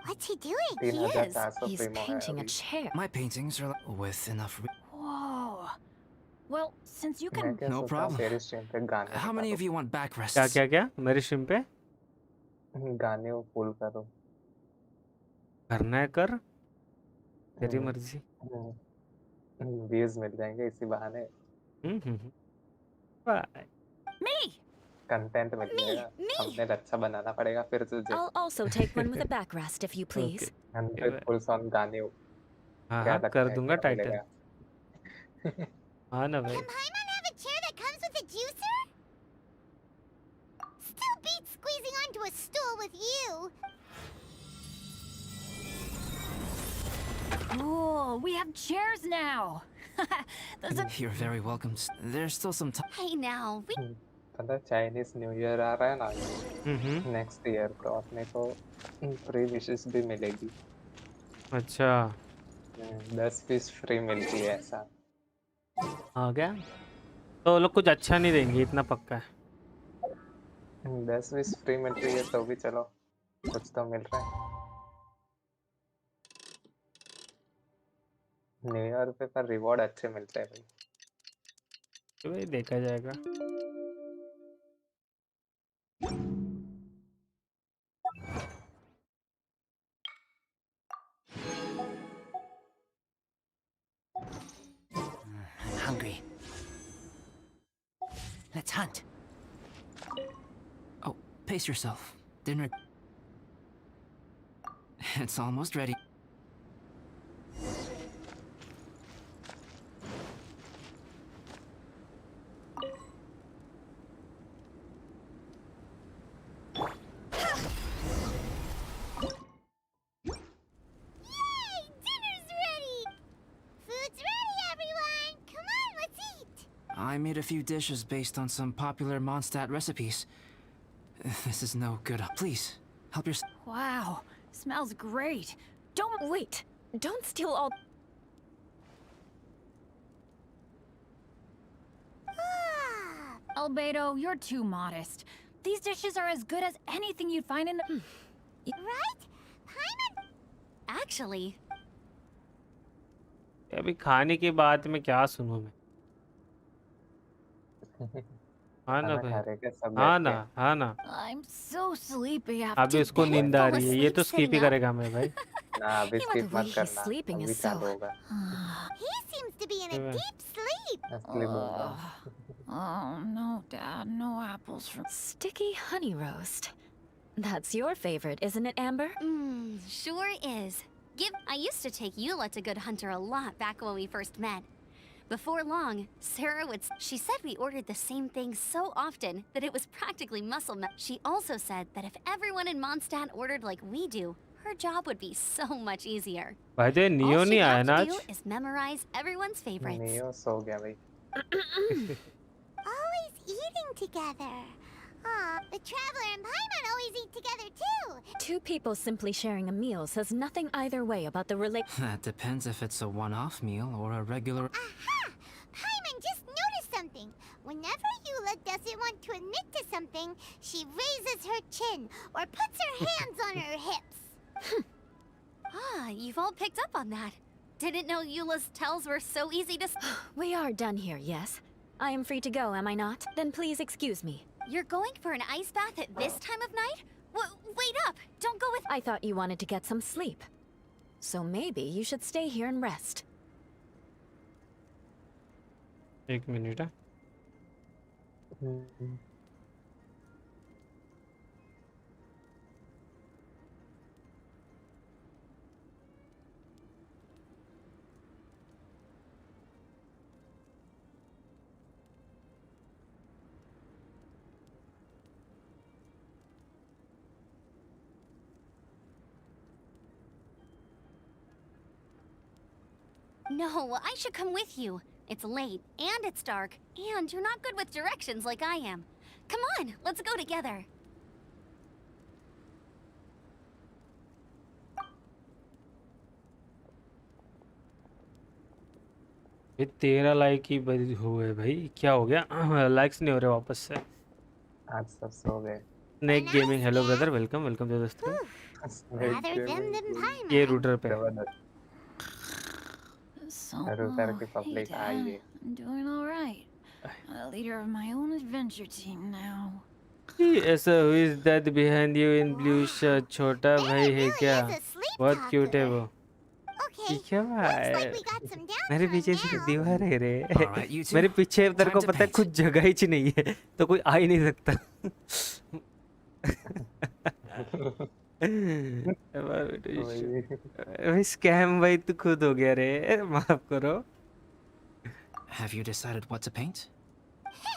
What's he doing? 3,400 He's Primo है painting a अभी। chair. My paintings are with enough. Whoa. Well, since you मैं can. क्या No सोचता हूँ problem. तेरी स्ट्रीम पे गाने How बता many दो। of you want back rests? क्या क्या क्या मेरे स्ट्रीम पे गाने वो फुल करो। करना है कर, तेरी हम्म, मर्जी। व्यूज मिल जाएंगे इसी बहाने, बाय। Me! कंटेंट मिल जाएगा। थंबनेल अच्छा बनाना पड़ेगा फिर तुझे। I'll also take one with a backrest if you okay. please. 100 full song गाने हो। हाँ क्या हाँ लगता कर है दूंगा क्या टाइटल। मिलेगा? हाँ ना भाई। Can Paimon have a chair that comes with a juicer? Still beats squeezing onto a stool with you. Cool, we have chairs now. There's a. You're very welcome. There's still some time. Hey now, we पता Chinese new year आ रहा है ना हम्म। Next year, तो अपने को free wishes भी मिलेगी। अच्छा 10 पीस फ्री मिलती है ऐसा। आ गया तो लोग कुछ अच्छा नहीं देंगे, इतना पक्का है। 10 पीस फ्री मिल रही है तो भी चलो, कुछ तो मिल रहा है। न्यू ईयर पे पर रिवॉर्ड अच्छे मिलते हैं भाई। तो भाई देखा जाएगा। I'm hungry. Let's hunt. Oh, pace yourself. Dinner. It's almost ready. Yay! Dinner's ready! Food's ready, everyone! Come on, let's eat! I made a few dishes based on some popular Mondstadt recipes. This is no good. Please, help yourself. Wow, smells great. Don't. Wait, don't steal all. Ah, Albedo, you're too modest. These dishes are as good as anything you'd find in the. right? Paimon. actually. अभी खाने की बात में क्या सुनूं मैं? हाँ ना खाना भाई। खा रहे क्या सब हाँ बैठ ना के? हाँ ना। I'm so sleepy after. अभी उसको bed. नींद आ fall रही है, ये तो asleep स्किप ही sitting up? करेगा मैं भाई। ना अभी The स्किप way मत he's करना, sleeping अभी is so. चालू होगा। He seems to be in a Yeah. deep sleep. असली बोल Oh no, Dad, no apples from. Sticky honey roast. That's your favorite, isn't it, Amber? Sure is. I used to take Eula to Good Hunter a lot back when we first met. Before long, Sarah would. She said we ordered the same thing so often that it was practically muscle memory. She also said that if everyone in Mondstadt ordered like we do, her job would be so much easier. भाई तो neo All she नहीं आया had ना to आज? do is memorize everyone's favorites. Neo सो गया भाई। Always eating together. Aw, the Traveler and Paimon always eat together too. Two people simply sharing a meal says nothing either way about the That depends if it's a one-off meal or a regular. Aha! Paimon just noticed something. Whenever Eula doesn't want to admit to something, she raises her chin or puts her hands on her hips. You've all picked up on that. Didn't know Eula's tells were so easy to. We are done here, yes? I am free to go, am I not? Then please excuse me. You're going for an ice bath at this time of night? Wait up! Don't go with. I thought you wanted to get some sleep. So maybe you should stay here and rest. एक minute है। No, I should come with you. It's late, and it's dark, and you're not good with directions like I am. Come on, let's go together. ये 13 like he हुए भाई, क्या हो गया? Likes नहीं हो रहे वापस से। आज सब सो गए। Snake gaming hello brother, welcome welcome to the stream. Rather them than Paimon. ये रूटर पे So, रूटर की hey पब्लिक Dad, आई है। I'm doing all right. I'm the leader of my own adventure team now. ऐसा who is that behind you in blue shirt? छोटा भाई है क्या? बहुत क्यूट है वो। Okay, ठीक है looks like भाई, we got some मेरे downtime पीछे से now. दीवार है रे। Alright, you two. मेरे पीछे तेरे को Time to पता है paint. कुछ जगह ही नहीं है, तो कोई आ ही नहीं सकता। भाई स्कैम भाई तू खुद हो गया रे, माफ करो। Have you decided what to paint?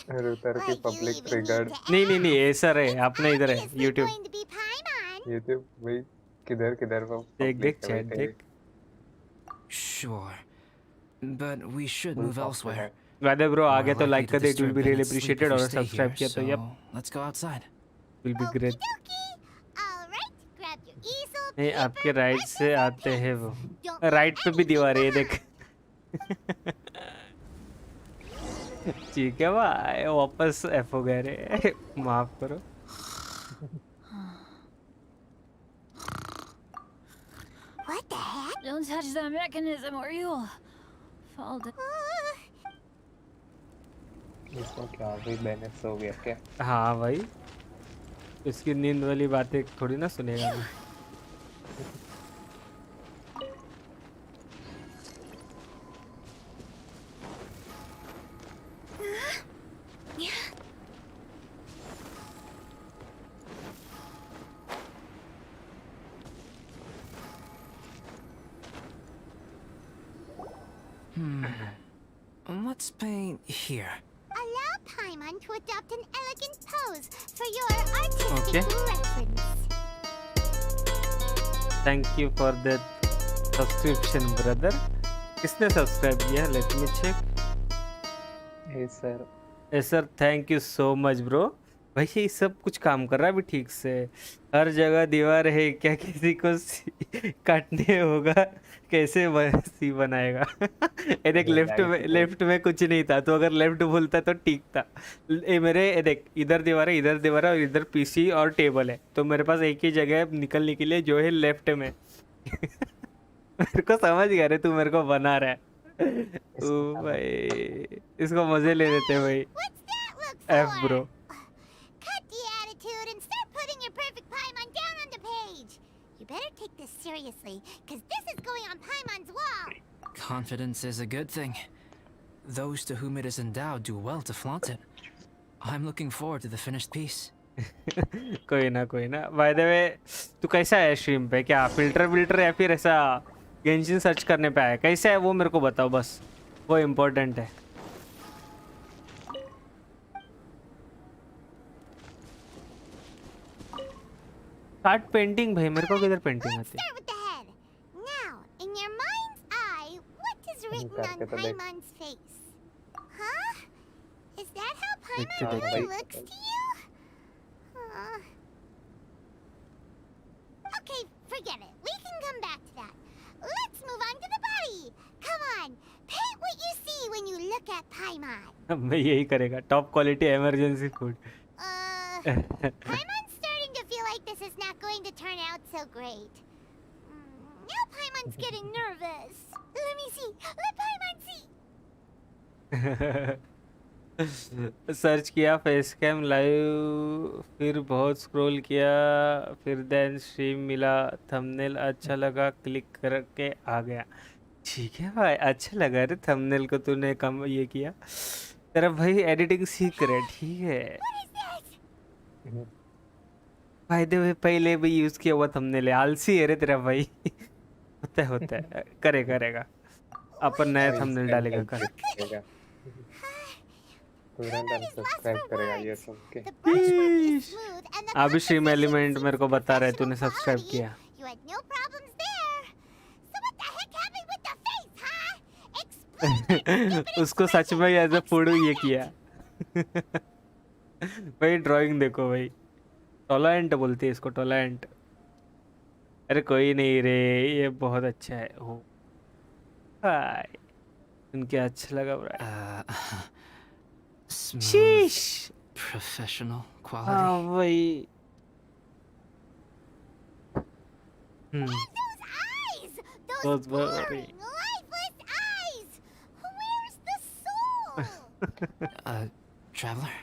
Router की Like you public even triggered. need to नहीं नहीं नहीं, ask. ऐसा रहे अपना इधर है Obviously YouTube. going to be Paimon. YouTube भाई किधर किधर वो देख देख public है चैट भाई, देख। Sure. But we should full move software elsewhere. है। वादे ब्रो आ We're गया तो likely लाइक to कर दे, it will disturb be really Bennett's sleep if appreciated. we और stay सब्सक्राइब here, किया तो yup, so let's go outside. Will be great. All right, grab your easel, नहीं paper, आपके right brushes, से and आते हैं वो, paints. Don't leave राइट पे भी anything दीवार है ये देख। behind. ठीक है भाई, वापस एफ हो गए रे, माफ करो। What the heck? Don't touch that mechanism or you'll fall down. इसको क्या भाई बेनेट सो गया क्या? हाँ भाई, इसकी नींद वाली बातें थोड़ी ना सुनेगा मैं। Let's paint here. Allow Paimon to adopt an elegant pose for your artistic Okay. reference. Thank you for that subscription brother. किसने सब्सक्राइब किया? Let me check. Hey sir, sir thank you so much bro. भाई ये सब कुछ काम कर रहा है अभी ठीक से। हर जगह दीवार है क्या, किसी को काटने होगा, कैसे सी बनाएगा? ये देख लेफ्ट में कुछ नहीं था, तो अगर लेफ्ट बोलता तो ठीक था। ये मेरे ये देख, इधर दीवार है, इधर दीवार है और इधर पीसी और टेबल है, तो मेरे पास एक ही जगह है निकलने के लिए जो है लेफ्ट में। मेरे को समझ गया रे, तू मेरे को बना रहा है। ओ भाई इसको मजे ले लेते भाई। What's that look F for? Bro. Cut the attitude and start putting your perfect Paimon down on the page. You better take this seriously, because this is going on Paimon's wall. Confidence is a good thing. Those to whom it is endowed do well to flaunt it. I'm looking forward to the finished piece. कोई ना कोई ना। Bye the वे तू कैसा है stream पे? क्या filter या फिर ऐसा गेंशिन सर्च करने पे आया? कैसा है वो मेरे को बताओ बस, वो इम्पोर्टेंट है। स्टार्ट पेंटिंग भाई, मेरे को किधर पेंटिंग आती है? Start with the head. Now, in your mind's eye, what is written on करके तो देख। Paimon's face? Huh? Is that how Paimon देखते really देखते। looks to you? Okay, forget it. We can come back to that. Let's move on to the body. Come on, paint what you see when you look at Paimon. मैं यही करेगा, top quality emergency food. Paimon's starting to feel like this is not going to turn out so great. Now Paimon's getting nervous. Let me see. Let Paimon see. Search किया face cam live, फिर बहुत scroll किया, फिर then stream मिला, thumbnail अच्छा लगा, click करके आ गया। ठीक है भाई, अच्छा लगा रे थंबनेल को तूने कम ये किया। तेरा भाई एडिटिंग सीख रहा है, ठीक है भाई। दे भाई पहले भी यूज किया हुआ थंबनेल है, आलसी है रे तेरा भाई। होता है करेगा अपन नया थंबनेल डालेगा कल। तुरंत अनसब्सक्राइब करेगा ये सुन के। The brushwork is smooth and the अभी स्ट्रीम composition एलिमेंट seems मेरे को बता रहा है तूने professional सब्सक्राइब quality. किया। You had no problems there. So what the heck happened with the face, huh? Explain that stupid उसको सच में एज अ फूड ये किया। भाई ड्राइंग देखो भाई, टोलेंट बोलते हैं इसको, टोलेंट। अरे कोई नहीं रे, ये बहुत अच्छा है। हो हाय, उनके अच्छा लगा Smooth, शीश। professional हाँ quality. भाई Those eyes! Those Those were- boring, lifeless eyes! Where's the soul? Traveler,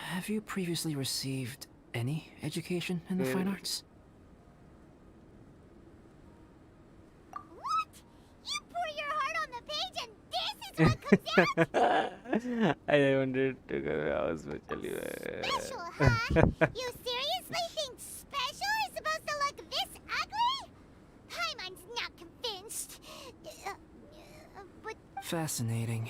have you previously received any education in the fine arts? What? You pour your heart on the page and this is what comes out? I wanted to go house में चली Special, huh? You seriously think special is supposed to look this ugly? Paimon's not convinced. But Fascinating.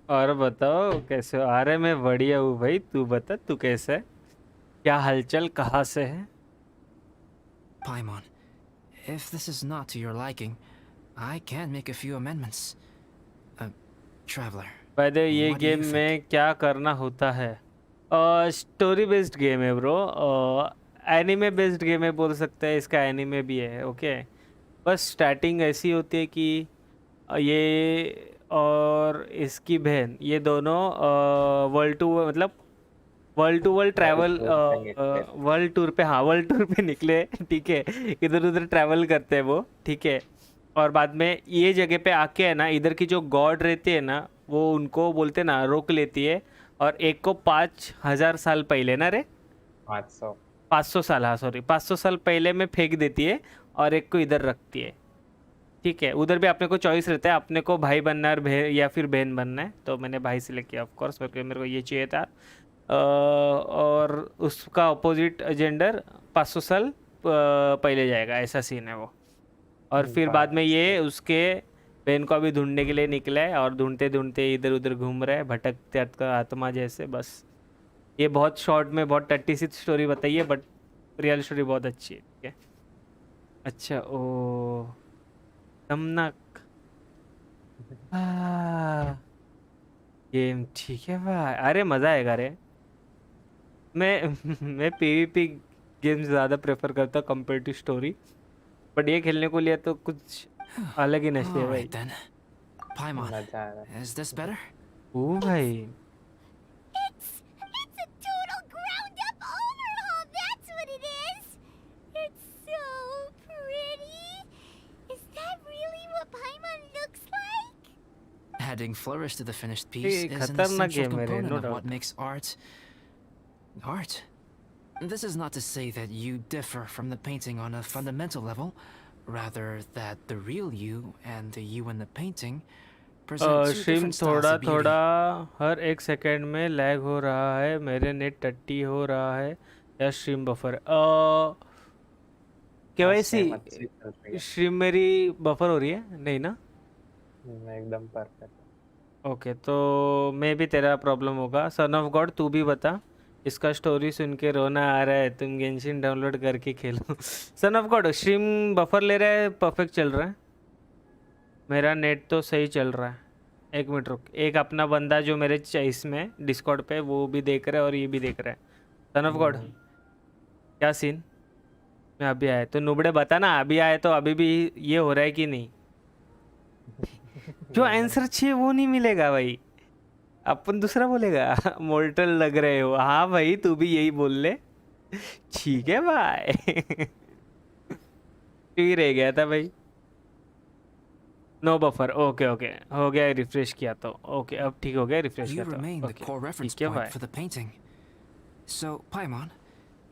और बताओ कैसे हो? अरे मैं बढ़िया हूँ भाई, तू बता तू कैसा है, क्या हलचल, कहाँ से है? Paimon, if this is not to your liking, I can make a few amendments. Traveler. By the way, ये what do you game think? में क्या करना होता है? स्टोरी बेस्ड गेम है ब्रो, एनिमे बेस्ड गेम है बोल सकते हैं, इसका एनिमे भी है। ओके, बस स्टार्टिंग ऐसी होती है कि ये और इसकी बहन, ये दोनों वर्ल्ड टूर मतलब world to world travel world tour पे, हाँ वर्ल्ड टूर पे निकले, ठीक है, इधर उधर ट्रैवल करते हैं वो, ठीक है। और बाद में ये जगह पे आके है ना, इधर की जो गॉड रहती है ना, वो उनको बोलते ना रोक लेती है, और एक को 5000 साल पहले ना रे 500 साल, हाँ सॉरी 500 साल पहले में फेंक देती है, और एक को इधर रखती है, ठीक है। उधर भी अपने को चॉइस रहता है, अपने को भाई बनना है या फिर बहन बनना है, तो मैंने भाई सिलेक्ट किया ऑफ कोर्स, क्योंकि मेरे को ये चाहिए था। और उसका अपोजिट जेंडर 500 साल पहले जाएगा, ऐसा सीन है वो। और फिर बाद में ये उसके बहन को अभी ढूंढने के लिए निकला है, और ढूंढते ढूंढते इधर उधर घूम रहा है, भटकते का आत्मा जैसे। बस ये बहुत शॉर्ट में बहुत टट्टी सी स्टोरी बताई है, बट रियल स्टोरी बहुत अच्छी है, ठीक है। अच्छा, ओ तमनक गेम ठीक है भाई, अरे मज़ा आएगा रे। मैं पीवीपी गेम्स ज़्यादा प्रेफर करता हूँ कंपेयर टू स्टोरी, बट ये खेलने को लिए तो कुछ अलग ही नशे है भाई। Alright then. Paimon, is this better? ओ भाई, it's a total ground up overhaul, that's what it is. It's so pretty. Is that really what Paimon looks like? Adding flourish to the finished piece ये is an खतरनाक essential game है रे, component no of what doubt। makes art. This is not to say that you differ from the painting on a fundamental level, rather that the real you and the you in the painting present two stream different styles थोड़ा of beauty. थोड़ा हर एक second में lag हो रहा है, मेरे net टट्टी हो रहा है या स्ट्रीम बफर? केवाईसी स्ट्रीम मेरी बफर हो रही है नहीं ना? एकदम परफेक्ट। ओके, तो मे भी तेरा प्रॉब्लम होगा। सन ऑफ गॉड तू भी बता, इसका स्टोरी सुन के रोना आ रहा है, तुम गेंशिन डाउनलोड करके खेलो। सन ऑफ गॉड स्ट्रीम बफर ले रहा है, परफेक्ट चल रहा है, मेरा नेट तो सही चल रहा है। एक मिनट रुक, एक अपना बंदा जो मेरे इसमें डिस्कॉर्ड पे वो भी देख रहा है और ये भी देख रहा है। सन ऑफ गॉड क्या सीन? मैं अभी आया तो नुबड़े बता ना, अभी आए तो अभी भी ये हो रहा है कि नहीं? जो आंसर चाहिए वो नहीं मिलेगा भाई, अपन दूसरा बोलेगा। मोर्टल लग रहे हो, हाँ भाई तू भी यही बोल ले, ठीक है भाई। तू ही रह गया था भाई। नो बफर, ओके ओके हो गया, रिफ्रेश किया तो ओके, अब ठीक हो गया, रिफ्रेश You किया तो remain the core reference ठीक है point भाई। for the painting. So, Paimon,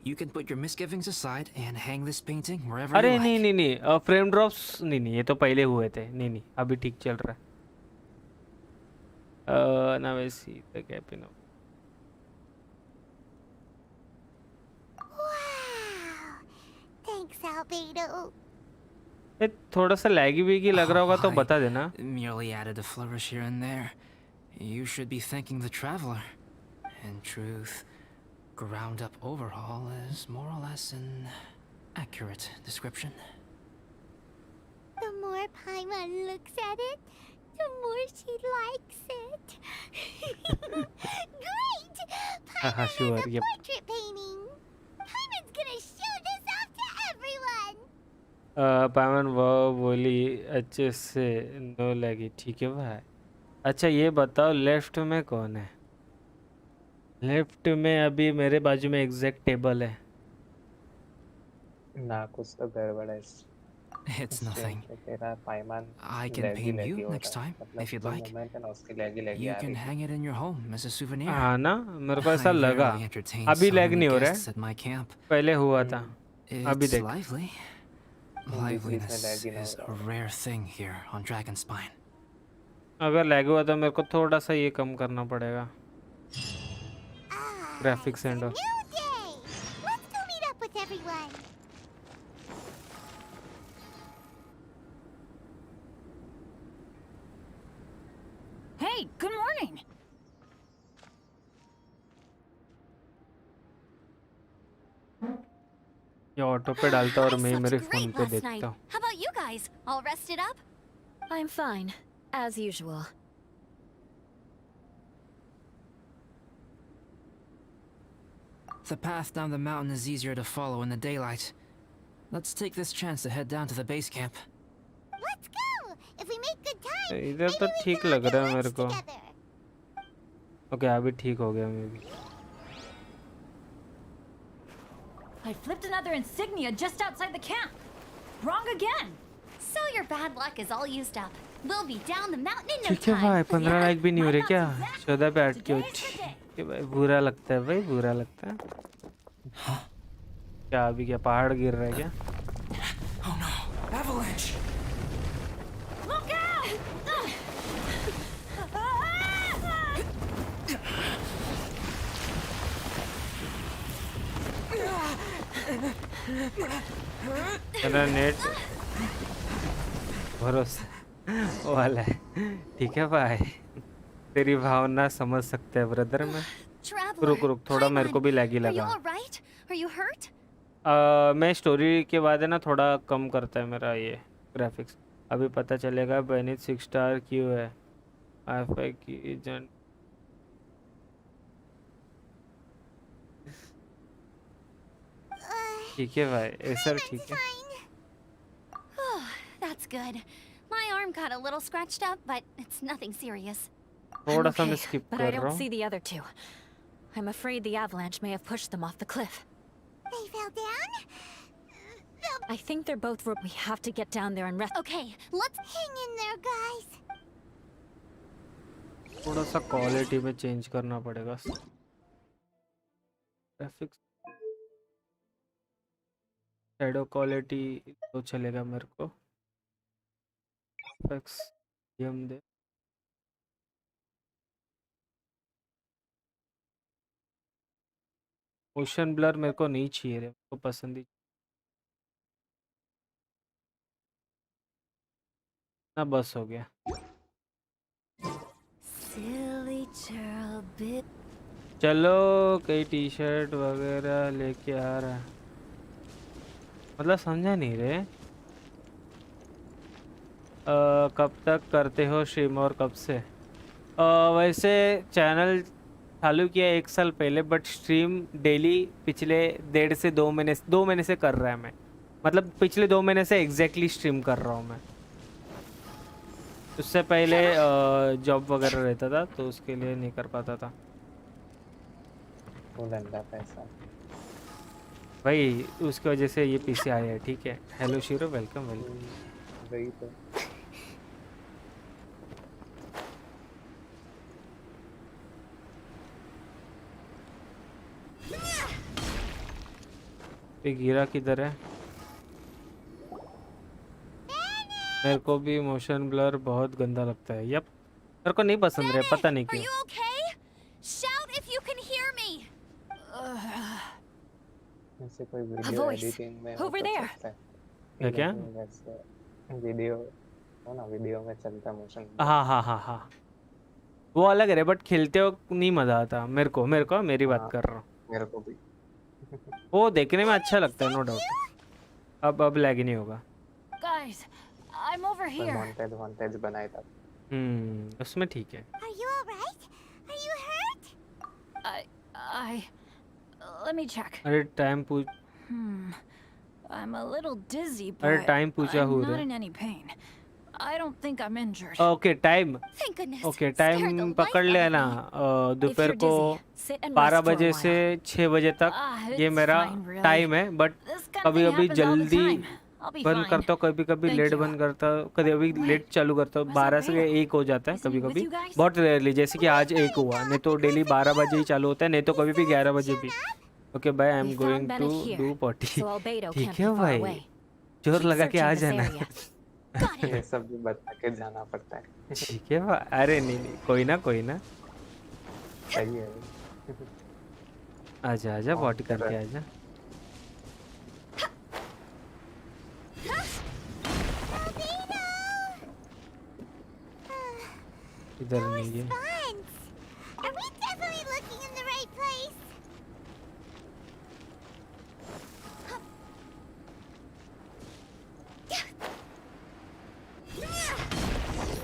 you can put your misgivings aside and hang this painting wherever अरे you like. नहीं नहीं नहीं, फ्रेम ड्रॉप्स नहीं नहीं, ये तो पहले हुए थे, नहीं नहीं अभी ठीक चल रहा है। now I see the gap in Wow. Thanks, Albedo. ये थोड़ा सा लैगी भी लग रहा होगा तो I बता देना। merely added a flourish here and there. You should be thanking the traveler. In truth, ground up overhaul is more or less an accurate description. The more Paimon looks at it, the more she likes it. Great! Paimon has sure, a yep. portrait painting. Paimon's gonna show this off to everyone. पावन वो बोली अच्छे से, no लगी, ठीक है भाई। अच्छा ये बताओ लेफ्ट में कौन है? लेफ्ट में अभी मेरे बाजू में एग्जैक्ट टेबल है, ना कुछ तो गड़बड़ है It's स्ट्रीम nothing. पे तेरा पाइमान I can laggy paint laggy you हो next रहा है time, मतलब if you'd जो like. मोमेंट है ना उसकी लैगी लैगी You आ can रही hang it in your home as a souvenir. हाँ ना, मेरे को ऐसा I लगा. rarely entertain अभी so लैग many नहीं हो रहा guests है, at my camp. पहले हुआ था. अभी It's देख. lively. बीच बीच में Liveliness लैगी ना is हो a रहा rare thing here on Dragonspine. अगर लैग हुआ तो मेरे को थोड़ा सा ये कम करना पड़ेगा. Graphics and New day! Let's go meet up with everyone. Hey, good morning! ये ऑटो पे डालता और I मैं slept मेरे great फोन पे last देखता night. हूँ. How about you guys? All rested up? I'm fine, as usual. The path down the mountain is easier to follow in the daylight. Let's take this chance to head down to the base camp. Let's go! If we make good time, इधर तो maybe we ठीक can all लग do रहा है मेरे lunch को. together. Okay अभी ठीक हो गया मे भी. I flipped another insignia just outside the camp. Wrong again. So your bad luck is all used up. We'll be down the mountain in no ठीक है time. भाई, 15 Yeah? लाइक भी नहीं हो रहे क्या? 14 पे अटके Today's उठ. the day. कि भाई बुरा लगता है भाई, बुरा लगता है. क्या अभी क्या पहाड़ गिर रहा है क्या? Oh no! Avalanche! Look out! मेरा नेट भरोसा वाला है. ठीक है भाई, तेरी भावना समझ सकते हैं ब्रदर में. Traveler, रुक थोड़ा मेरे को भी लैगी Are you लगा. all right? Are you hurt? मैं स्टोरी के बाद है ना थोड़ा कम करता है मेरा ये ग्राफिक्स. अभी पता चलेगा बेनिथ 6 स्टार क्यों है. आईफाई की एजेंट ठीक है भाई, ऐसा ठीक है. Oh, that's good. My arm got a little scratched up, but it's nothing serious. थोड़ा I'm सा मैं okay, स्किप but I कर रहा don't हूँ. see the other two. I'm afraid the avalanche may have pushed them off the cliff. They fell down? I think they're both. We have to get down there and rest. Okay, let's Hang in there, guys. थोड़ा सा quality में change करना पड़ेगा. Graphics shadow quality तो चलेगा मेरे को. FX ये हम दे. मोशन ब्लर मेरे को नहीं चाहिए रे, मेरे को पसंद ही ना. बस हो गया. silly churl bit. चलो कई टी शर्ट वगैरह लेके आ रहा है. मतलब समझा नहीं रे. कब तक करते हो स्ट्रीम और कब से? वैसे चैनल चालू किया 1 साल पहले, बट स्ट्रीम डेली पिछले 1.5 से 2 महीने से कर रहा है मैं. मतलब पिछले 2 महीने से एग्जैक्टली स्ट्रीम कर रहा हूँ मैं. उससे पहले जॉब वगैरह रहता था तो उसके लिए नहीं कर पाता था वो गंदा पैसा. भाई. उसकी वजह से ये पीसी आया है. ठीक है. Hello shero, welcome welcome. वही तो. ये गिरा किधर है? मेरे को भी मोशन ब्लर बहुत गंदा लगता है. यप, मेरे को नहीं पसंद रहा, पता नहीं Are क्यों. you okay? Shout if you can hear me. ऐसे कोई वीडियो voice. एडिटिंग में Over हो there. सकता है. है क्या? वैसे वीडियो हो ना, वीडियो में चलता मोशन. हाँ. वो अलग है, बट खेलते हो नहीं मजा आता. मेरे को मेरी बात कर रहा हूँ. मेरे को भी. वो देखने में अच्छा लगता है, नो डाउट. अब लैग नहीं होगा. Guys, I'm over पर here. मॉन्टेज बनाए था. उसमें ठीक है. Are you alright? Are you hurt? I... Let me check. अरे टाइम पूछ. I'm a little dizzy, अरे but टाइम पूछा I'm हो not रहा है. in any pain. I don't think I'm injured. Okay time. Thank goodness. Okay Scared the time life पकड़ out of लेना. me. दोपहर you're को dizzy, sit and 12 rest for a बजे while. से 6 बजे तक Ah, ये it's मेरा fine, really. टाइम है. बट This kind of कभी thing कभी happens all the जल्दी time. I'll be बंद fine. करता हूँ, कभी कभी Thank लेट you. बंद करता हूँ, कभी कभी Wait, लेट चालू करता हूँ, where's 12 से Albedo? 1 हो जाता है Isn't कभी he with कभी, you guys? बहुत रेयरली, जैसे कि आज 1 हुआ, नहीं तो डेली 12 बजे ही चालू होता है, नहीं तो कभी भी 11 बजे भी। Okay bye, I We am found going to Bennett here, do potty. so Albedo ठीक can't है be far भाई, away. जोर Keep लगा के आ searching this जाना। area. ये सब भी बता के जाना पड़ता है। ठीक है भाई, अरे नहीं नहीं, कोई ना कोई ना, सही है। आजा आजा, पॉटी करके आजा। इधर नहीं है। Are we definitely looking in the right place?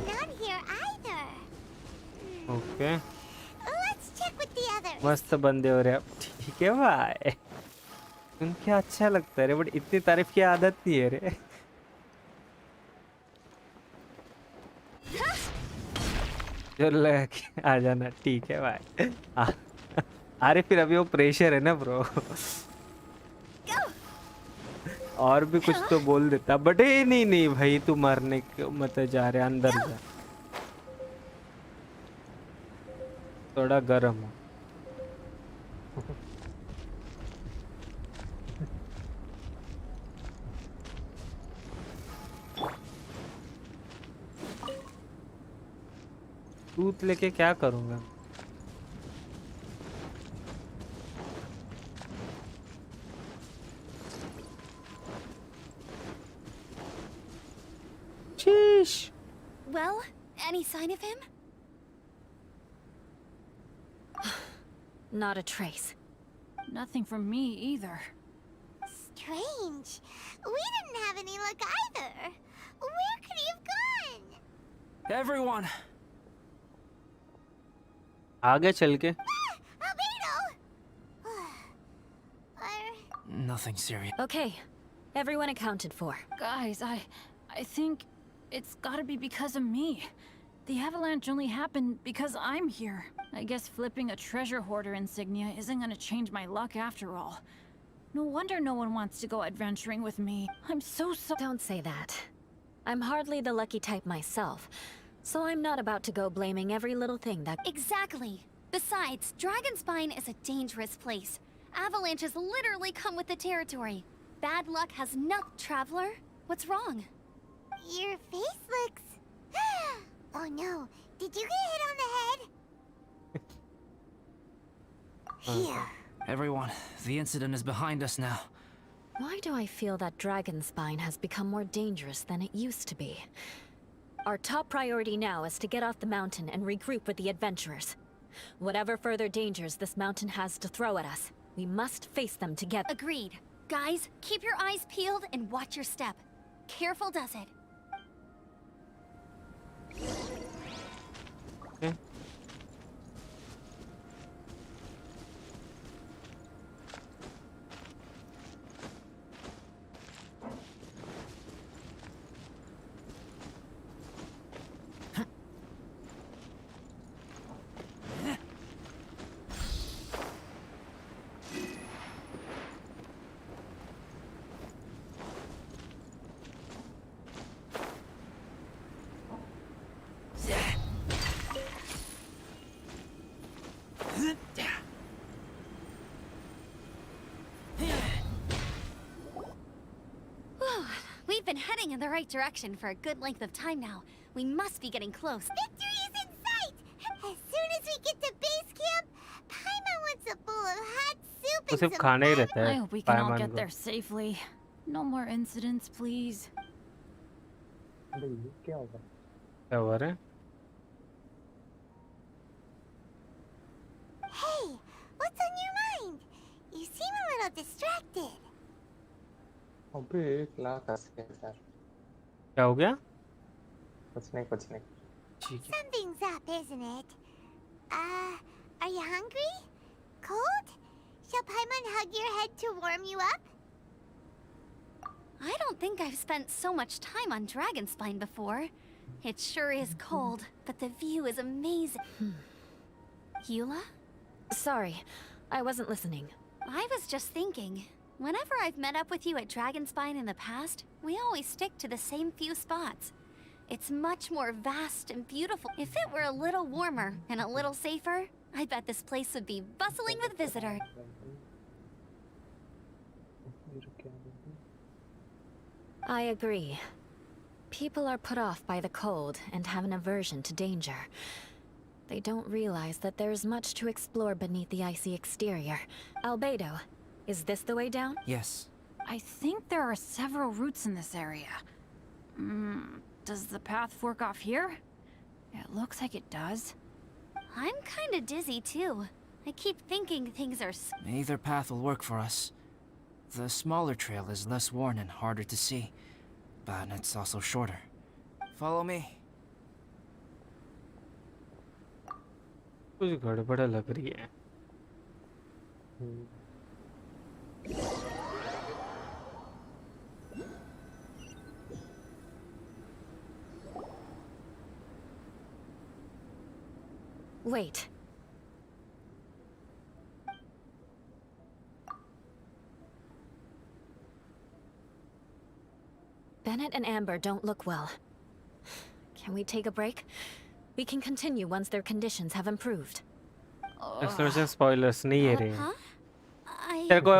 Not here either. Okay, Let's check with the others. मस्त बंदे हो रहे आप। ठीक है भाई, उनके अच्छा लगता है रे, बट इतनी तारीफ की आदत नहीं है रे। जोर लगा के आ जाना, ठीक है भाई। अरे फिर अभी वो प्रेशर है ना ब्रो, और भी कुछ तो बोल देता, बट नहीं नहीं भाई, तू मरने को मत जा रहे, अंदर जा, थोड़ा गर्म हो। टूथ लेके क्या करूँगा? Sheesh. Well, any sign of him? Not a trace. Nothing from me either. Strange. We didn't have any luck either. Where could he have gone? Everyone! आगे चल के Albedo! Nothing serious. Okay, everyone accounted for. Guys, I think it's gotta be because of me. The avalanche only happened because I'm here. I guess flipping a treasure hoarder insignia isn't gonna change my luck after all. No wonder no one wants to go adventuring with me. I'm so sorry. Don't say that. I'm hardly the lucky type myself, so I'm not about to go blaming every little thing that... Exactly. Besides, Dragonspine is a dangerous place. Avalanches literally come with the territory. Bad luck has no... Traveler, what's wrong? Your face looks... Oh no, did you get hit on the head? Here. Everyone, the incident is behind us now. Why do I feel that Dragonspine has become more dangerous than it used to be? Our top priority now is to get off the mountain and regroup with the adventurers. Whatever further dangers this mountain has to throw at us, we must face them together. Agreed. Guys, keep your eyes peeled and watch your step. Careful does it. Okay. We've been heading in the right direction for a good length of time now. We must be getting close. Victory is in sight! As soon as we get to base camp, Paimon wants a bowl of hot soup तो and सिर्फ some खाना ही ramen. रहता I है hope we can all पायमान get को। there safely. No more incidents, please. अरे ये क्या होगा? क्या हुआ रे? Hey, what's on your mind? You seem a little distracted. अबे 1,80,000। क्या हो गया? कुछ नहीं। ठीक है। Something's up, isn't it? Are you hungry? Cold? Shall Paimon hug your head to warm you up? I don't think I've spent so much time on Dragonspine before. It sure is cold, but the view is amazing. Eula? Sorry, I wasn't listening. I was just thinking. Whenever I've met up with you at Dragonspine in the past, we always stick to the same few spots. It's much more vast and beautiful. If it were a little warmer and a little safer, I bet this place would be bustling with visitors. I agree. People are put off by the cold and have an aversion to danger. They don't realize that there is much to explore beneath the icy exterior. Albedo, is this the way down? Yes. I think there are several routes in this area. Does the path fork off here? It looks like it does. I'm kinda dizzy too. I keep thinking things are Either path will work for us. The smaller trail is less worn and harder to see, but it's also shorter. Follow me. कुछ गड़बड़ लग रही है. Wait. Bennett and Amber don't look well. Can we take a break? We can continue once their conditions have improved. Exploration spoilers नहीं है रे. Huh? तेरे को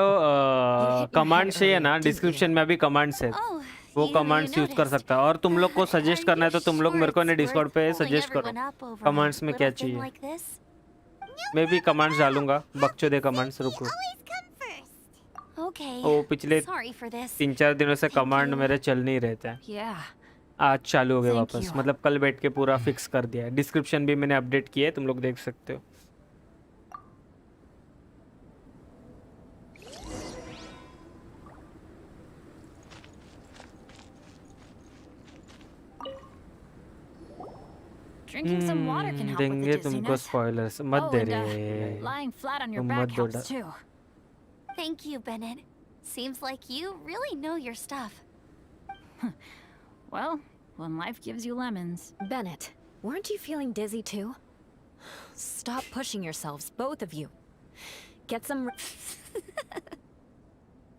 कमांड चाहिए ना, डिस्क्रिप्शन में अभी कमांड्स है. Oh, वो you कमांड्स यूज कर noticed. सकता है. और तुम लोग को सजेस्ट करना है तो तुम लोग मेरे को ने Sure, it's डिस्कॉर्ड पे worth सजेस्ट pulling करो. everyone up over commands a में little क्या thing चाहिए. like this. मैं भी कमांड्स डालूंगा. बकचोदे कमांड्स. रुको. Always come first. Okay. वो पिछले Sorry for this. 3-4 दिनों से Thank कमांड you. मेरे चल नहीं रहते हैं. Yeah. आज चालू हो गए Thank वापस. you. मतलब कल बैठ के पूरा फिक्स कर दिया है. डिस्क्रिप्शन भी मैंने अपडेट किया है, तुम लोग देख सकते हो. Drinking some water can help with देंगे the तुमको dizziness. स्पॉयलर्स. मत Oh, दे and रे. lying flat on your तुम back मत दो helps too. Thank you, Bennett. Seems like you really know your stuff. Well, when life gives you lemons. Bennett, weren't you feeling dizzy too? Stop pushing yourselves, both of you. Get some...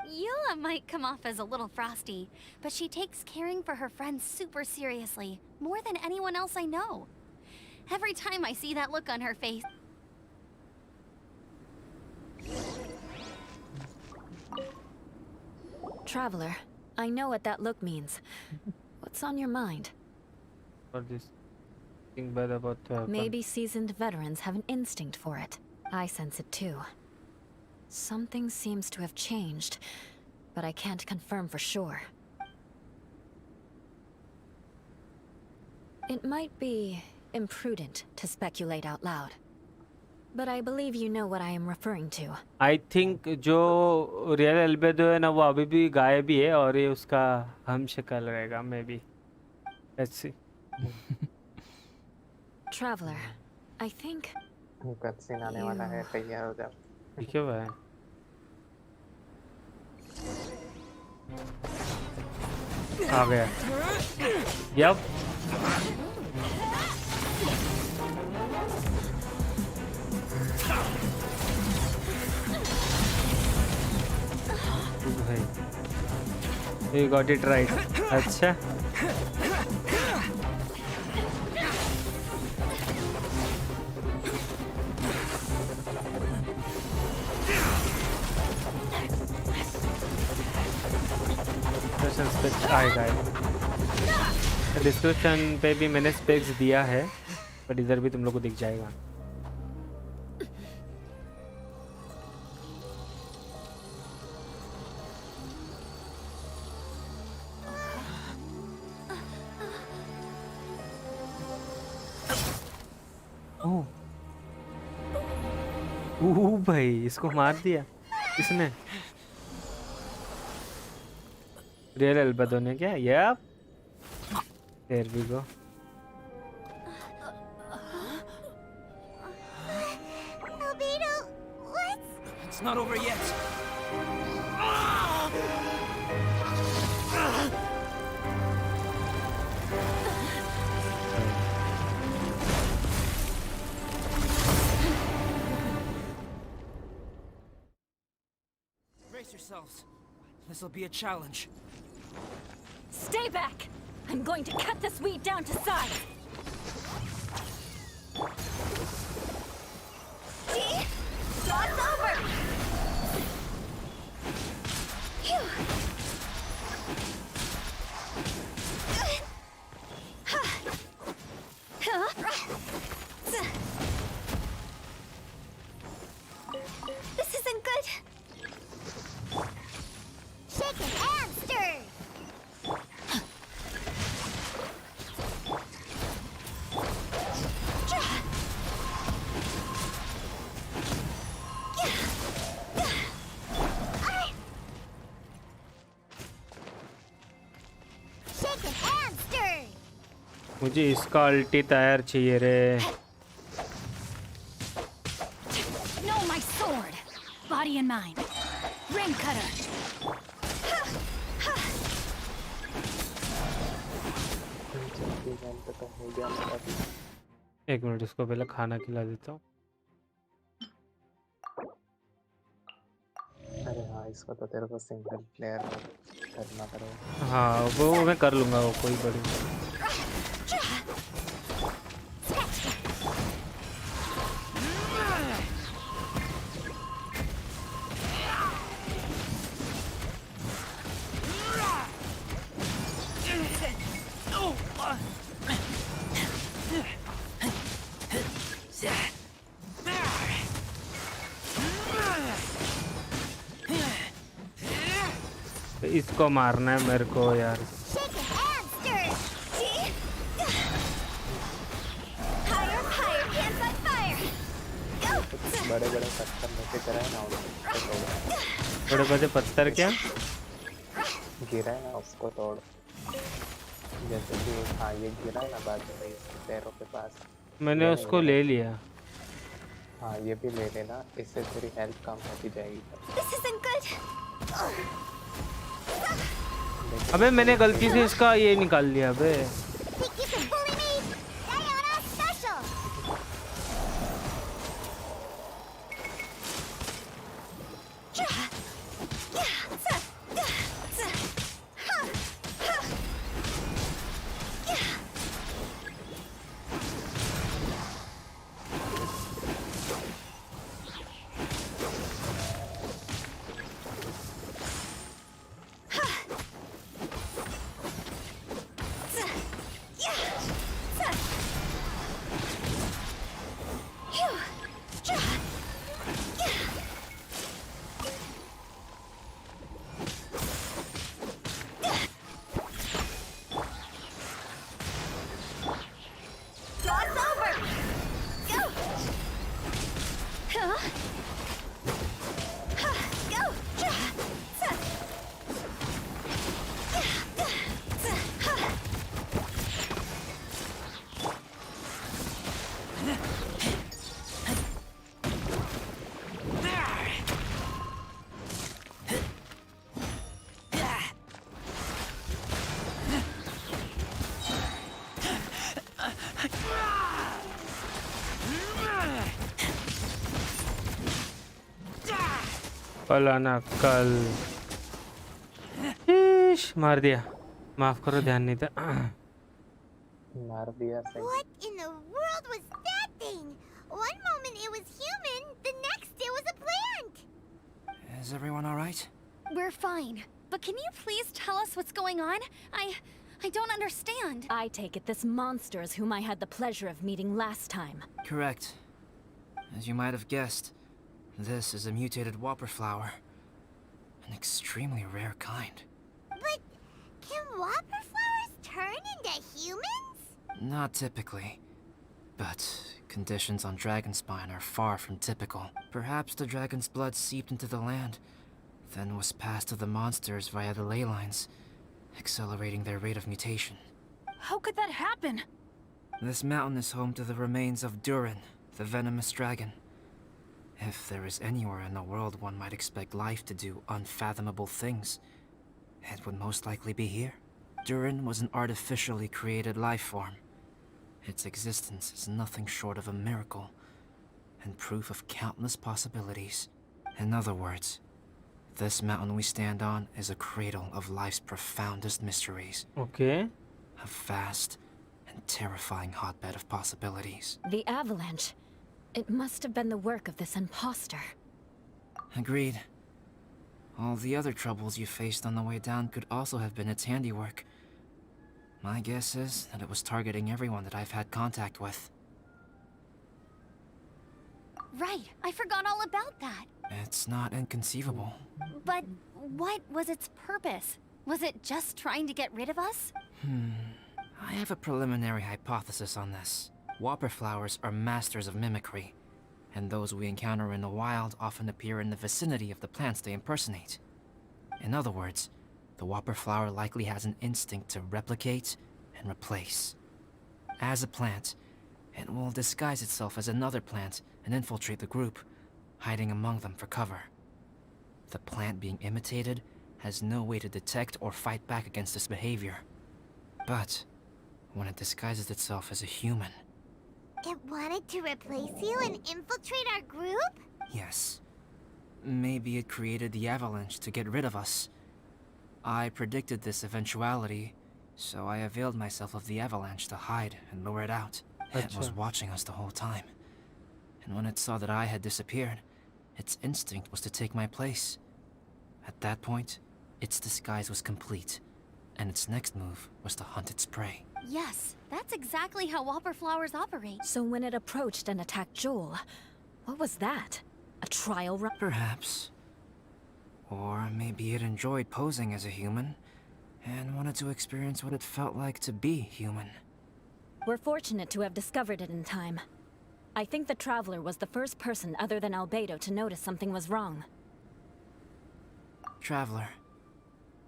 Eula might come off as a little frosty, but she takes caring for her friends super seriously, more than anyone else I know. Every time I see that look on her face... Traveler, I know what that look means. What's on your mind? और this thing bad about to happen. Maybe seasoned veterans have an instinct for it. I sense it too. Something seems to have changed, but I can't confirm for sure. It might be imprudent to speculate out loud, but I believe you know what I am referring to. I think जो real albedo है ना वो अभी भी गायब ही है और ये उसका हम शक्ल रहेगा maybe. Let's see. Traveler, I think... cutscene आने वाला है, तैयार हो जाओ. ठीक है भाई. आ गया. Yep. भाई. You got it right. अच्छा. आएगा. डिस्क्रिप्शन पे भी मैंने स्पेक्स दिया है, बट इधर भी तुम लोग को दिख जाएगा. ओह भाई, इसको मार दिया इसने. रियल एल्बेडो ने क्या? Yup. There we go. Albedo, let's... It's not over yet. Brace yourself. ourselves. This'll be a challenge. Stay back! I'm going to cut this weed down to size! See? It's over! Phew. This isn't good. Shaken and stirred. Shaken and stirred. मुझे इसका अल्टी तैयार चाहिए रे. No, my sword. Body and mind. Ring cutter. तो हो गया मेरा भी. एक मिनट, इसको पहले खाना खिला देता हूँ. अरे हाँ, इसको तो तेरे को सिंगल प्लेयर करना पड़ेगा. हाँ, वो मैं कर लूँगा, वो कोई बड़ी नहीं. इसको मारना है मेरे को यार. Shaken and stirred. See? Higher, higher, hands on fire. Go. बड़े बड़े पत्थर लेके गिरा है ना उसको तोड़. बड़े बड़े पत्थर क्या? गिरा है ना उसको तोड़. जैसे कि हाँ, ये गिरा है ना बाद में पैरों के पास. मैंने उसको ले लिया. हाँ, ये भी ले लेना, इससे तेरी हेल्थ कम होती जाएगी. This isn't good. अबे मैंने गलती से इसका ये निकाल लिया बे. Think you can bully me? Diana special. फलाना कल मार दिया. माफ करो, ध्यान नहीं था. मार दिया सही. What in the world was that thing? One moment it was human, the next it was a plant. Is everyone all right? We're fine. But can you please tell us what's going on? I don't understand. I take it this monster is whom I had the pleasure of meeting last time. Correct. As you might have guessed, this is a mutated whopper flower. An extremely rare kind. But can whopper flowers turn into humans? Not typically. But conditions on Dragonspine are far from typical. Perhaps the dragon's blood seeped into the land, then was passed to the monsters via the ley lines, accelerating their rate of mutation. How could that happen? This mountain is home to the remains of Durin, the venomous dragon. If there is anywhere in the world one might expect life to do unfathomable things, it would most likely be here. Durin was an artificially created life form. Its existence is nothing short of a miracle, and proof of countless possibilities. In other words, This mountain we stand on is a cradle of life's profoundest mysteries. Okay. A vast and terrifying hotbed of possibilities. The avalanche. It must have been the work of this imposter. Agreed. All the other troubles you faced on the way down could also have been its handiwork. My guess is that it was targeting everyone that I've had contact with. Right, I forgot all about that. It's not inconceivable. But what was its purpose? Was it just trying to get rid of us? I have a preliminary hypothesis on this. Whopper flowers are masters of mimicry, and those we encounter in the wild often appear in the vicinity of the plants they impersonate. In other words, the whopper flower likely has an instinct to replicate and replace. As a plant, it will disguise itself as another plant and infiltrate the group, hiding among them for cover. The plant being imitated has no way to detect or fight back against this behavior. But when it disguises itself as a human... It wanted to replace you and infiltrate our group? Yes. Maybe it created the avalanche to get rid of us. I predicted this eventuality, so I availed myself of the avalanche to hide and lure it out. It was watching us the whole time. And when it saw that I had disappeared, its instinct was to take my place. At that point, its disguise was complete, and its next move was to hunt its prey. Yes, that's exactly how whopper flowers operate. So when it approached and attacked Joel, what was that? A trial run? Perhaps. Or maybe it enjoyed posing as a human, and wanted to experience what it felt like to be human. We're fortunate to have discovered it in time. I think the Traveler was the first person other than Albedo to notice something was wrong. Traveler,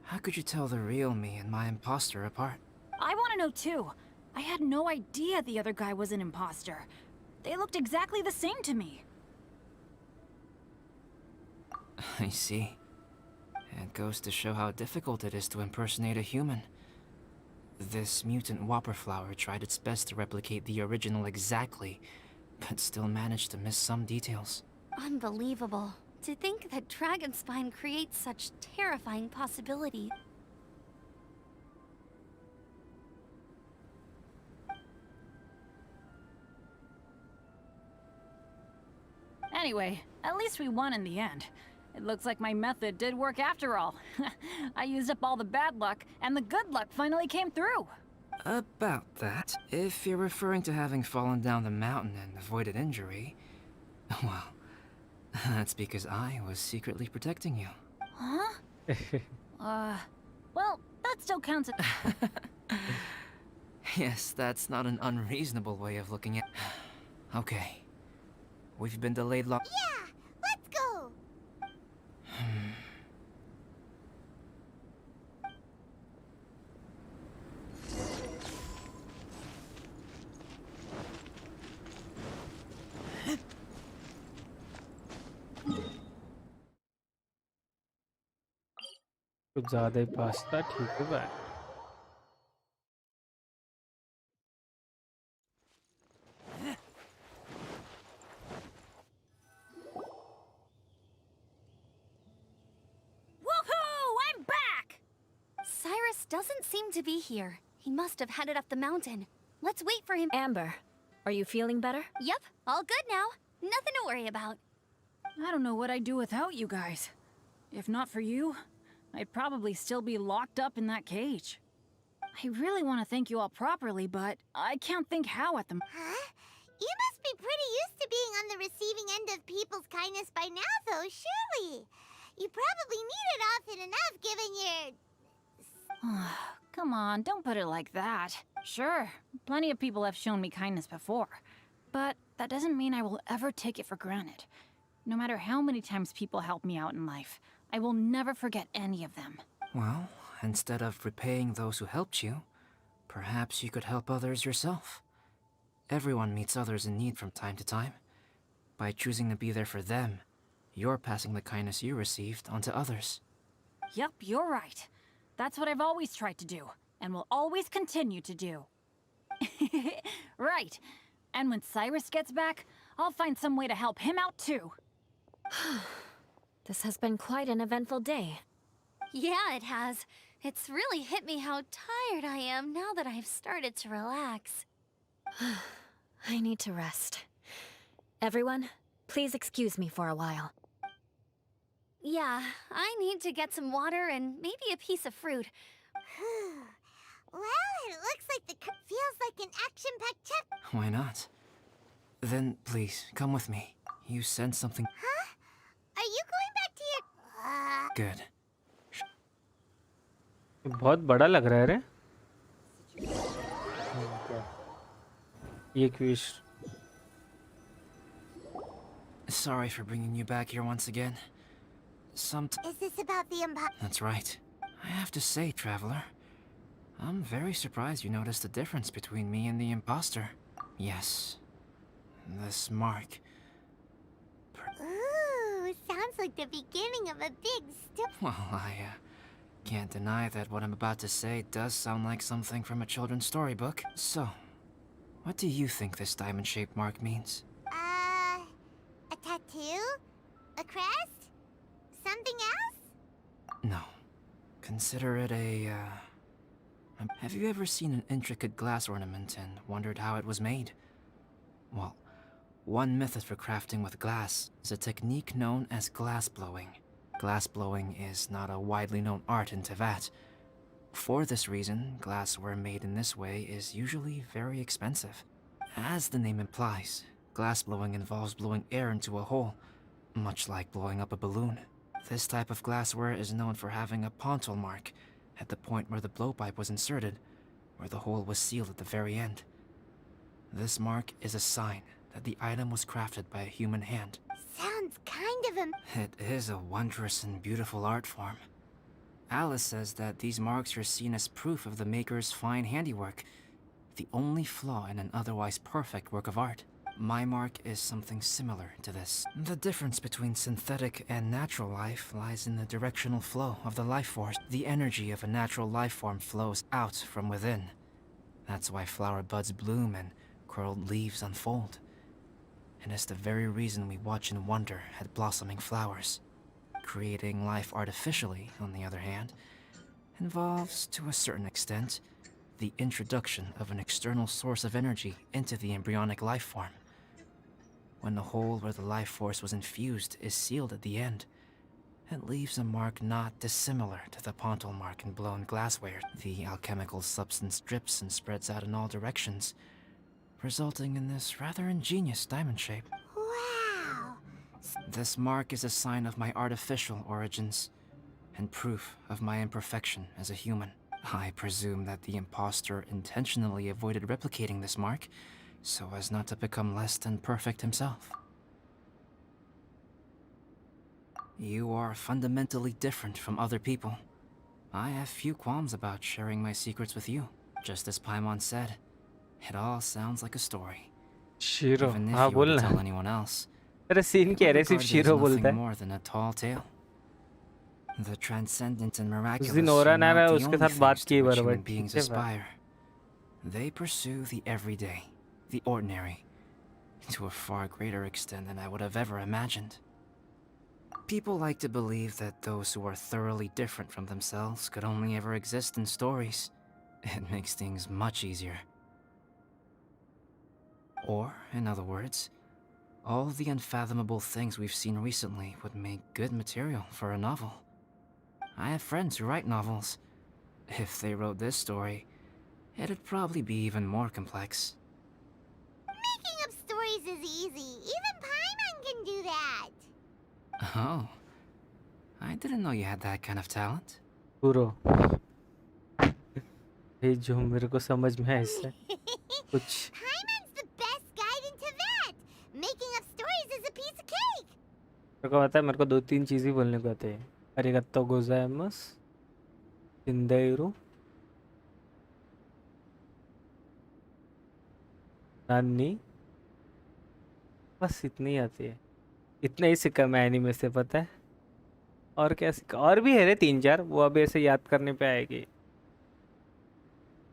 how could you tell the real me and my imposter apart? I want to know too. I had no idea the other guy was an imposter. They looked exactly the same to me. I see. It goes to show how difficult it is to impersonate a human. This mutant whopper flower tried its best to replicate the original exactly, but still managed to miss some details. Unbelievable. To think that Dragonspine creates such terrifying possibilities. Anyway, at least we won in the end. It looks like my method did work after all. I used up all the bad luck, and the good luck finally came through. About that, if you're referring to having fallen down the mountain and avoided injury, well, that's because I was secretly protecting you. Huh? Well, that still counts as... Yes, that's not an unreasonable way of looking at... Okay. We've been delayed long... Yeah, let's go! कुछ ज़्यादा ही pasta ठीक है भाई Woohoo! I'm back! Cyrus doesn't seem to be here. He must have headed up the mountain. Let's wait for him. Amber, are you feeling better? Yep, all good now. Nothing to worry about. I don't know what I'd do without you guys. If not for you, I'd probably still be locked up in that cage. I really want to thank you all properly, but I can't think how at the moment. Huh? You must be pretty used to being on the receiving end of people's kindness by now, though, surely. You probably need it often enough, given your... Come on, don't put it like that. Sure, plenty of people have shown me kindness before, but that doesn't mean I will ever take it for granted. No matter how many times people help me out in life, I will never forget any of them. Well, instead of repaying those who helped you, perhaps you could help others yourself. Everyone meets others in need from time to time. By choosing to be there for them, you're passing the kindness you received onto others. Yep, you're right. That's what I've always tried to do, and will always continue to do. Right. And when Cyrus gets back, I'll find some way to help him out too. This has been quite an eventful day. Yeah, it has. It's really hit me how tired I am now that I've started to relax. I need to rest. Everyone, please excuse me for a while. Yeah, I need to get some water and maybe a piece of fruit. Well, it looks like the feels like an action-packed chapter. Why not? Then please come with me. You sense something Huh? Are you going back to your... good. बहुत बड़ा लग रहा है रे ये quiz. Sorry for bringing you back here once again. Is this about the Empire? That's right. I have to say, Traveler, I'm very surprised you noticed the difference between me and the imposter. Yes. This mark. Ooh, sounds like the beginning of a big story. Well, I can't deny that what I'm about to say does sound like something from a children's storybook. So, what do you think this diamond-shaped mark means? A tattoo? A crest? Something else? No. Consider it a, Have you ever seen an intricate glass ornament and wondered how it was made? Well, one method for crafting with glass is a technique known as glass blowing. Glass blowing is not a widely known art in Teyvat. For this reason, glassware made in this way is usually very expensive. As the name implies, glass blowing involves blowing air into a hole, much like blowing up a balloon. This type of glassware is known for having a pontal mark at the point where the blowpipe was inserted, where the hole was sealed at the very end. This mark is a sign that the item was crafted by a human hand. Sounds kind of It is a wondrous and beautiful art form. Alice says that these marks are seen as proof of the maker's fine handiwork, the only flaw in an otherwise perfect work of art. My mark is something similar to this. The difference between synthetic and natural life lies in the directional flow of the life force. The energy of a natural life form flows out from within. That's why flower buds bloom and curled leaves unfold. And it's the very reason we watch and wonder at blossoming flowers. Creating life artificially, on the other hand, involves, to a certain extent, the introduction of an external source of energy into the embryonic life form. When the hole where the life force was infused is sealed at the end, it leaves a mark not dissimilar to the pontal mark in blown glassware. The alchemical substance drips and spreads out in all directions, resulting in this rather ingenious diamond shape. Wow! This mark is a sign of my artificial origins, and proof of my imperfection as a human. I presume that the imposter intentionally avoided replicating this mark, so as not to become less than perfect himself. You are fundamentally different from other people. I have few qualms about sharing my secrets with you. Just as Paimon said, it all sounds like a story. Shiro, Even if हाँ you were to बोलना. tell anyone else, अरे scene क्या है रे, I सिर्फ regard it as shero बोलता nothing है. more than a tall tale. The transcendent and उस miraculous दिन are ओरा not नारा the उसके only साथ बात things की to which बराबर, human beings ठीक है भाई. aspire. They pursue the everyday, the ordinary, to a far greater extent than I would have ever imagined. People like to believe that those who are thoroughly different from themselves could only ever exist in stories. It makes things much easier. Or, in other words, all the unfathomable things we've seen recently would make good material for a novel. I have friends who write novels. If they wrote this story, it'd probably be even more complex. Making up stories is easy. Even Paimon can do that. Oh. I didn't know you had that kind of talent. पूरो ये जो मेरे को समझ में है इससे कुछ. Paimon's the best guide in Teyvat. Making up stories is a piece of cake. मेरे को पता है, मेरे को 2-3 चीज़ ही बोलने को आते हैं. अरिगत्तो गोजाइमास, शिंदेइरु, नानी, बस इतनी आती है. इतना ही सीखा मैं एनीमे से, पता है. और क्या सीखा, और भी है रे 3-4, वो अभी ऐसे याद करने पे आएगी.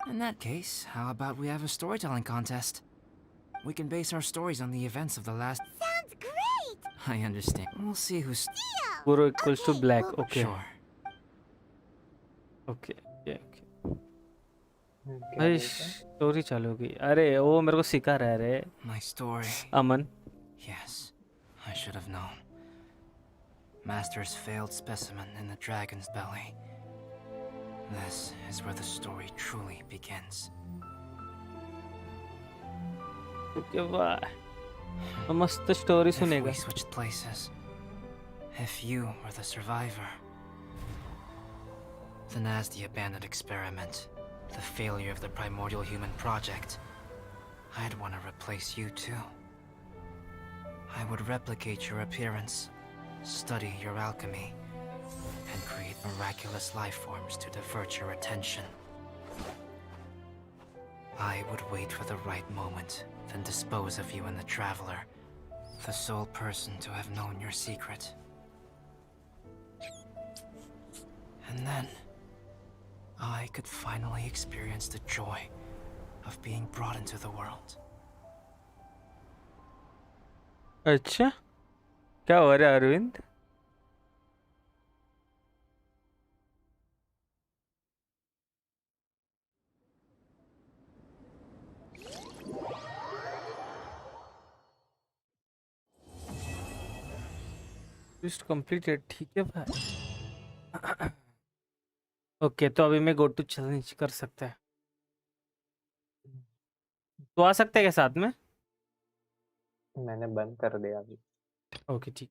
In that case, how about we have a storytelling contest? We can base our stories on the events of the last... Sounds great. I understand. We'll see who's Puro equals to black. Okay. sure. Okay. Okay. क्या भाई बोलता है? Story चालू हो गई. अरे वो मेरे को सिखा रहा है रे My story. Aman. Yes, I should have known. Master's failed specimen in the dragon's belly. This is where the story truly begins. Okay, वाह. तो मस्त स्टोरी If सुनेगा. we switched places, if you were the survivor, then as the abandoned experiment, the failure of the primordial human project, I'd want to replace you too. I would replicate your appearance, study your alchemy, and create miraculous life forms to divert your attention. I would wait for the right moment, then dispose of you and the Traveler, the sole person to have known your secret. And then, I could finally experience the joy of being brought into the world. अच्छा क्या हो रहा है Arvind? Just completed. ठीक है भाई. Okay तो अभी मैं गो टू चैलेंज कर सकता है. तो आ सकते हैं क्या साथ में? मैंने बंद कर दिया अभी. ओके ठीक.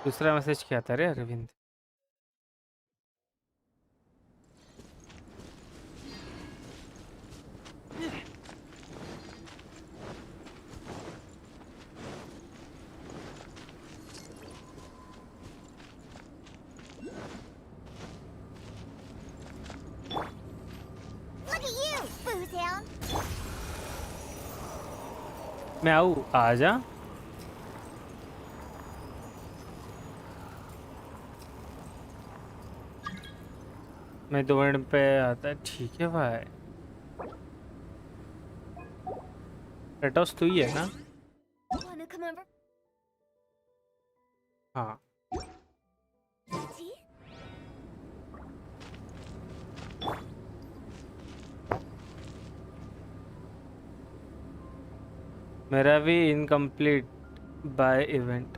दूसरा मैसेज क्या था रे Arvind? Look at you, Boozhound. मैं आऊँ आजा. मैं 2 मिनट पे आता. ठीक है भाई. रेटोस तू ही है ना? Wanna come over? हाँ. Tea? मेरा भी इनकम्प्लीट बाय इवेंट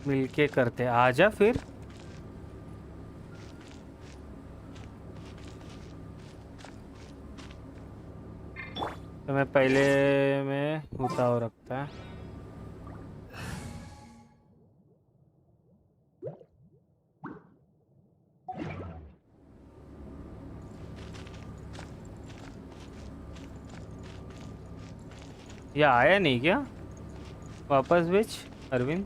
मिलके करते. आजा फिर. तो मैं पहले में होता हो रखता है. ये आया नहीं क्या? वापस भेज अरविंद.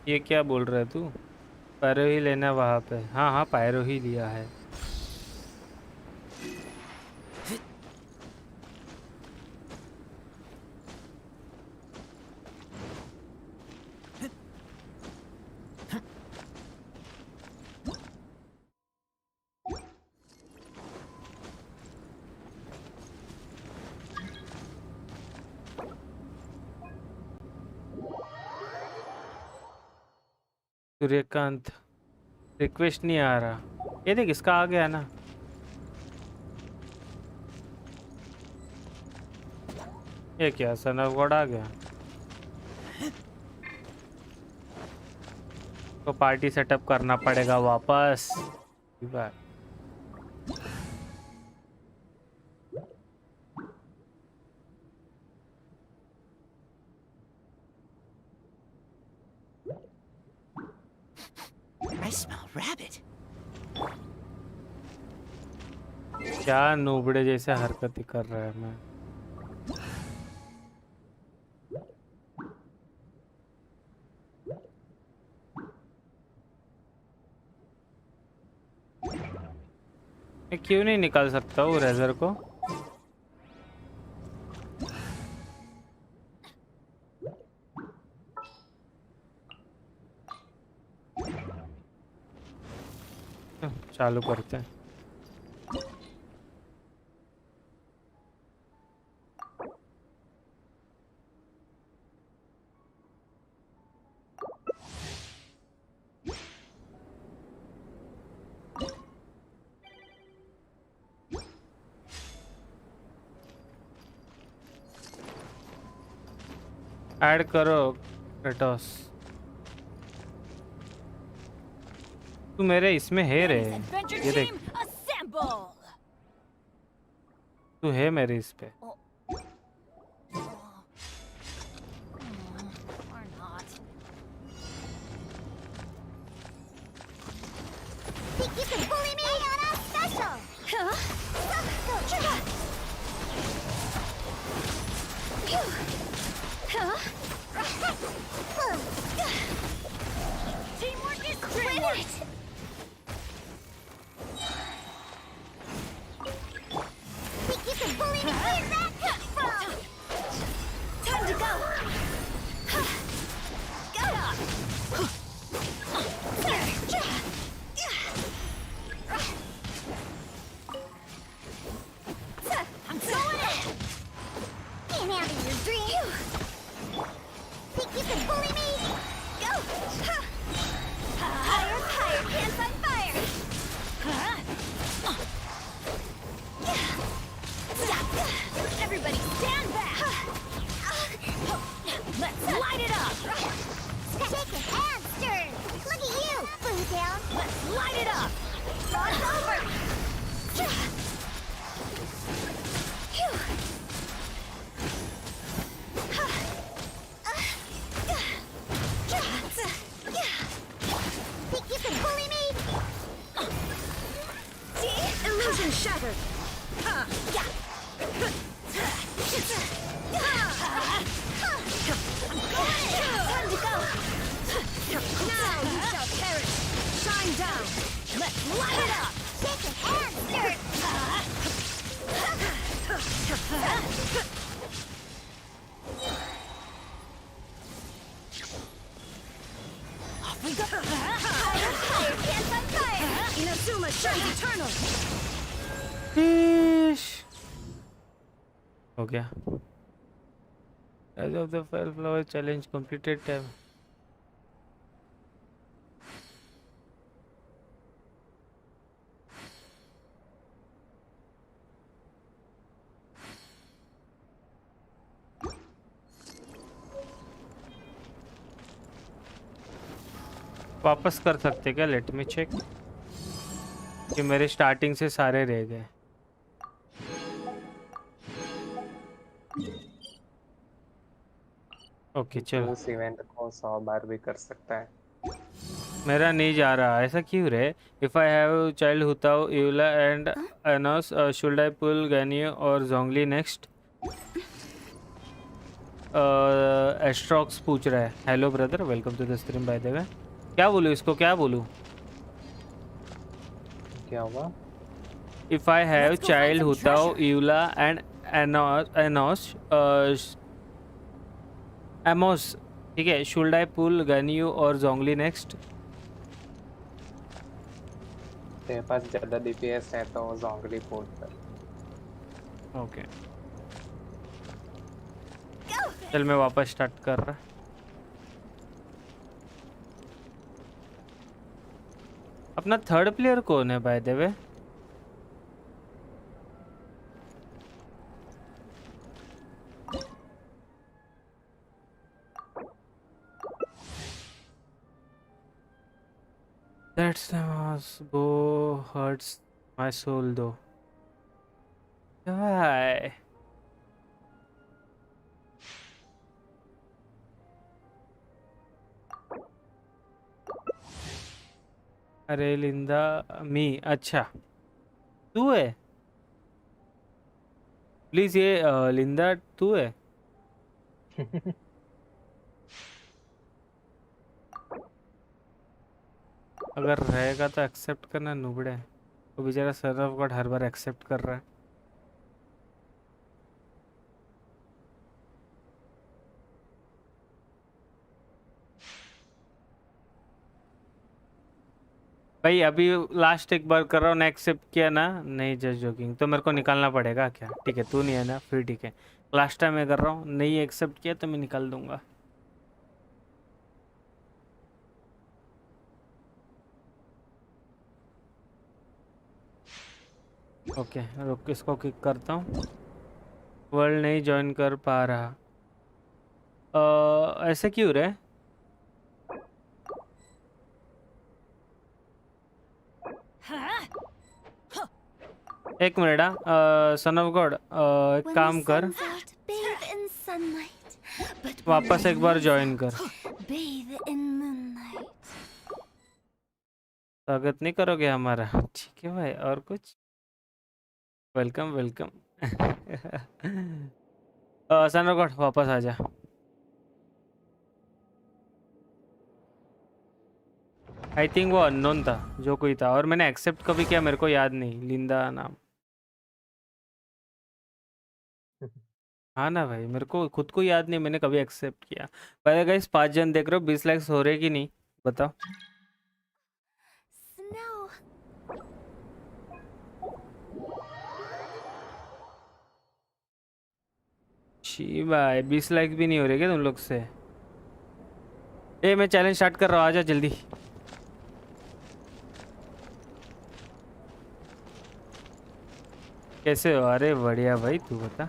ये क्या बोल रहा है तू? पैरो ही लेना वहाँ पे. हाँ हाँ पैरो ही लिया है. सूर्यकांत रिक्वेस्ट नहीं आ रहा. ये देख इसका आ गया ना. ये क्या सनवगढ़ आ गया. तो पार्टी सेटअप करना पड़ेगा वापस. I smell rabbit. क्या नूबड़े जैसे हरकतें कर रहा है. मैं क्यों नहीं निकाल सकता हूँ रेजर को? चालू करते हैं। ऐड करो क्रेटोस। तू मेरे इसमें है रे, ये देख, तू है मेरे इस पे। Think you can bully me on a special? Huh? Teamwork is Quit teamwork. it! Think you can bully me? Where'd that come from? Time to go! I'm going in! Can't have your dream! Think you can bully me? Go! Higher, higher, pants on fire! Everybody stand back. Let's light it up. Shaking and stirring! Look at you! Boo down! Let's light it up. Cross over! Think you can bully me? See? Illusion shattered! Time to go! Now you shall perish. Shine down. Let's light it up. Shaking and stirring! Off we go. Higher, pants on fire! Inazuma shines eternal. हो गया। As of the file flower challenge completed time. वापस कर सकते क्या? Late me check कि मेरे starting से सारे रह गए। ओके चलो। उस इवेंट को 100 बार भी कर सकता है। मेरा नहीं जा रहा, ऐसा क्यों रे? If I have child Hu Tao Eula and Enos should I pull Ganyu और जोंगली नेक्स्ट? एस्ट्रॉक्स पूछ रहा है। Hello brother, welcome to the stream by the way. क्या बोलूँ इसको, क्या बोलूँ? क्या हुआ? If I have child Hu Tao Eula and Enos Amos, ठीक है, शुड आई पुल गैनियो और जोंगली नेक्स्ट? तेरे पास ज़्यादा DPS है तो जोंगली पोर्ट कर। ओके चल मैं वापस स्टार्ट कर रहा। अपना थर्ड प्लेयर कौन है by the way? That bow hurts my soul though. Why? अरे लिंदा मी, अच्छा तू है? प्लीज ये लिंदा तू है? अगर रहेगा तो एक्सेप्ट करना नुबड़े। वो बेचारा सन ऑफ गॉड हर बार एक्सेप्ट कर रहा है। भाई अभी लास्ट एक बार कर रहा हूँ ना, एक्सेप्ट किया ना, नहीं जस्ट जोकिंग, तो मेरे को निकालना पड़ेगा क्या? ठीक है तू नहीं है ना, फिर ठीक है। लास्ट टाइम मैं कर रहा हूँ, नहीं एक्सेप्ट किया तो मैं निकाल दूंगा। ओके रुक, इसको किक करता हूँ। वर्ल्ड नहीं ज्वाइन कर पा रहा, ऐसे क्यों रे? एक मिनट, सन ऑफ गॉड एक काम कर, Bathe in sunlight, but वापस एक बार ज्वाइन कर। bathe in moonlight. स्वागत नहीं करोगे हमारा? ठीक है भाई, और कुछ? Welcome welcome. Sun of God वापस आ जा। आई थिंक वो अननोन था जो कोई था, और मैंने एक्सेप्ट कभी किया मेरे को याद नहीं, लिंदा नाम। हाँ ना भाई, मेरे को खुद को याद नहीं मैंने कभी एक्सेप्ट किया। पहले गाइस 5 जन देख रहे हो, 20 लाइक्स हो रहे कि नहीं बताओ। Snow. शी भाई 20 लाइक भी नहीं हो रहे क्या तुम लोग से? ए मैं चैलेंज स्टार्ट कर रहा हूँ, आजा जल्दी। कैसे हो? अरे बढ़िया भाई, तू बता।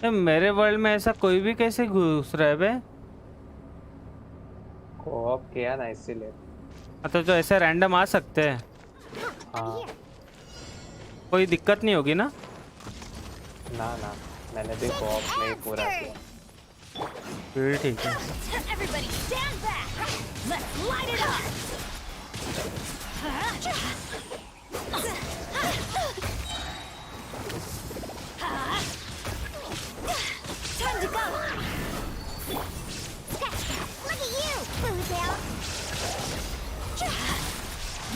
मेरे वर्ल्ड में ऐसा कोई भी कैसे घुस रहा है बे? कोऑप किया ना इसीलिए। अच्छा तो ऐसे रैंडम आ सकते हैं? हाँ कोई दिक्कत नहीं होगी ना? ना ना, मैंने भी कोऑप में ही पूरा किया। फिर ठीक है। Everybody stand back! Let's light it up! Time to go! Look at you, Boozle!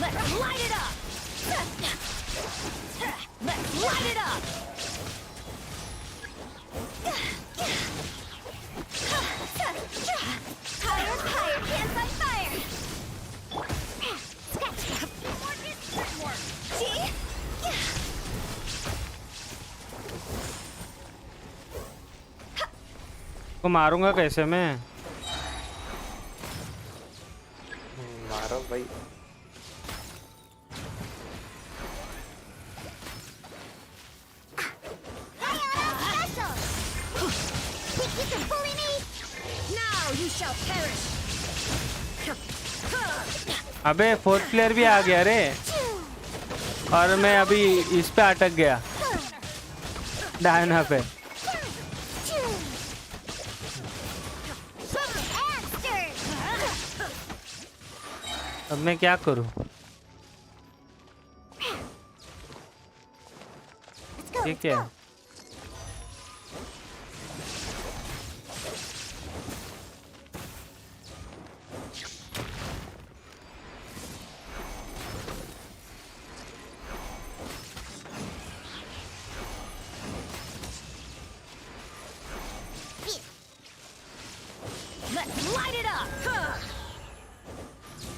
Let's light it up! Let's light it up! Higher, higher, pants on fire! See? को मारूंगा कैसे मैं? मारो भाई। अबे फोर्थ प्लेयर भी आ गया रे, और मैं अभी इस पे अटक गया, डायना पे। अब मैं क्या करूं? ठीक है Let's light it up!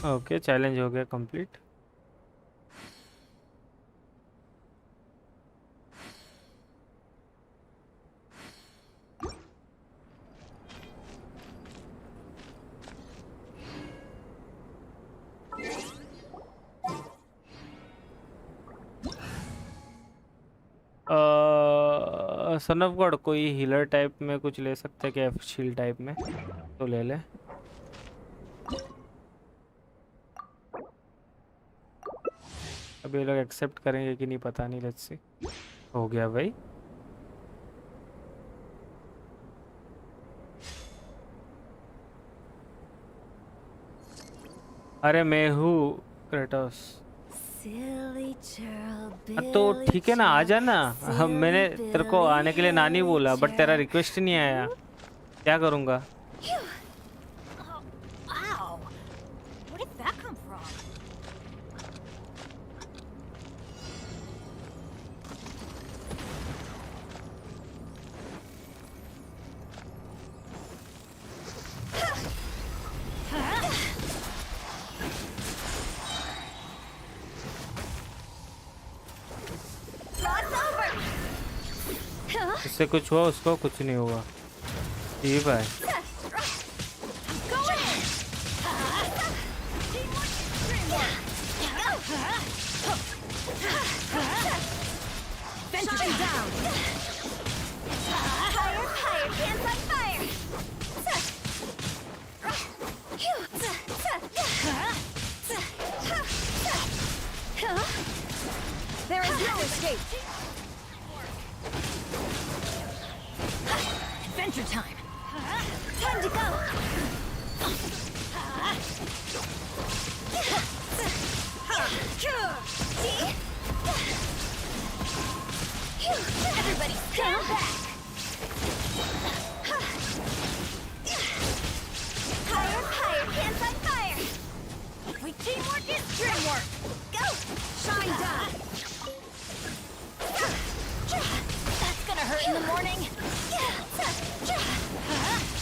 Okay, challenge हो गया कंप्लीट। सन ऑफ गॉड कोई हीलर टाइप में कुछ ले सकते हैं क्या? शील्ड टाइप में तो ले ले। अभी ये लोग एक्सेप्ट करेंगे कि नहीं पता नहीं, लेट्स सी। हो गया भाई। अरे मैं हूँ क्रेटोस। Silly churl, तो ठीक है ना, आ जाना। हम मैंने तेरे को आने के लिए नानी बोला, बट तेरा रिक्वेस्ट ही नहीं आया। क्या करूँगा? Ow! Where did that come from? इससे कुछ हुआ, उसको कुछ नहीं हुआ। ये भाई There is no escape. Adventure time. Time to go. Everybody stand back. Higher, hands on fire. We teamwork is dreamwork. Go. Shine down. That's gonna hurt in the morning.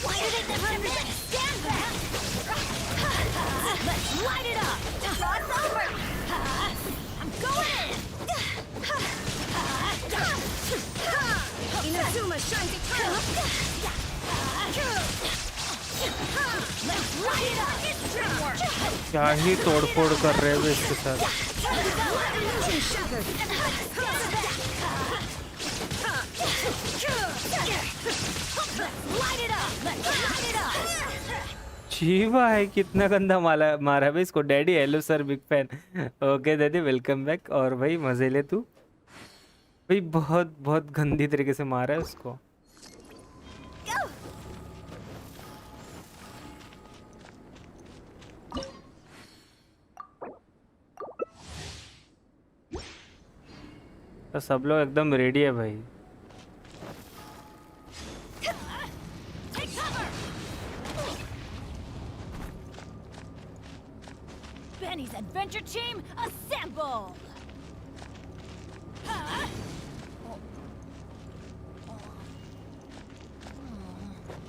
Why did it never Everybody stand back. Let's light it up. It's over. I'm going in. Inazuma shines eternal. Let's light it up. It's dreamwork. क्या ही तोड़फोड़ कर रहे हो इसके साथ। Illusion shattered. Light it up. Let's light it up. जीवा है, कितना गंदा मारा भाई इसको। Daddy hello sir, big fan. Okay daddy, welcome back. और भाई मजे ले तू भाई, बहुत बहुत गंदी तरीके से मारा है उसको। तो सब लोग एकदम रेडी है भाई। Take cover. Benny's adventure team, assemble.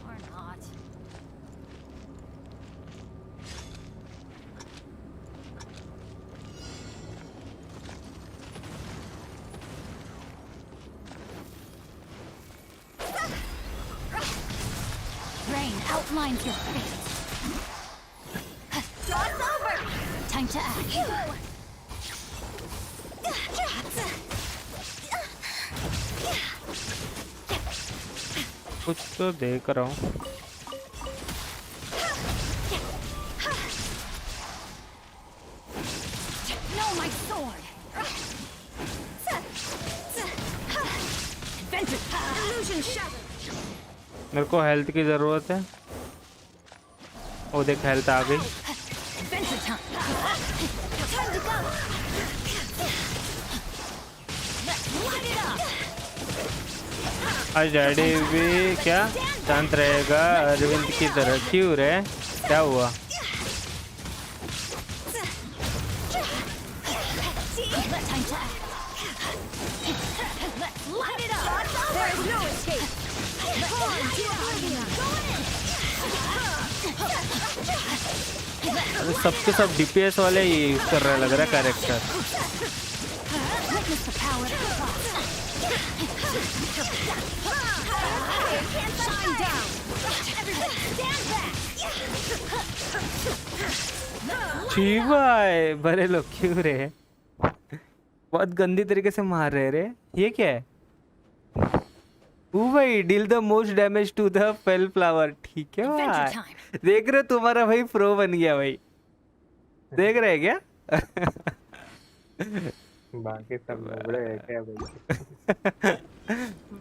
Or not. Rain outlines your fate. It's over. Time to act. कुछ तो देख रहा हूँ। No, my sword. Adventure. Illusion shattered. मेरे को हेल्थ की ज़रूरत है। ओ देख, हेल्थ आ गई। Adventure time. Time to go. Let's light it up. आज डैडी भी क्या शांत रहेगा अरविंद की तरह? क्यों रे, क्या हुआ? Time to act. Let's light it up. There is no escape. अरे सबके सब डीपीएस वाले ही यूज कर रहा है लग रहा है character. Witness the power of the cross. Shine down. Everybody stand back. जी भाई, बड़े लोग क्यों रे, बहुत गंदी तरीके से मार रहे रे। ये क्या है? ओ भाई, deal the most damage to the fail flower. ठीक है भाई, देख रहे हो तुम्हारा भाई प्रो बन गया भाई। देख रहे हैं क्या? बाकी सब नबड़े है क्या भाई?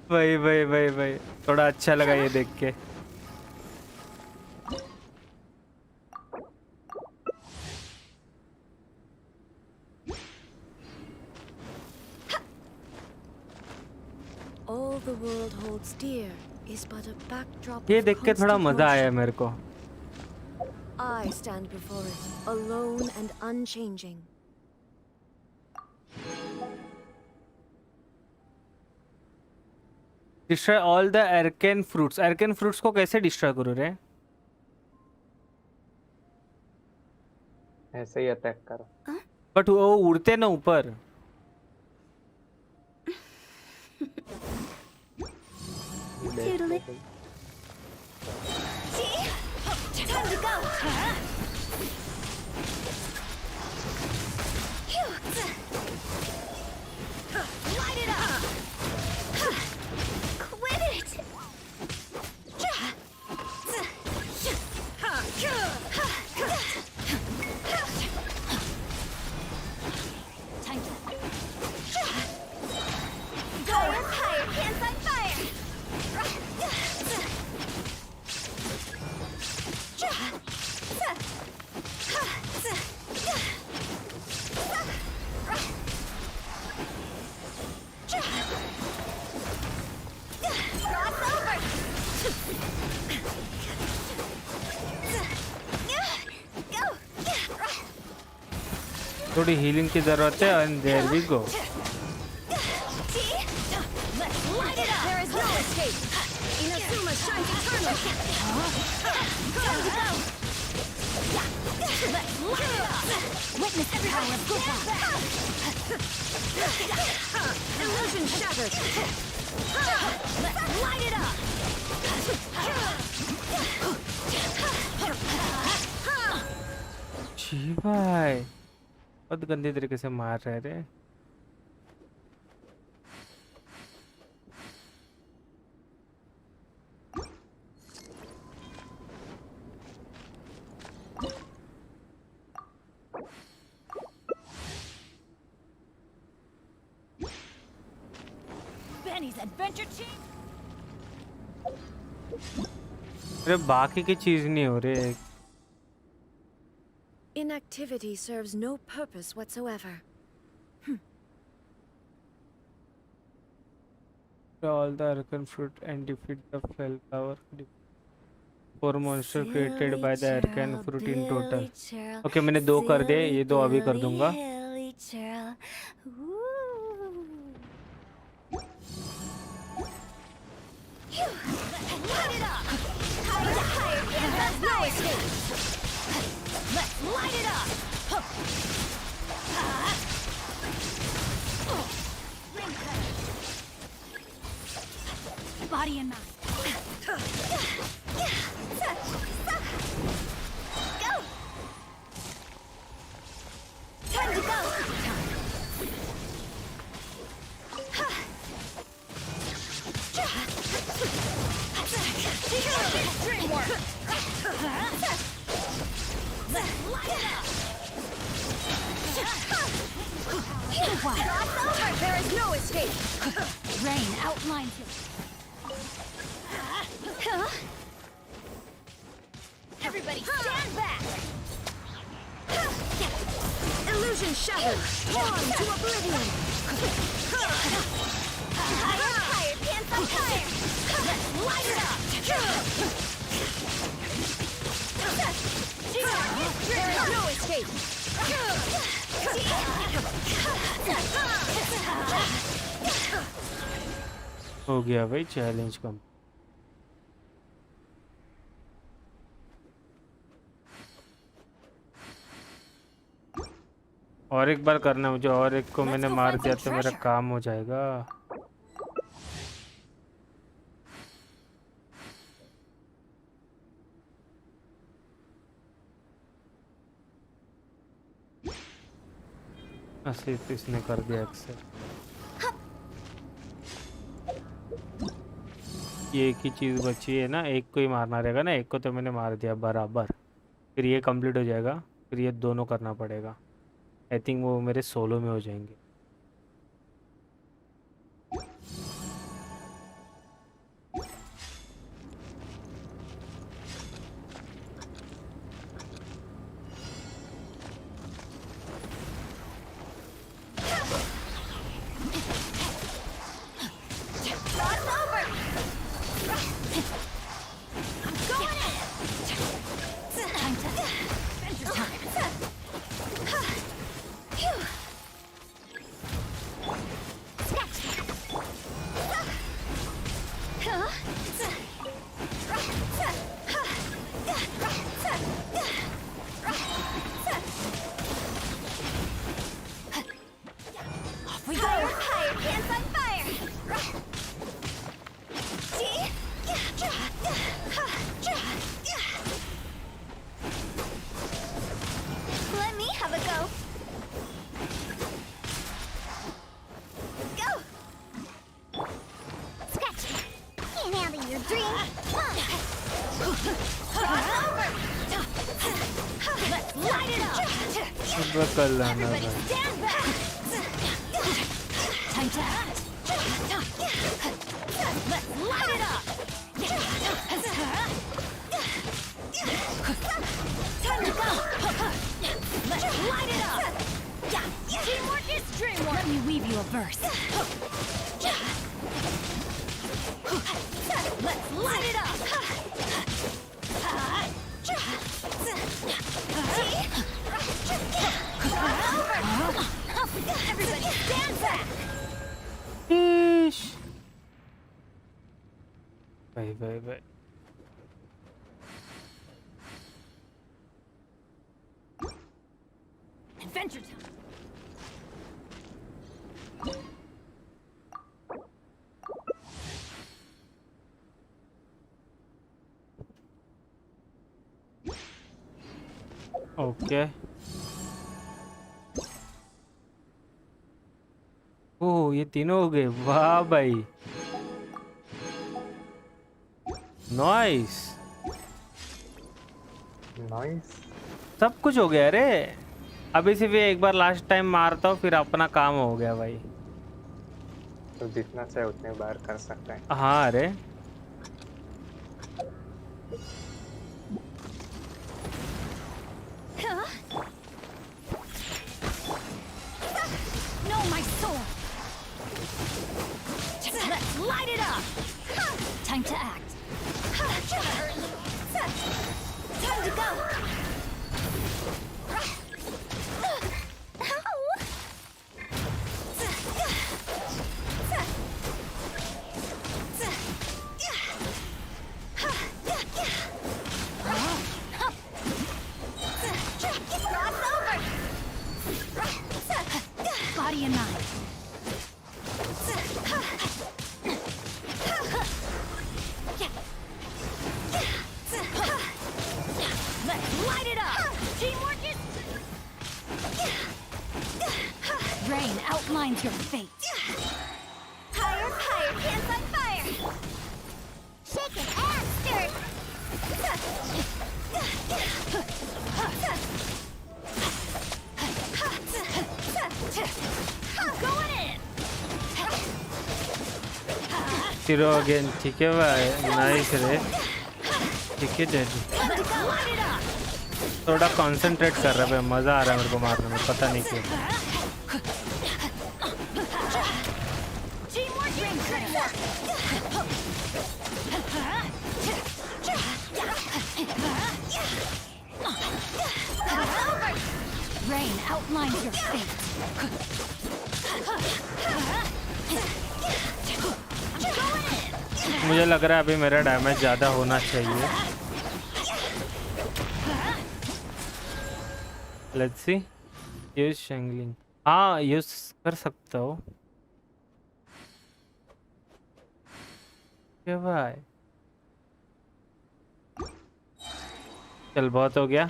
भाई भाई भाई भाई, थोड़ा अच्छा लगा ये देख के। all the world holds dear is but a backdrop ये of देख के थोड़ा constant मजा आया motion. मेरे को. I stand before it, alone and unchanging. Destroy all the arcane fruits. Arcane fruits को कैसे destroy करूँ रे? ऐसे ही अटैक करो. But वो उड़ते ना ऊपर. Toodly. Time to go. Light it up. Quit it. Time to Go higher, pants on fire. थोड़ी healing की ज़रूरत है and there we go. There is no escape. Inazuma shines eternally. Witness the power of good luck. Illusion shattered. Light it up. जी भाई बहुत गंदे तरीके से मार रहे थे. Benny's adventure team. अरे बाकी की चीज नहीं हो रही. Inactivity serves no purpose whatsoever. All the arcane fruit and defeat the fell power. 4 monster created by the arcane fruit in total. Okay, मैंने 2 कर दिए, ये 2 अभी कर दूंगा. Light it up. Higher, pants on fire. Let's light it up. Body and mind. Go. Time to go. Dream work. Light it up. There is no escape. Rain outlines it. Everybody stand back. Illusion shattered. Drawn to oblivion. Higher, pants on fire. Light it up. There is no escape. हो गया भाई challenge कम. और एक बार करना मुझे, और एक को मैंने मार दिया तो मेरा काम हो जाएगा. असली तो इसने कर दिया एक्सेप्ट. ये एक ही चीज़ बची है ना, एक को ही मारना रहेगा ना. एक को तो मैंने मार दिया बराबर. फिर ये कंप्लीट हो जाएगा, फिर ये दोनों करना पड़ेगा. आई थिंक वो मेरे सोलो में हो जाएंगे. Cross Let's light it up. सुबह कर लेना Everybody भाई. stand back. Time to act. Let's light it up. Time to go. Let's light it up. Teamwork is dreamwork. Let me weave you a verse. Let's light it up. Everybody stand back. Ish. भाई. Adventure time. Okay. ओह ये तीनों हो गए. वाह भाई. Nice. Nice. सब कुछ हो गया रे. अभी सिर्फ ये एक बार लास्ट टाइम मारता हूँ फिर अपना काम हो गया भाई. तो जितना चाहे उतने बार कर सकते हैं. हाँ अरे. Know my sword. Let's light it up. Time to act. Time to go. Body and mind. Let's light it up. Teamwork is. Rain outlines your fate. Higher, higher, pants on fire. Shaken and stirred. Going in. Zero again. ठीक है भाई. Nice रे. ठीक है daddy. Let's light it up. थोड़ा concentrate कर रहा है भाई. मजा आ रहा है मेरे को मारने में. पता नहीं क्यों. Teamwork brings teamwork. Rain outlines your fate. मुझे लग रहा है अभी मेरा डैमेज ज़्यादा होना चाहिए. Let's see. यूज शैंगलिंग. हाँ यूज कर सकता हो. क्या भाई. चल बहुत हो गया.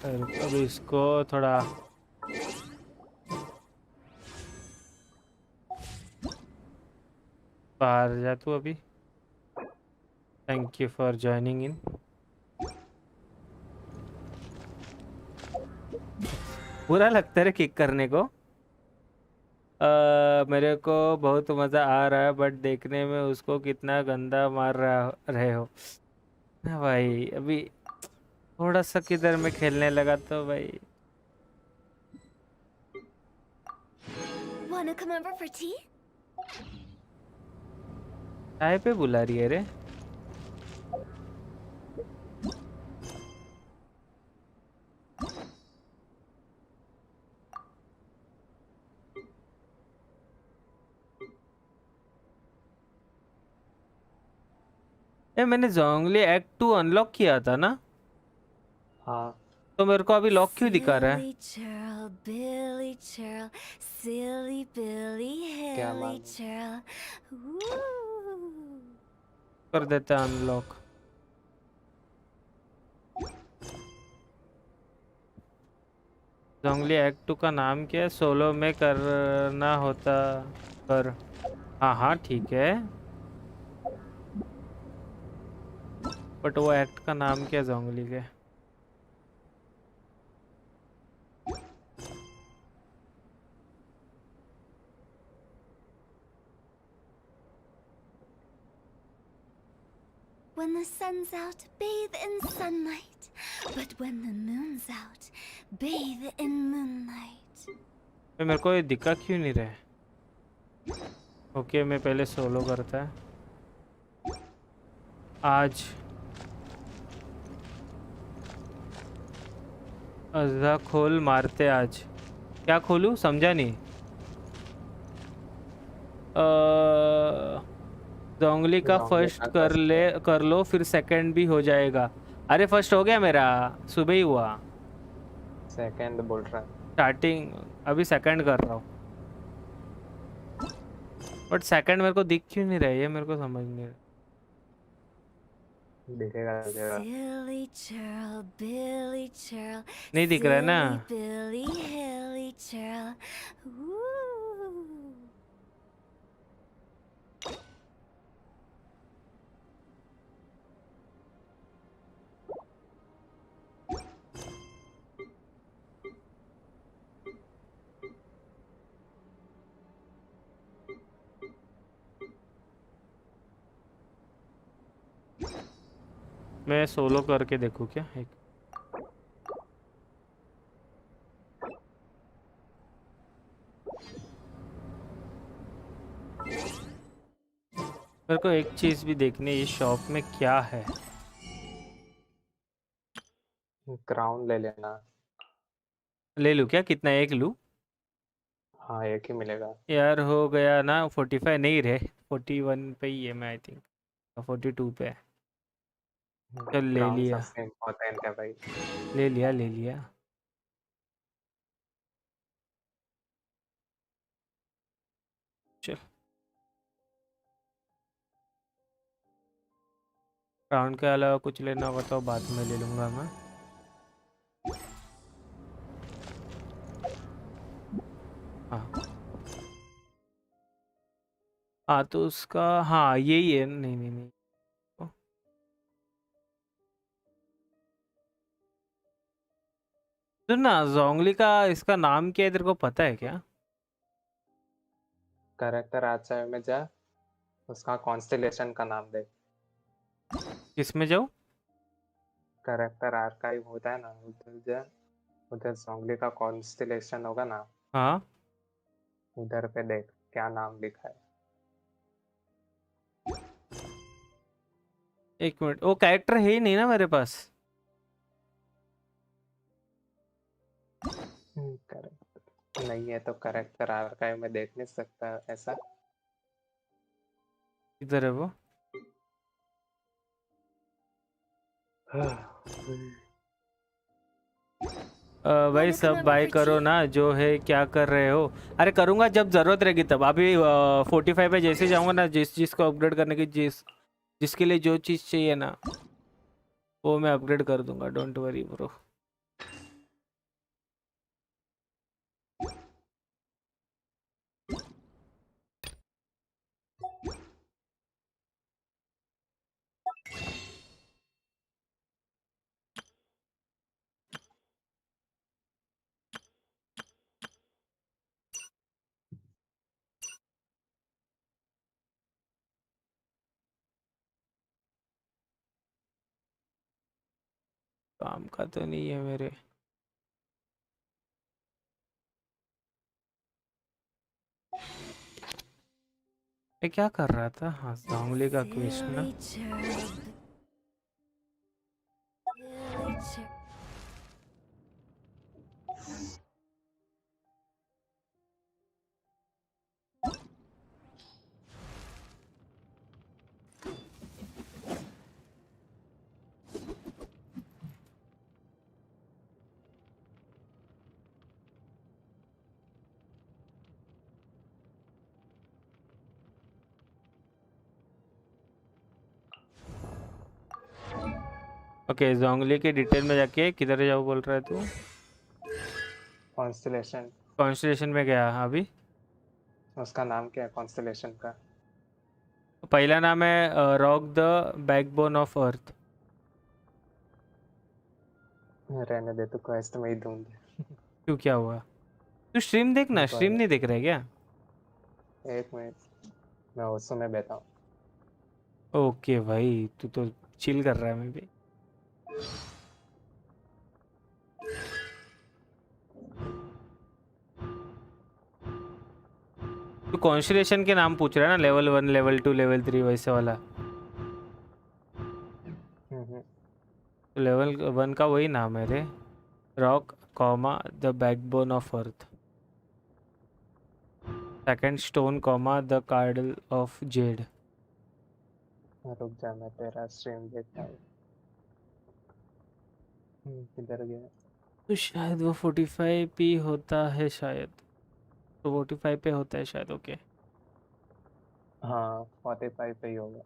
अभी इसको थोड़ा बाहर जा तू अभी. Thank you for joining in. बुरा लगता है किक करने को. मेरे को बहुत मज़ा आ रहा है बट देखने में उसको कितना गंदा मार रहे हो भाई. अभी थोड़ा सा किधर में खेलने लगा तो भाई. Wanna come over for tea? चाय पे बुला रही है रे. मैंने जोंगली एक्ट 2 अनलॉक किया था ना. हाँ. तो मेरे को अभी लॉक क्यों दिखा रहा है. Billy churl, silly Billy क्या hilly मालूम. churl. Ooh. कर देता है अनलॉक. जोंगली एक्ट 2 का नाम क्या है? सोलो में करना होता पर। हाँ हाँ ठीक है, बट वो एक्ट का नाम क्या है जोंगली के? When the sun's out, bathe in sunlight. But when the moon's out, bathe in moonlight. मेरे को ये दिखा क्यों नहीं रहा है? ओके मैं पहले सोलो करता है आज। अज़ा खोल मारते आज। क्या खोलूं समझा नहीं। जोंगली का फर्स्ट कर लो फिर सेकंड भी हो जाएगा। अरे फर्स्ट हो गया मेरा, सुबह ही हुआ। सेकंड बोल रहा है। स्टार्टिंग अभी सेकंड कर रहा हूँ, बट सेकंड मेरे को दिख क्यों नहीं रहा है, ये मेरे को समझ नहीं रहा। दिखेगा दिखेगा। Silly churl, Billy churl. नहीं दिख रहा है ना। Billy, hilly churl. Ooh. मैं सोलो करके देखूँ क्या एक। मेरे को एक चीज भी देखनी है, इस शॉप में क्या है। क्राउन ले लेना। ले लूँ क्या? कितना, एक लूँ? हाँ एक ही मिलेगा। यार हो गया ना 45 नहीं रहे, 41 पे ही है मैं आई थिंक, 42 पे है। चल ले क्राउन लिया सबसे इम्पोर्टेंट है भाई। ले लिया ले लिया। चल राउंड के अलावा कुछ लेना होगा तो बाद में ले लूँगा मैं। हाँ हाँ तो उसका हाँ यही है। नहीं नहीं नहीं, सुन ना, जोंगली का इसका नाम क्या है तेरे को पता है क्या? कैरेक्टर आर्काइव में जा, उसका कॉन्स्टेलेशन का नाम दे। किसमें जाऊँ? कैरेक्टर आर्काइव होता है ना, उधर जा, उधर जोंगली का कॉन्स्टेलेशन होगा ना, हाँ उधर पे देख क्या नाम लिखा है। एक मिनट, वो कैरेक्टर है ही नहीं ना मेरे पास। करेक्ट नहीं है तो कैरेक्टर आर्काइव में देख नहीं सकता ऐसा। इधर है वो। भाई सब बाय करो ना, जो है क्या कर रहे हो? अरे करूँगा जब ज़रूरत रहेगी तब। अभी 45 पे जैसे जाऊँगा ना, जिस चीज़ को अपग्रेड करने की, जिसके लिए जो चीज़ चाहिए ना वो मैं अपग्रेड कर दूंगा, डोंट वरी ब्रो। काम का तो नहीं है मेरे। मैं क्या कर रहा था? हाँ जोंगली का क्वेश्चन ना। ओके जोंगली के डिटेल में जाके किधर जाओ बोल रहा है तू? कॉन्स्टलेशन। कॉन्स्टलेशन में गया अभी? उसका नाम क्या है कॉन्स्टलेशन का? पहला नाम है रॉक द बैकबोन ऑफ अर्थ। रहने दे, तो क्वेस्ट में ही ढूंढ। क्यों, क्या हुआ? तू स्ट्रीम देखना, स्ट्रीम नहीं देख रहा है क्या? एक मिनट, मैं ओसो में बैठा हूँ। ओके भाई, तू तो चिल कर रहा है। मैं भी तू कॉन्स्टलेशन के नाम पूछ रहा है ना, लेवल 1 लेवल 2 लेवल 3 वैसे वाला। तो लेवल 1 का वही नाम है रे, rock comma the backbone of earth. Second stone comma the cradle of jade. रुक जा, मैं तेरा स्ट्रीम देखता हूँ। किधर गया? तो शायद वो 45 पी होता है शायद, तो 45 पे होता है शायद। ओके हाँ 45 पे ही होगा।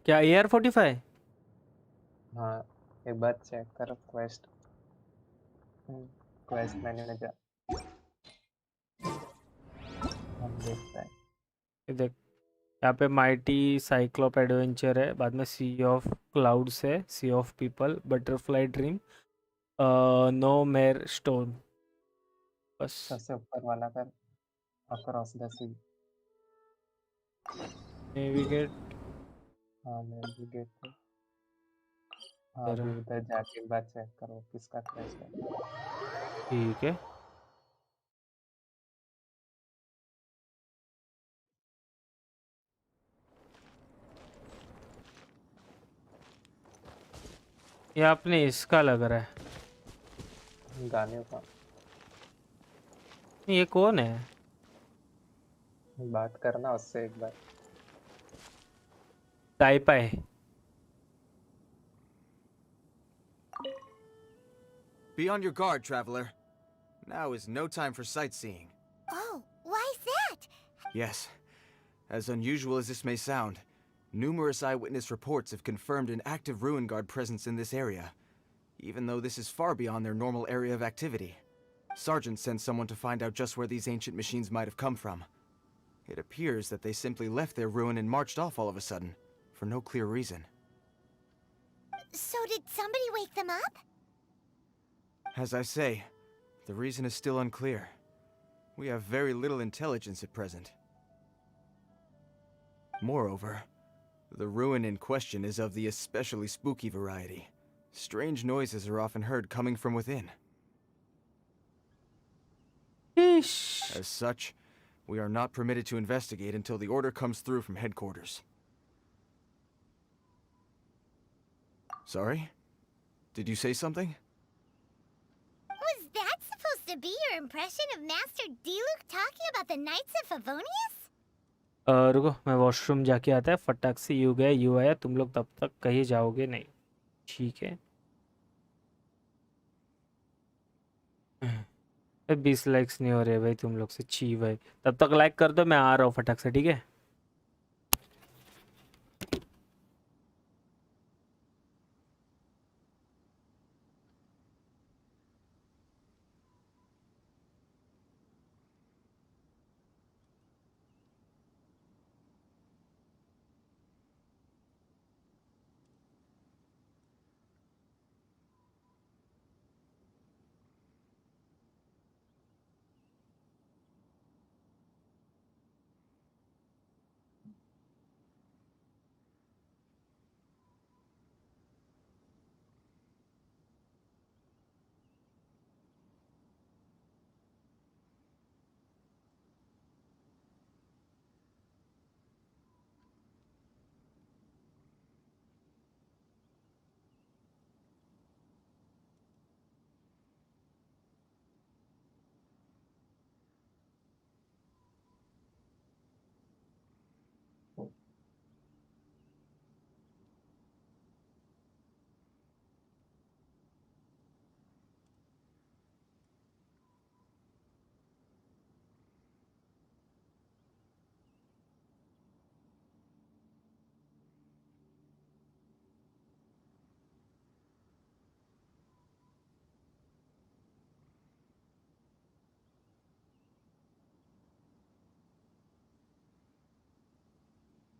क्या AR 45? हाँ एक बार चेक कर क्वेस्ट। क्वेस्ट मेन्यू में जा, हम देखते हैं। ये देख, यहाँ पे माइटी साइक्लोप एडवेंचर है, बाद में सी ऑफ क्लाउड्स है, sea of people, butterfly dream, no mer stone. बस सबसे ऊपर वाला कर, अक्रॉस द सी। नेविगेट। हाँ नेविगेट कर। हाँ अभी उधर जाके एक बार चेक करो किसका क्वेस्ट है। ठीक है, ये आपने इसका लग रहा है। गाने का। ये कौन है? बात करना उससे एक बार। टाइपा है। Be on your guard, traveler. Now is no time for sightseeing. Oh, why is that? Yes, as unusual as this may sound, numerous eyewitness reports have confirmed an active ruin guard presence in this area, even though this is far beyond their normal area of activity. Sergeant sent someone to find out just where these ancient machines might have come from. It appears that they simply left their ruin and marched off all of a sudden, for no clear reason. So did somebody wake them up? As I say, the reason is still unclear. We have very little intelligence at present. Moreover, the ruin in question is of the especially spooky variety. Strange noises are often heard coming from within. As such, we are not permitted to investigate until the order comes through from headquarters. Sorry? Did you say something? Was that supposed to be your impression of Master Diluc talking about the Knights of Favonius? रुको, मैं washroom जाके आता है। फटाक से you गया you आया, तुम लोग तब तक कहीं जाओगे नहीं, ठीक है? 20 लाइक्स नहीं हो रहे भाई तुम लोग से, छी भाई। तब तक लाइक कर दो, मैं आ रहा हूँ फटाक से, ठीक है?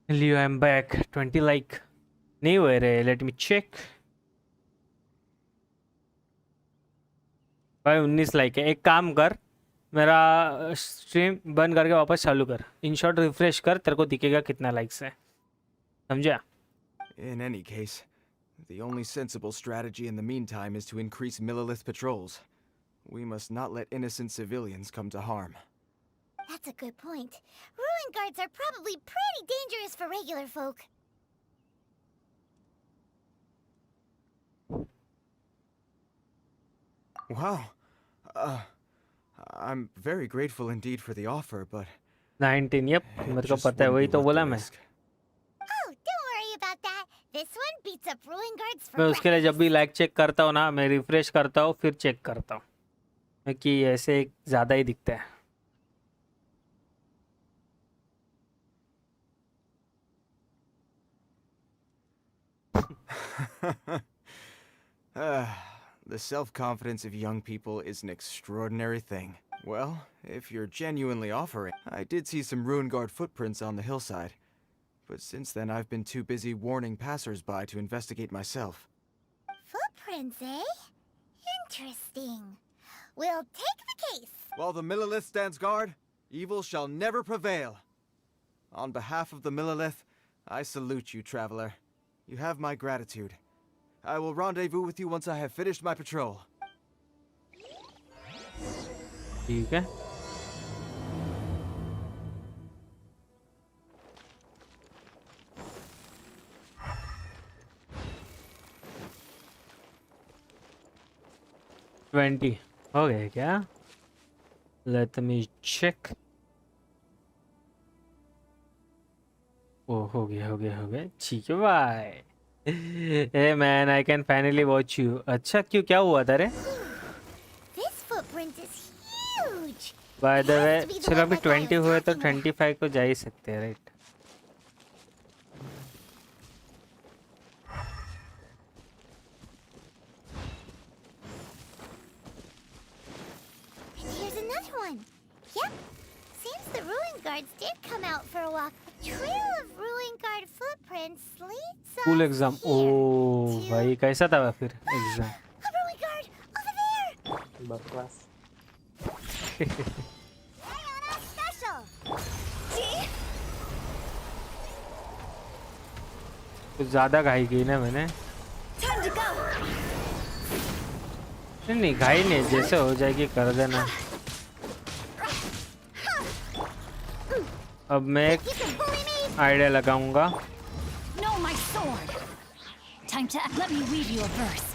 Leo, I'm back. 20 like नहीं हुए रे. Let me check. भाई 19 लाइक है. एक काम कर, मेरा स्ट्रीम बंद करके वापस चालू कर. इन शॉर्ट रिफ्रेश कर, तेरे को दिखेगा कितना लाइक्स है. समझा? In any case, the only sensible strategy in the meantime is to increase Millilith patrols. We must not let innocent civilians come to harm. That's a good point. Ruin guards are probably pretty dangerous for regular folk. Wow. I'm very grateful indeed for the offer, but 19. Yep, it मेरे को just पता है. wouldn't वही be तो worth बोला the मैं. risk. Oh, don't worry about that. This one beats up ruin guards for मैं उसके लिए जब भी breakfast. लाइक चेक करता हूँ ना, मैं रिफ्रेश करता हूँ फिर चेक करता हूँ कि ऐसे ज़्यादा ही दिखता है. The self-confidence of young people is an extraordinary thing. Well, if you're genuinely offering, I did see some Ruin Guard footprints on the hillside. But since then, I've been too busy warning passers-by to investigate myself. Footprints, eh? Interesting. We'll take the case. While the Millilith stands guard, evil shall never prevail. On behalf of the Millilith, I salute you, traveler. You have my gratitude. I will rendezvous with you once I have finished my patrol. ठीक है. Twenty हो गए क्या? Let me check. ओ हो गया. ठीक है भाई. Hey man, I can finally watch you. अच्छा, क्यों, क्या हुआ था रे? This footprint is huge. By the It way, has to be the चलो one अभी my guy 20 was हुए तो talking about. 25 को जा ही सकते हैं, right? And here's another one. Yep. Seems the ruin guards did come out for a walk. A trail of ruin guard footprints leads us school exam. ओ here to- भाई, कैसा था फिर exam? A ruin guard over there. बकवास. Hey, on our special. See? कुछ ज़्यादा घाई की ना मैंने. Time to go. नहीं घाई नहीं, जैसे हो जाएगी कर देना. अब मैं एक You can bully me. Idea लगाऊंगा. No, my sword! Time to let me weave you a verse.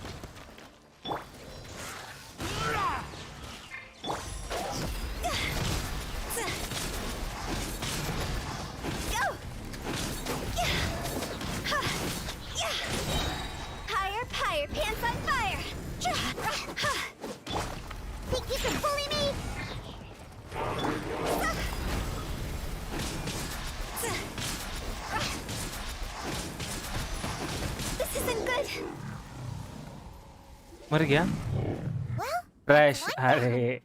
Go. Higher, higher, pants on fire. Think you can bully me? This isn't good. मर गया. Well, crash. that's one अरे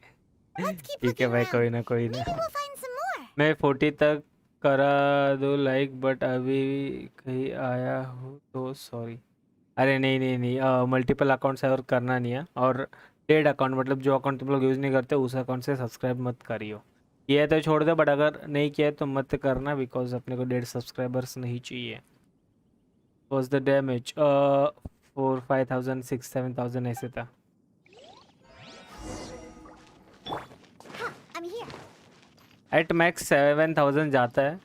let's keep ठीक है looking भाई, कोई around. ना कोई ना. Maybe we'll find some more. मैं 40 तक करा दो लाइक, बट अभी कहीं आया हूँ तो सॉरी. अरे नहीं, मल्टीपल अकाउंट से और करना नहीं है. और डेड अकाउंट मतलब जो अकाउंट तुम लोग यूज़ नहीं करते उस अकाउंट से सब्सक्राइब मत करियो. किया है तो छोड़ दो, बट अगर नहीं किया है तो मत करना, बिकॉज अपने को डेड सब्सक्राइबर्स नहीं चाहिए. वॉज द डैमेज 4-5,000 6-7,000 ऐसे था. Huh, I'm here. At max 7,000 जाता है,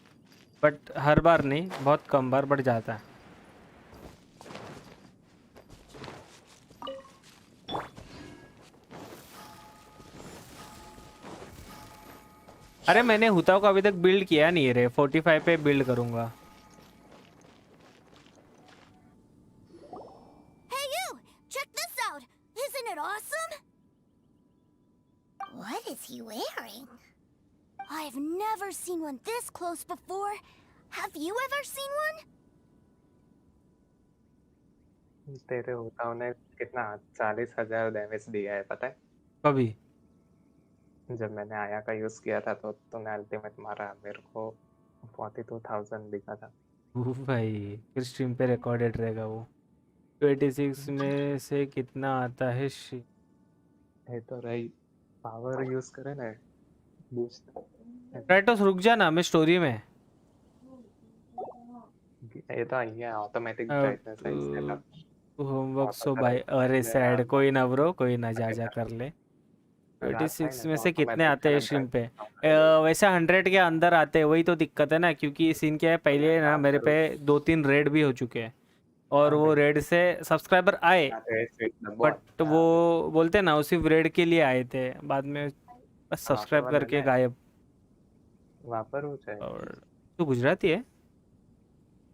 बट हर बार नहीं, बहुत कम बार बट जाता है. अरे मैंने हुताओ को अभी तक बिल्ड किया नहीं है रे. 45 पे बिल्ड करूंगा. Hey you! Check this out! Isn't it awesome? What is he wearing? I've never seen one this close before. Have you ever seen one? तेरे होता ने कितना 40,000 डैमेज दिया है पता है? कभी जब मैंने आया का यूज किया था तो तूने अल्टीमेट मारा, मेरे को 42,000 दिखा था. भाई फिर स्ट्रीम पे रिकॉर्डेड रहेगा वो। 26 में से कितना आता है ये तो रही पावर यूज करे ना बूस्ट। राइटोस रुक जा ना, मैं स्टोरी में ये तो आई है ऑटोमेटिक अब ब्राइटनेस है सेटअप। होमवर्क ऑटो सो भाई, करेक्ट अरे ले सैड, कोई ना ब्रो, कोई ना, जा करेगा। कर ले। रात है 26 ना में तो से कितने ऑटोमेटिक आते हैं तेरा स्ट्रीम पे? ब्राइटनेस वैसे 100 के अंदर आते हैं, वही तो दिक्कत है ना, क्योंकि सीन क्या है, पहले ना काम मेरे करो। पे 2-3 रेड भी हो चुके हैं, और हाँ वो भाई रेड से सब्सक्राइबर आए, बट वो बोलते हैं ना, वो सिर्फ रेड के लिए आए थे, बाद में बस वापर सब्सक्राइब वाला करके है गायब। वापर हो चाहे। और तू गुजराती है?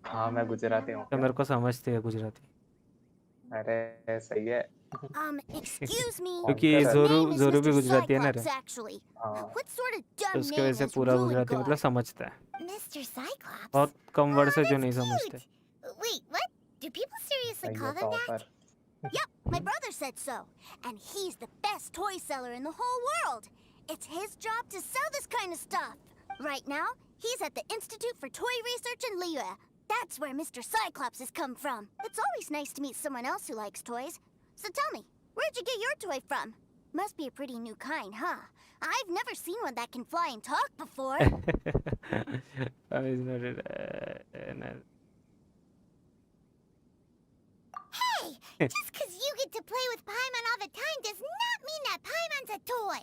हाँ मैं गुजराती हूँ तो क्या। मेरे को समझते है गुजराती। अरे सही है। Excuse me. क्योंकि Sponsor है। जोरू Name is जोरू भी Mr. गुजराती है ना रे, Cyclops, actually. हाँ What sort of तो dumb उसके वजह name से is पूरा Ruin गुजराती मतलब Guard? समझता है। Mr. Cyclops? बहुत कम वर्ड से जो नहीं That's समझते। cute. Wait, what? Do people seriously सही call है them that? Topper. Yep, my brother said so. And he's the best toy seller in the whole world. It's his job to sell this kind of stuff. Right now, he's at the Institute for Toy Research in Liyue. That's where Mr. Cyclops has come from. It's always nice to meet someone else who likes toys. So tell me, where'd you get your toy from? Must be a pretty new kind, huh? I've never seen one that can fly and talk before. Hey, just 'cause you get to play with Paimon all the time does not mean that Paimon's a toy.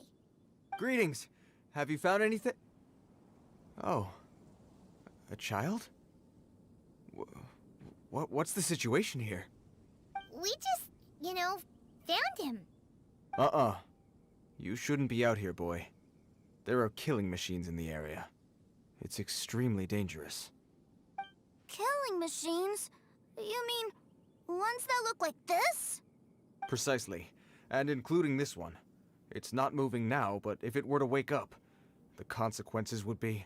Greetings. Have you found anything? Oh. A child? What's the situation here? We just, found him. Uh-uh. You shouldn't be out here, boy. There are killing machines in the area. It's extremely dangerous. Killing machines? You mean ones that look like this? Precisely. And including this one. It's not moving now, but if it were to wake up, the consequences would be...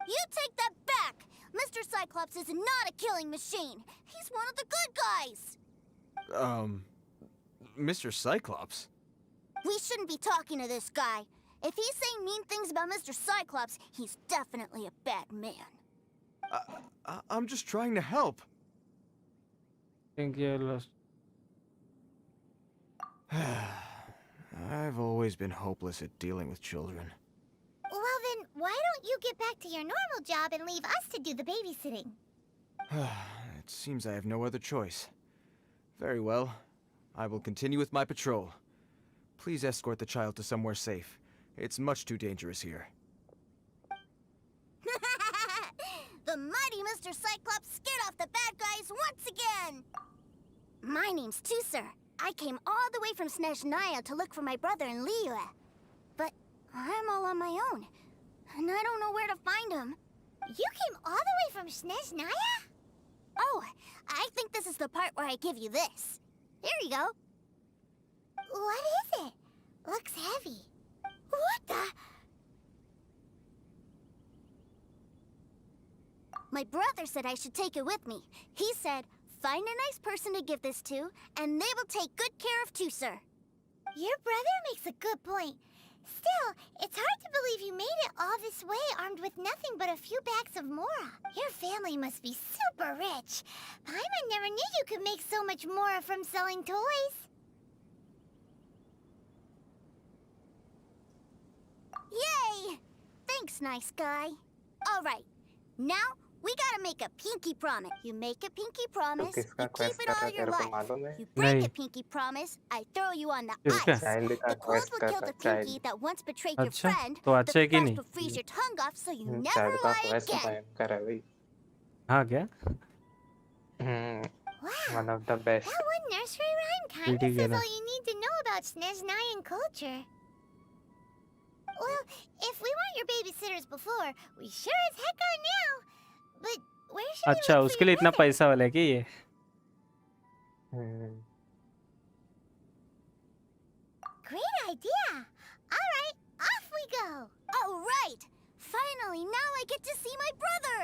You take that back! Mr. Cyclops is not a killing machine. He's one of the good guys. Mr. Cyclops? We shouldn't be talking to this guy. If he's saying mean things about Mr. Cyclops, he's definitely a bad man. I'm just trying to help. Think you're lost. I've always been hopeless at dealing with children. Well then, why don't you get back to your normal job and leave us to do the babysitting? It seems I have no other choice. Very well. I will continue with my patrol. Please escort the child to somewhere safe. It's much too dangerous here. The mighty Mr. Cyclops scared off the bad guys once again! My name's Tusser. I came all the way from Snezhnaya to look for my brother in Liyue. But I'm all on my own, and I don't know where to find him. You came all the way from Snezhnaya? Oh, I think this is the part where I give you this. Here you go. What is it? Looks heavy. What the? My brother said I should take it with me. He said, find a nice person to give this to, and they will take good care of Tusser. Your brother makes a good point. Still, it's hard to believe you made it all this way armed with nothing but a few bags of mora. Your family must be super rich. Paimon never knew you could make so much mora from selling toys. Yay! Thanks, nice guy. All right, now we gotta make a pinky promise. You make a pinky promise, you किसका keep quest it कर all रहा है your तेरे को life. मालूम है? You break नहीं। a pinky promise, I throw you on the किसका? ice. Child का The cold quest will कर kill रहा the है, child। pinky that once betrayed your अच्छा, friend. तो The अच्छा है कि frost नहीं? will freeze your tongue off so you never child का lie quest again. भयंकर है भाई। हाँ क्या? Wow. One of the best. That one nursery rhyme kind of ठीक है says ना? all you need to know about Snezhnayan culture. Well, if we weren't your babysitters before, we sure as heck are now. But where should we अच्छा, look for उसके your लिए इतना brother? पैसा वाला है कि ये? Great idea. All right, off we go. All right! Finally, now I get to see my brother!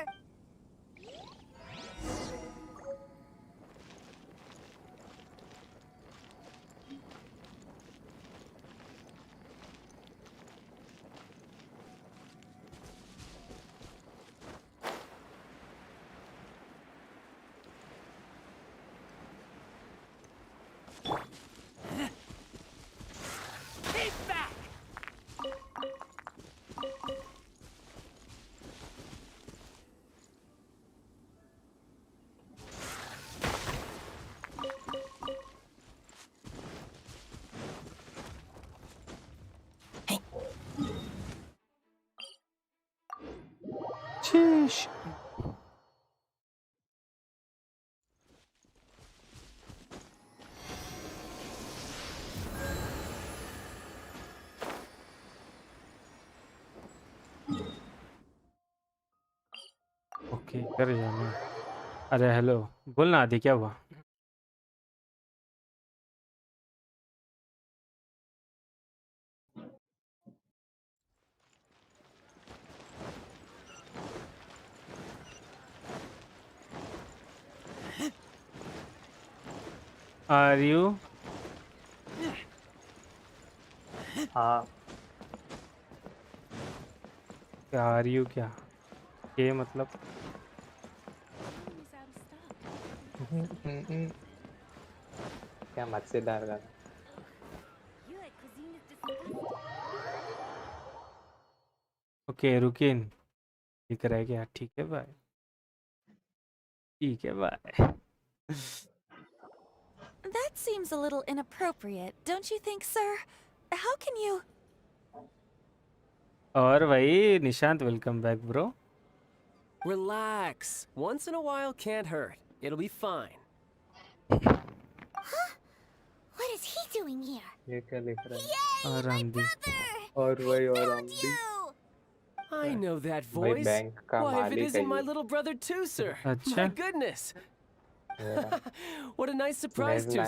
शीश ओके कर जाना अरे हेलो बोलना आदि क्या हुआ आर यू हाँ क्या आर यू क्या ये मतलब क्या मजेदार गाना ओके रुकिन ठीक रह गया ठीक है भाई ठीक है भाई That seems a little inappropriate, don't you think, sir? How can you... और भाई Nishant welcome back bro Relax. Once in a while can't hurt. It'll be fine. What is he doing here? ये क्या लिख रहा है आराम दी और वही और हम भी I know that भाई voice. बैंक का Why, if it मालिक isn't my है little brother too, sir. अच्छा My goodness. ये What a nice surprise मैं to